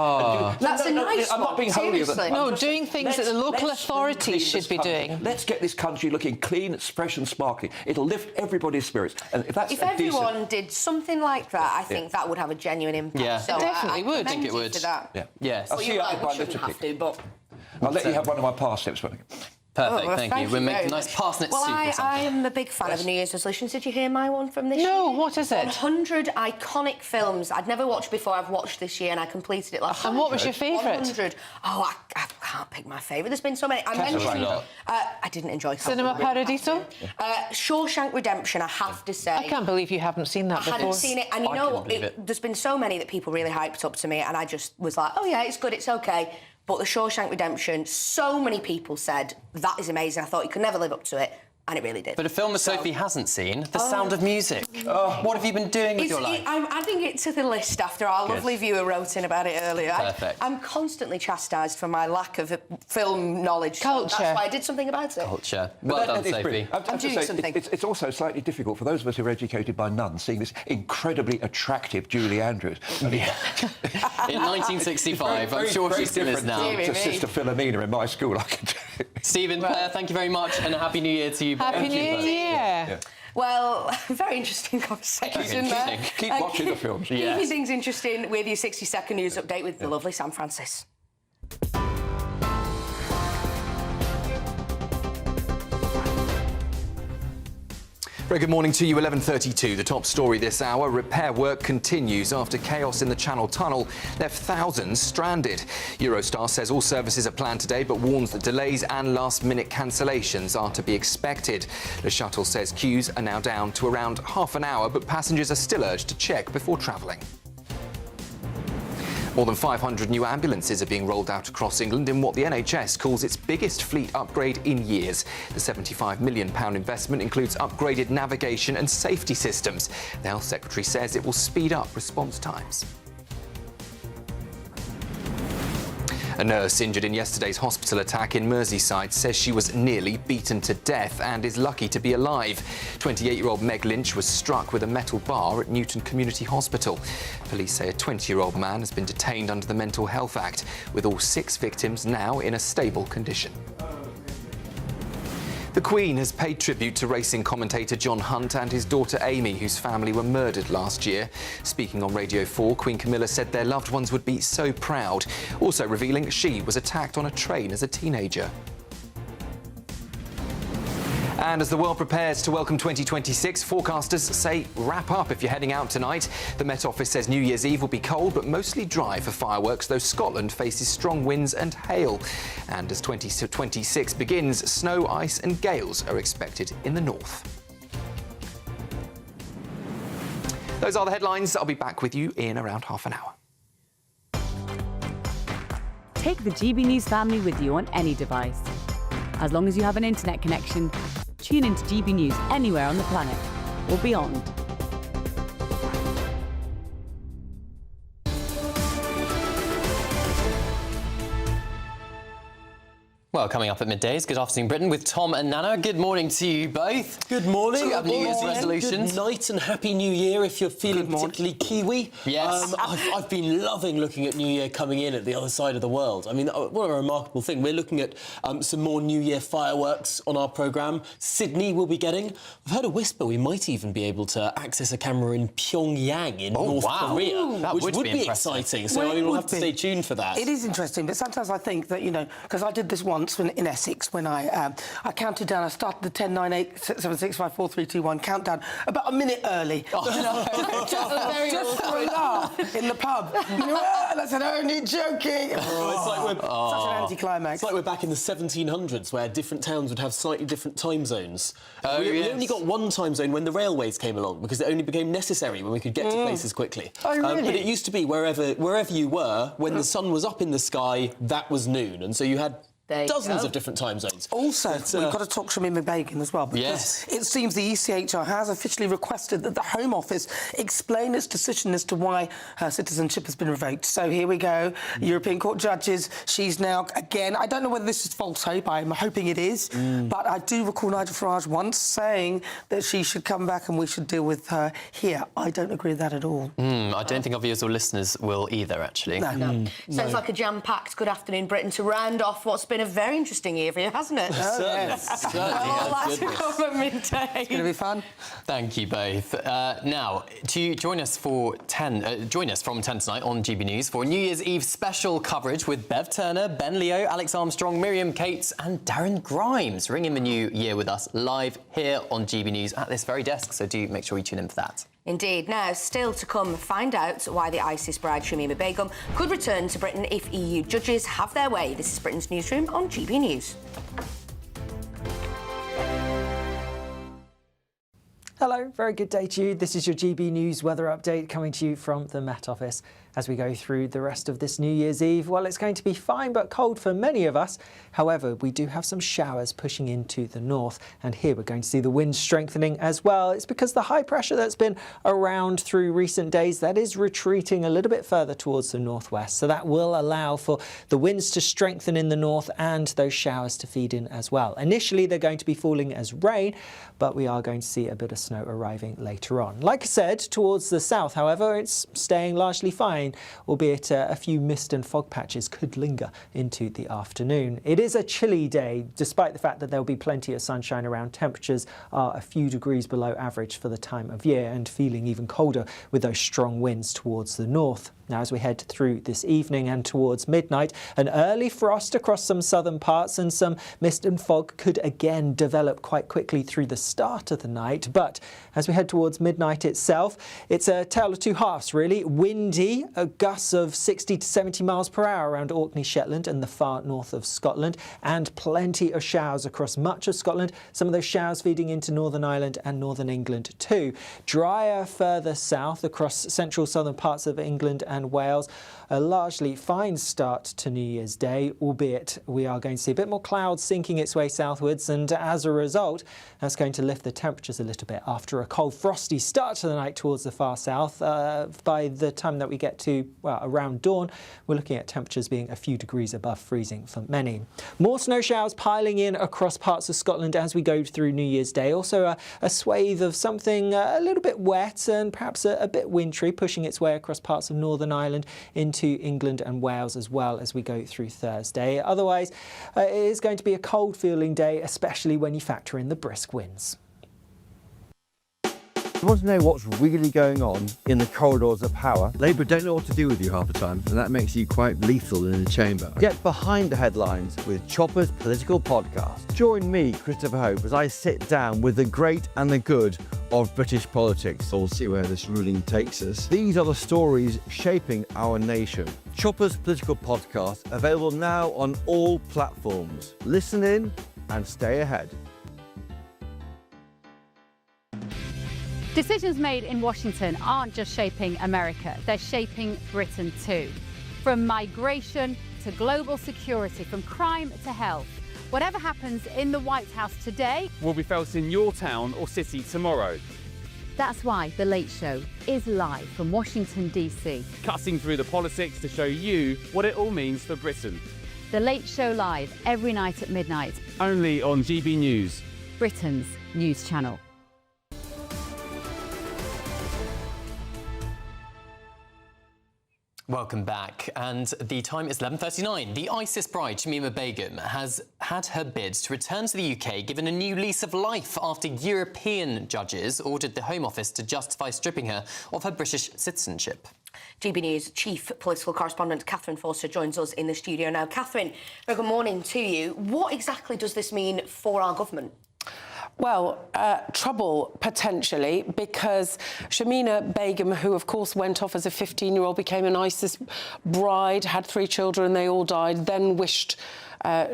That's a nice I'm not being holier than... No, doing things that the local authorities should be doing. Let's get this country looking clean, fresh and sparkling. It'll lift everybody's spirits. And if everyone did something like that, I think that would have a genuine impact. Yeah, so it definitely would. I think it would. For that. Yeah. Yes. I'll see you out by litter picking. I'll let you have one of my parsnips. Perfect, thank you. We're making nice parsnip soup or something. I am a big fan of New Year's resolutions. Did you hear my one from this year? No, what is it? 100 iconic films I'd never watched before. I've watched this year and I completed it last year. And what was your favourite? 100. Oh, I can't pick my favourite. There's been so many. I mentioned... I didn't enjoy Cinema Paradiso? Shawshank Redemption, I have to say. I can't believe you haven't seen that before. I hadn't seen it, and there's been so many that people really hyped up to me, and I just was like, oh yeah, it's good, it's okay. But The Shawshank Redemption, so many people said, that is amazing. I thought you could never live up to it. And it really did. But a film that Sophie hasn't seen, The Sound of Music. What have you been doing with your life? I'm adding it to the list after our lovely viewer wrote in about it earlier. Perfect. I'm constantly chastised for my lack of film knowledge. Culture. So that's why I did something about it. Culture. Well done, Sophie. I'm doing something. It's also slightly difficult for those of us who are educated by nuns, seeing this incredibly attractive Julie Andrews. In 1965, I'm sure she still is now. To Sister Philomena in my school, I can tell you. Stephen, Claire, thank you very much, and a Happy New Year to you. Happy New Year. Yeah. Well, very interesting conversation there. Keep watching the films. Keeping things interesting with your 60-second news update with the lovely Sam Francis. Very good morning to you, 11:32. The top story this hour, repair work continues after chaos in the Channel Tunnel left thousands stranded. Eurostar says all services are planned today, but warns that delays and last-minute cancellations are to be expected. The shuttle says queues are now down to around half an hour, but passengers are still urged to check before travelling. More than 500 new ambulances are being rolled out across England in what the NHS calls its biggest fleet upgrade in years. The £75 million investment includes upgraded navigation and safety systems. The Health Secretary says it will speed up response times. A nurse injured in yesterday's hospital attack in Merseyside says she was nearly beaten to death and is lucky to be alive. 28-year-old Meg Lynch was struck with a metal bar at Newton Community Hospital. Police say a 20-year-old man has been detained under the Mental Health Act, with all 6 victims now in a stable condition. The Queen has paid tribute to racing commentator John Hunt and his daughter Amy, whose family were murdered last year. Speaking on Radio 4, Queen Camila said their loved ones would be so proud, also revealing she was attacked on a train as a teenager. And as the world prepares to welcome 2026, forecasters say wrap up if you're heading out tonight. The Met Office says New Year's Eve will be cold but mostly dry for fireworks, though Scotland faces strong winds and hail. And as 2026 begins, snow, ice and gales are expected in the north. Those are the headlines. I'll be back with you in around half an hour. Take the GB News family with you on any device. As long as you have an internet connection, tune into GB News anywhere on the planet or beyond. Well, coming up at midday is Good Afternoon Britain with Tom and Nana. Good morning to you both. Good morning. Do you have New Year's resolutions? Good night and Happy New Year if you're feeling particularly Kiwi. Yes. I've been loving looking at New Year coming in at the other side of the world. I mean, what a remarkable thing. We're looking at some more New Year fireworks on our programme. Sydney will be getting. I've heard a whisper we might even be able to access a camera in Pyongyang in North Korea, which would be exciting. So we'll have to stay tuned for that. It is interesting, but sometimes I think that, because I did this once in Essex when I counted down. I started the 10, 9, 8, 7, 6, 5, 4, 3, 2, 1 countdown about a minute early. Just for a laugh in the pub. And I said, only joking. It's like we're such an anticlimax. It's like we're back in the 1700s where different towns would have slightly different time zones. We only got one time zone when the railways came along because it only became necessary when we could get to places quickly. Oh, really? But it used to be wherever you were, when the sun was up in the sky, that was noon. And so you had dozens of different time zones. Also, we've got to talk Shamima Begum as well, because it seems the ECHR has officially requested that the Home Office explain its decision as to why her citizenship has been revoked. So here we go. European Court judges. She's now, again, I don't know whether this is false hope. I'm hoping it is. But I do recall Nigel Farage once saying that she should come back and we should deal with her here. I don't agree with that at all. I don't think our viewers or listeners will either, actually. No. Sounds like a jam-packed Good Afternoon Britain to round off what's been a very interesting year for you, hasn't it? Certainly. That's over midday. It's going to be fun. Thank you both. Now, to join us from 10 tonight on GB News for New Year's Eve special coverage with Bev Turner, Ben Leo, Alex Armstrong, Miriam Cates and Darren Grimes. Ring in the new year with us live here on GB News at this very desk, so do make sure you tune in for that. Indeed. Now, still to come, find out why the ISIS bride Shamima Begum could return to Britain if EU judges have their way. This is Britain's Newsroom on GB News. Hello, very good day to you. This is your GB News weather update coming to you from the Met Office. As we go through the rest of this New Year's Eve, well, it's going to be fine but cold for many of us. However, we do have some showers pushing into the north, and here we're going to see the winds strengthening as well. It's because the high pressure that's been around through recent days, that is retreating a little bit further towards the northwest. So that will allow for the winds to strengthen in the north and those showers to feed in as well. Initially, they're going to be falling as rain, but we are going to see a bit of snow arriving later on. Like I said, towards the south, however, it's staying largely fine, albeit a few mist and fog patches could linger into the afternoon. It is a chilly day, despite the fact that there'll be plenty of sunshine around. Temperatures are a few degrees below average for the time of year and feeling even colder with those strong winds towards the north. Now, as we head through this evening and towards midnight, an early frost across some southern parts and some mist and fog could again develop quite quickly through the start of the night. But as we head towards midnight itself, it's a tale of two halves, really. Windy, a gusts of 60 to 70 miles per hour around Orkney, Shetland and the far north of Scotland, and plenty of showers across much of Scotland. Some of those showers feeding into Northern Ireland and Northern England too. Drier further south across central southern parts of England and Wales. A largely fine start to New Year's Day, albeit we are going to see a bit more cloud sinking its way southwards, and as a result that's going to lift the temperatures a little bit after a cold frosty start to the night towards the far south. By the time that we get to around dawn, we're looking at temperatures being a few degrees above freezing for many. More snow showers piling in across parts of Scotland as we go through New Year's Day. Also a swathe of something a little bit wet and perhaps a bit wintry pushing its way across parts of Northern Ireland into England and Wales as well as we go through Thursday. Otherwise, it is going to be a cold feeling day, especially when you factor in the brisk winds. You want to know what's really going on in the corridors of power? Labour don't know what to do with you half the time, and that makes you quite lethal in the chamber. Get behind the headlines with Chopper's Political Podcast. Join me, Christopher Hope, as I sit down with the great and the good of British politics. We'll see where this ruling takes us. These are the stories shaping our nation. Chopper's Political Podcast, available now on all platforms. Listen in and stay ahead. Decisions made in Washington aren't just shaping America, they're shaping Britain too. From migration to global security, from crime to health. Whatever happens in the White House today will be felt in your town or city tomorrow. That's why The Late Show is live from Washington, D.C. Cutting through the politics to show you what it all means for Britain. The Late Show live every night at midnight. Only on GB News, Britain's news channel. Welcome back, and the time is 11:39. The ISIS bride, Shamima Begum, has had her bid to return to the UK given a new lease of life after European judges ordered the Home Office to justify stripping her of her British citizenship. GB News chief political correspondent Catherine Forster joins us in the studio now. Catherine, very good morning to you. What exactly does this mean for our government? Well, trouble, potentially, because Shamima Begum, who, of course, went off as a 15-year-old, became an ISIS bride, had 3 children, they all died, then wished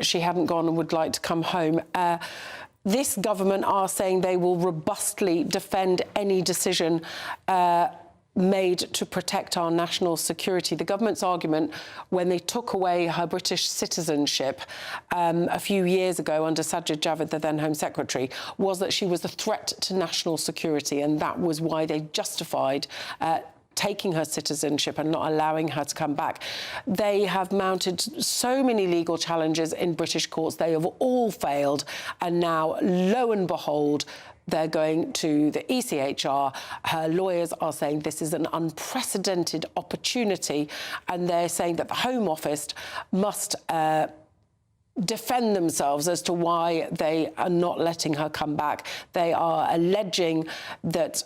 she hadn't gone and would like to come home. This government are saying they will robustly defend any decision made to protect our national security. The government's argument when they took away her British citizenship a few years ago under Sajid Javid, the then Home Secretary, was that she was a threat to national security, and that was why they justified taking her citizenship and not allowing her to come back. They have mounted so many legal challenges in British courts. They have all failed, and now, lo and behold, they're going to the ECHR. Her lawyers are saying this is an unprecedented opportunity, and they're saying that the Home Office must defend themselves as to why they are not letting her come back. They are alleging that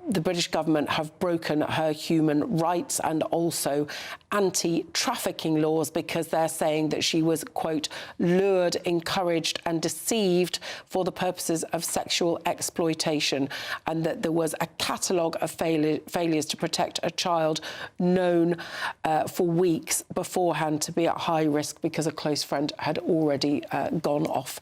the British government have broken her human rights and also anti-trafficking laws, because they're saying that she was, quote, lured, encouraged and deceived for the purposes of sexual exploitation, and that there was a catalogue of failures to protect a child known for weeks beforehand to be at high risk because a close friend had already gone off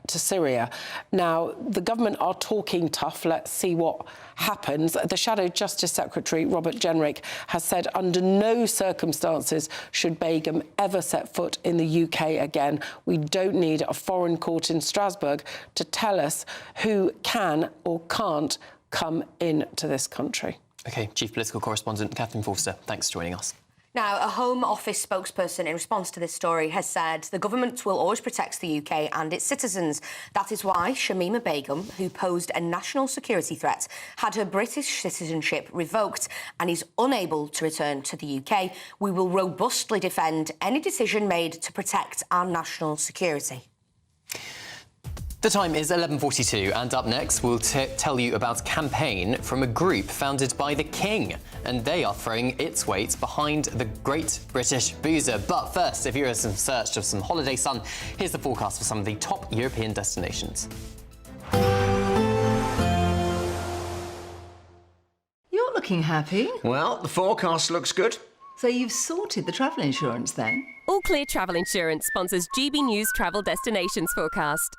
to Syria. Now, the government are talking tough. Let's see what happens. The Shadow Justice Secretary, Robert Jenrick, has said under no circumstances should Begum ever set foot in the UK again. We don't need a foreign court in Strasbourg to tell us who can or can't come into this country. OK, Chief Political Correspondent Catherine Forster, thanks for joining us. Now, a Home Office spokesperson in response to this story has said the government will always protect the UK and its citizens. That is why Shamima Begum, who posed a national security threat, had her British citizenship revoked and is unable to return to the UK. We will robustly defend any decision made to protect our national security. The time is 11:42, and up next we'll tell you about a campaign from a group founded by the King, and they are throwing its weight behind the Great British Boozer. But first, if you're in search of some holiday sun, here's the forecast for some of the top European destinations. You're looking happy. Well, the forecast looks good. So you've sorted the travel insurance then? All Clear Travel Insurance sponsors GB News Travel Destinations Forecast.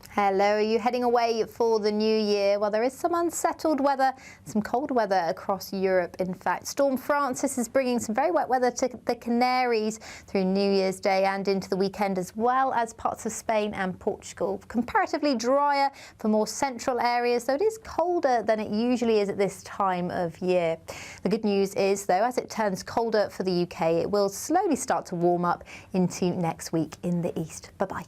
Hello, are you heading away for the new year? Well, there is some unsettled weather, some cold weather across Europe, in fact. Storm Francis is bringing some very wet weather to the Canaries through New Year's Day and into the weekend, as well as parts of Spain and Portugal. Comparatively drier for more central areas, though it is colder than it usually is at this time of year. The good news is, though, as it turns colder for the UK, it will slowly start to warm up into next week in the east. Bye-bye.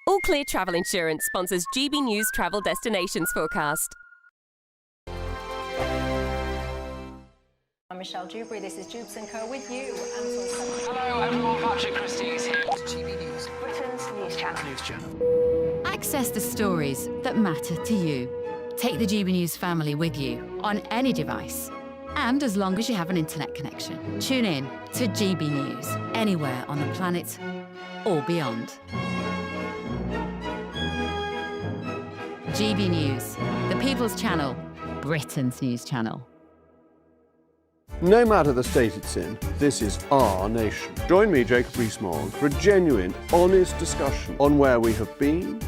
All Clear Travel Insurance sponsors GB News Travel Destinations Forecast. I'm Michelle Dewberry, this is Jubes & Co with you. Hello everyone, Patrick Christie is here. GB News, Britain's news channel. Access the stories that matter to you. Take the GB News family with you on any device. And as long as you have an internet connection. Tune in to GB News, anywhere on the planet or beyond. GB News, the People's Channel, Britain's news channel. No matter the state it's in, this is our nation. Join me, Jacob Rees-Mogg, for a genuine, honest discussion on where we have been,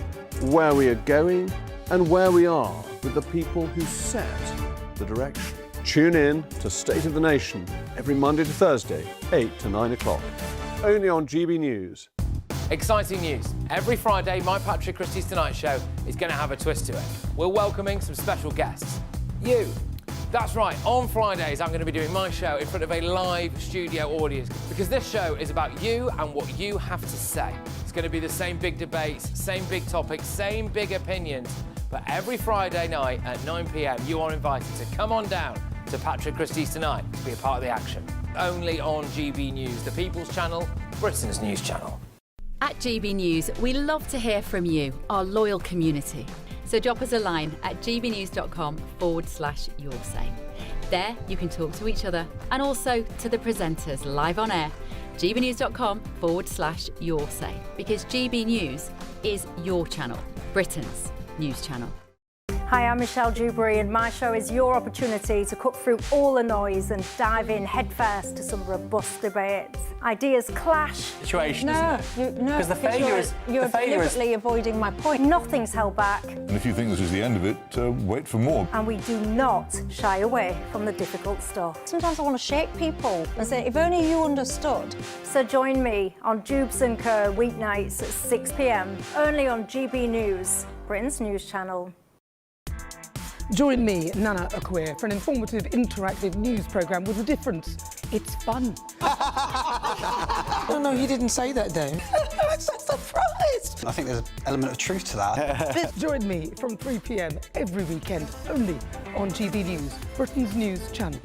where we are going, and where we are with the people who set the direction. Tune in to State of the Nation every Monday to Thursday, 8 to 9 o'clock. Only on GB News. Exciting news. Every Friday, my Patrick Christie's Tonight Show is going to have a twist to it. We're welcoming some special guests. You. That's right, on Fridays I'm going to be doing my show in front of a live studio audience because this show is about you and what you have to say. It's going to be the same big debates, same big topics, same big opinions. But every Friday night at 9 p.m, you are invited to come on down to Patrick Christie's Tonight to be a part of the action. Only on GB News, the People's Channel, Britain's news channel. At GB News, we love to hear from you, our loyal community. So drop us a line at gbnews.com/yoursay. There you can talk to each other and also to the presenters live on air. gbnews.com/yoursay, because GB News is your channel, Britain's news channel. Hi, I'm Michelle Dewberry, and my show is your opportunity to cut through all the noise and dive in headfirst to some robust debates. Ideas clash. Situation, No, isn't it? no, Because the failure is you're deliberately avoiding my point. Nothing's held back, And if you think this is the end of it, wait for more. and we do not shy away from the difficult stuff. Sometimes I want to shake people and say, if only you understood. So join me on Jubes & Co weeknights at 6 p.m, only on GB News, Britain's news channel. Join me, Nana Akwe, for an informative, interactive news programme with a difference. It's fun. No, he didn't say that, though. I'm so surprised. I think there's an element of truth to that. Join me from 3 p.m. every weekend, only on GB News, Britain's news channel.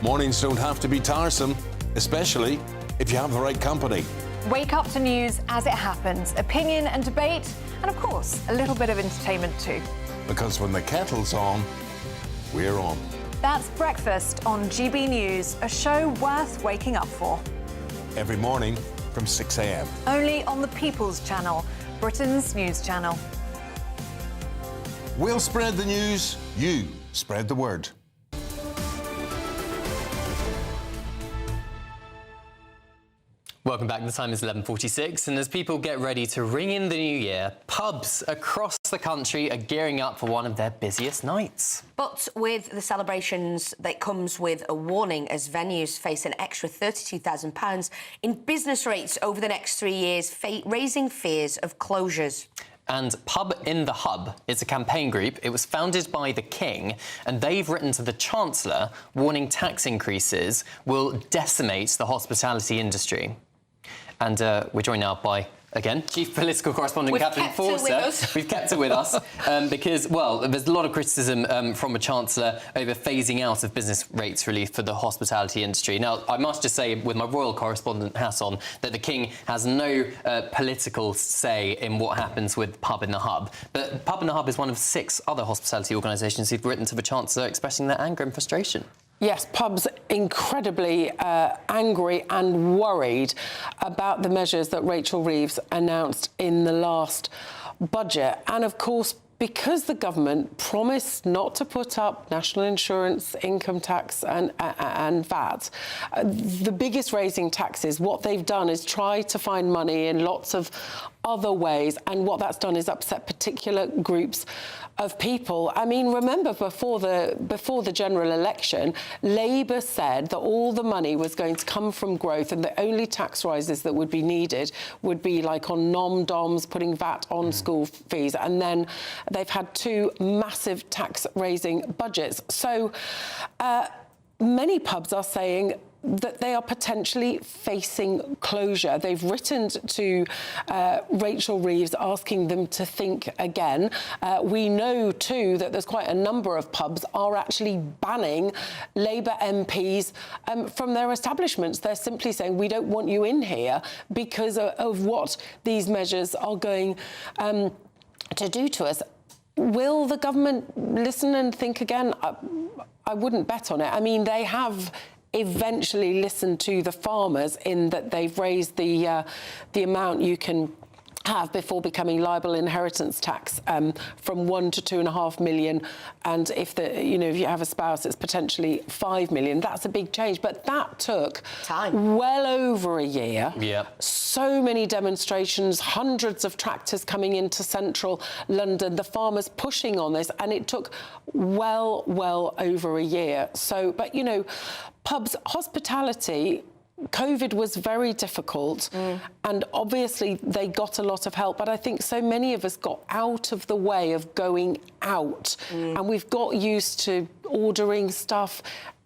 Mornings don't have to be tiresome, especially if you have the right company. Wake up to news as it happens, opinion and debate, and of course, a little bit of entertainment too. Because when the kettle's on, we're on. That's Breakfast on GB News, a show worth waking up for. Every morning from 6 a.m. Only on the People's Channel, Britain's news channel. We'll spread the news, you spread the word. Welcome back. The time is 11:46, and as people get ready to ring in the new year, pubs across the country are gearing up for one of their busiest nights. But with the celebrations, that comes with a warning as venues face an extra £32,000 in business rates over the next 3 years, raising fears of closures. And Pub in the Hub is a campaign group. It was founded by the King, and they've written to the Chancellor warning tax increases will decimate the hospitality industry. And we're joined now by, again, Chief Political Correspondent Catherine Forster. We've kept it with us because, well, there's a lot of criticism from the Chancellor over phasing out of business rates relief for the hospitality industry. Now, I must just say, with my royal correspondent hat on, that the King has no political say in what happens with Pub in the Hub. But Pub in the Hub is one of 6 other hospitality organisations who've written to the Chancellor expressing their anger and frustration. Yes, pubs incredibly angry and worried about the measures that Rachel Reeves announced in the last budget. And of course, because the government promised not to put up national insurance, income tax and VAT, the biggest raising taxes, what they've done is try to find money in lots of other ways, and what that's done is upset particular groups of people. I mean, remember before the general election, Labour said that all the money was going to come from growth, and the only tax rises that would be needed would be like on nom-doms, putting VAT on school fees, and then they've had 2 massive tax-raising budgets. So many pubs are saying that they are potentially facing closure. They've written to Rachel Reeves asking them to think again. We know too that there's quite a number of pubs are actually banning Labour MPs from their establishments. They're simply saying, we don't want you in here because of what these measures are going to do to us. Will the government listen and think again? I wouldn't bet on it. I mean, they have eventually listened to the farmers in that they've raised the amount you can have before becoming liable inheritance tax from 1 to 2.5 million, and if you have a spouse, it's potentially 5 million. That's a big change, but that took well over a year. Yeah. So many demonstrations, hundreds of tractors coming into central London, the farmers pushing on this, and it took well over a year. So, but pubs, hospitality, COVID was very difficult, and obviously they got a lot of help, but I think so many of us got out of the way of going out, and we've got used to ordering stuff.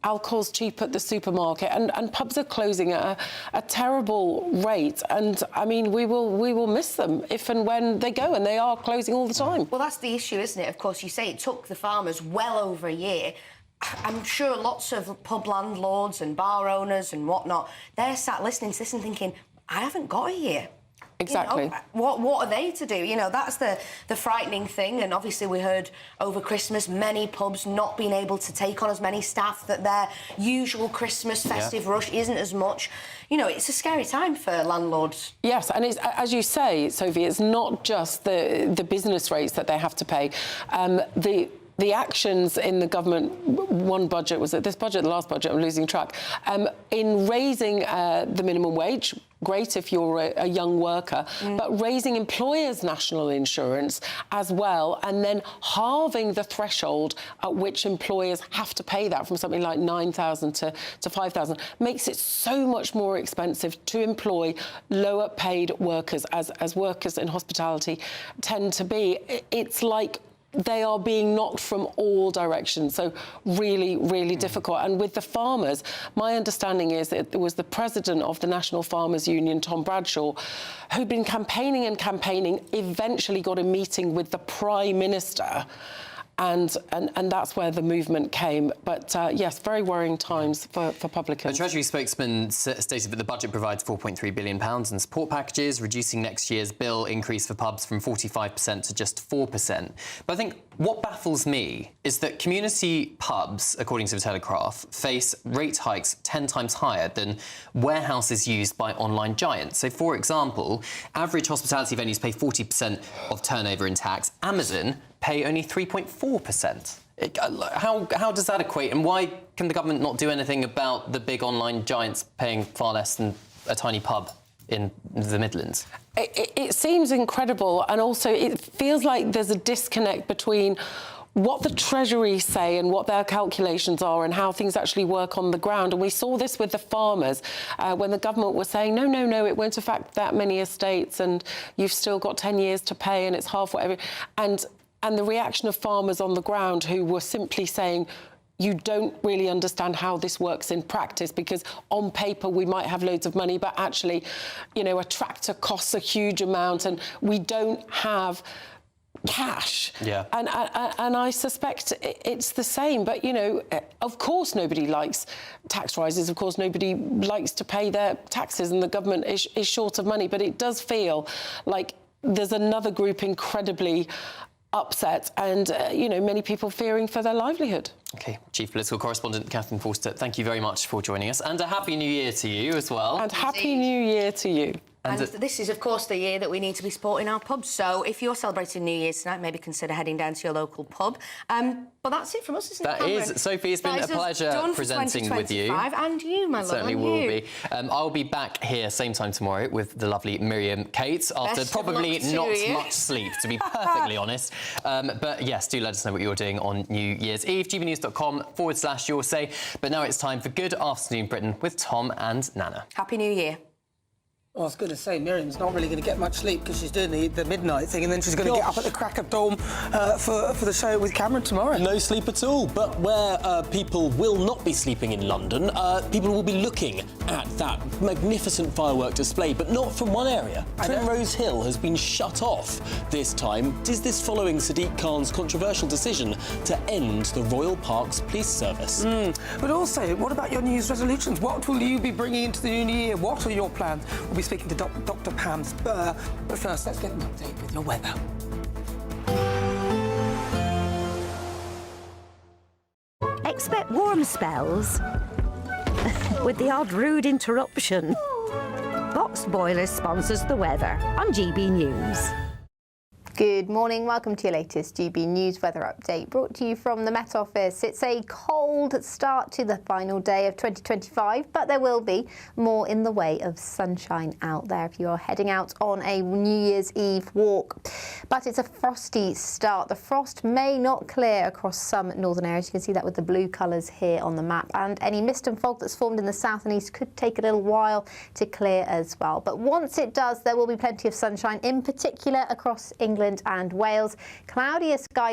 Alcohol's cheap at the supermarket, and pubs are closing at a terrible rate, and I mean we will miss them if and when they go, and they are closing all the time. Well, that's the issue, isn't it? Of course, you say it took the farmers well over a year. I'm sure lots of pub landlords and bar owners and whatnot, they're sat listening to this and thinking, I haven't got a year. Exactly. What are they to do? That's the frightening thing. And obviously we heard over Christmas many pubs not being able to take on as many staff, that their usual Christmas festive rush isn't as much. It's a scary time for landlords. Yes, and it's, as you say, Sophie, it's not just the business rates that they have to pay. The actions in the government, one budget, was it this budget, the last budget, I'm losing track, in raising the minimum wage, great if you're a young worker, but raising employers' national insurance as well, and then halving the threshold at which employers have to pay that from something like 9,000 to 5,000, makes it so much more expensive to employ lower paid workers, as workers in hospitality tend to be. It's like they are being knocked from all directions, so really difficult. And with the farmers, my understanding is that it was the president of the National Farmers Union, Tom Bradshaw, who'd been campaigning, eventually got a meeting with the Prime Minister, and that's where the movement came. But yes, very worrying times for publicans. A Treasury spokesman stated that the budget provides £4.3 billion in support packages, reducing next year's bill increase for pubs from 45% to just 4%. But I think what baffles me is that community pubs, according to the Telegraph, face rate hikes 10 times higher than warehouses used by online giants. So, for example, average hospitality venues pay 40% of turnover in tax. Amazon pay only 3.4%. How does that equate, and why can the government not do anything about the big online giants paying far less than a tiny pub in the Midlands? It seems incredible, and also it feels like there's a disconnect between what the Treasury say and what their calculations are and how things actually work on the ground. And we saw this with the farmers when the government was saying, no, it won't affect that many estates, and you've still got 10 years to pay, and it's half whatever. And the reaction of farmers on the ground who were simply saying, you don't really understand how this works in practice, because on paper we might have loads of money, but actually, a tractor costs a huge amount and we don't have cash. Yeah. And I suspect it's the same. But, of course nobody likes tax rises. Of course nobody likes to pay their taxes, and the government is short of money. But it does feel like there's another group incredibly upset, and many people fearing for their livelihood. OK, Chief Political Correspondent Catherine Forster, thank you very much for joining us, and a Happy New Year to you as well. And Happy New Year to you. And this is, of course, the year that we need to be supporting our pubs. So if you're celebrating New Year's tonight, maybe consider heading down to your local pub. But that's it from us, isn't it, That is. Sophie, it's been a pleasure presenting with you. And you, my love. Certainly will be. I'll be back here same time tomorrow with the lovely Miriam Kate after probably not much sleep, to be perfectly honest. But yes, do let us know what you're doing on New Year's Eve. gbnews.com/your say. But now it's time for Good Afternoon Britain with Tom and Nana. Happy New Year. I was going to say, Miriam's not really going to get much sleep because she's doing the midnight thing, and then she's going to get up at the crack of dawn for the show with Cameron tomorrow. No sleep at all. But where people will not be sleeping in London, people will be looking at that magnificent firework display, but not from one area. Primrose Hill has been shut off this time. Is this following Sadiq Khan's controversial decision to end the Royal Parks Police Service? But also, what about your New Year's resolutions? What will you be bringing into the new year? What are your plans? We'll be speaking to Dr. Pam Spur. But first, let's get an update with your weather. Expect warm spells with the odd rude interruption. But Boxed Boilers sponsors the weather on GB News. Good morning, welcome to your latest GB News weather update, brought to you from the Met Office. It's a cold start to the final day of 2025, but there will be more in the way of sunshine out there if you are heading out on a New Year's Eve walk. But it's a frosty start. The frost may not clear across some northern areas. You can see that with the blue colours here on the map, and any mist and fog that's formed in the south and east could take a little while to clear as well. But once it does, there will be plenty of sunshine, in particular across England and Wales. Cloudier skies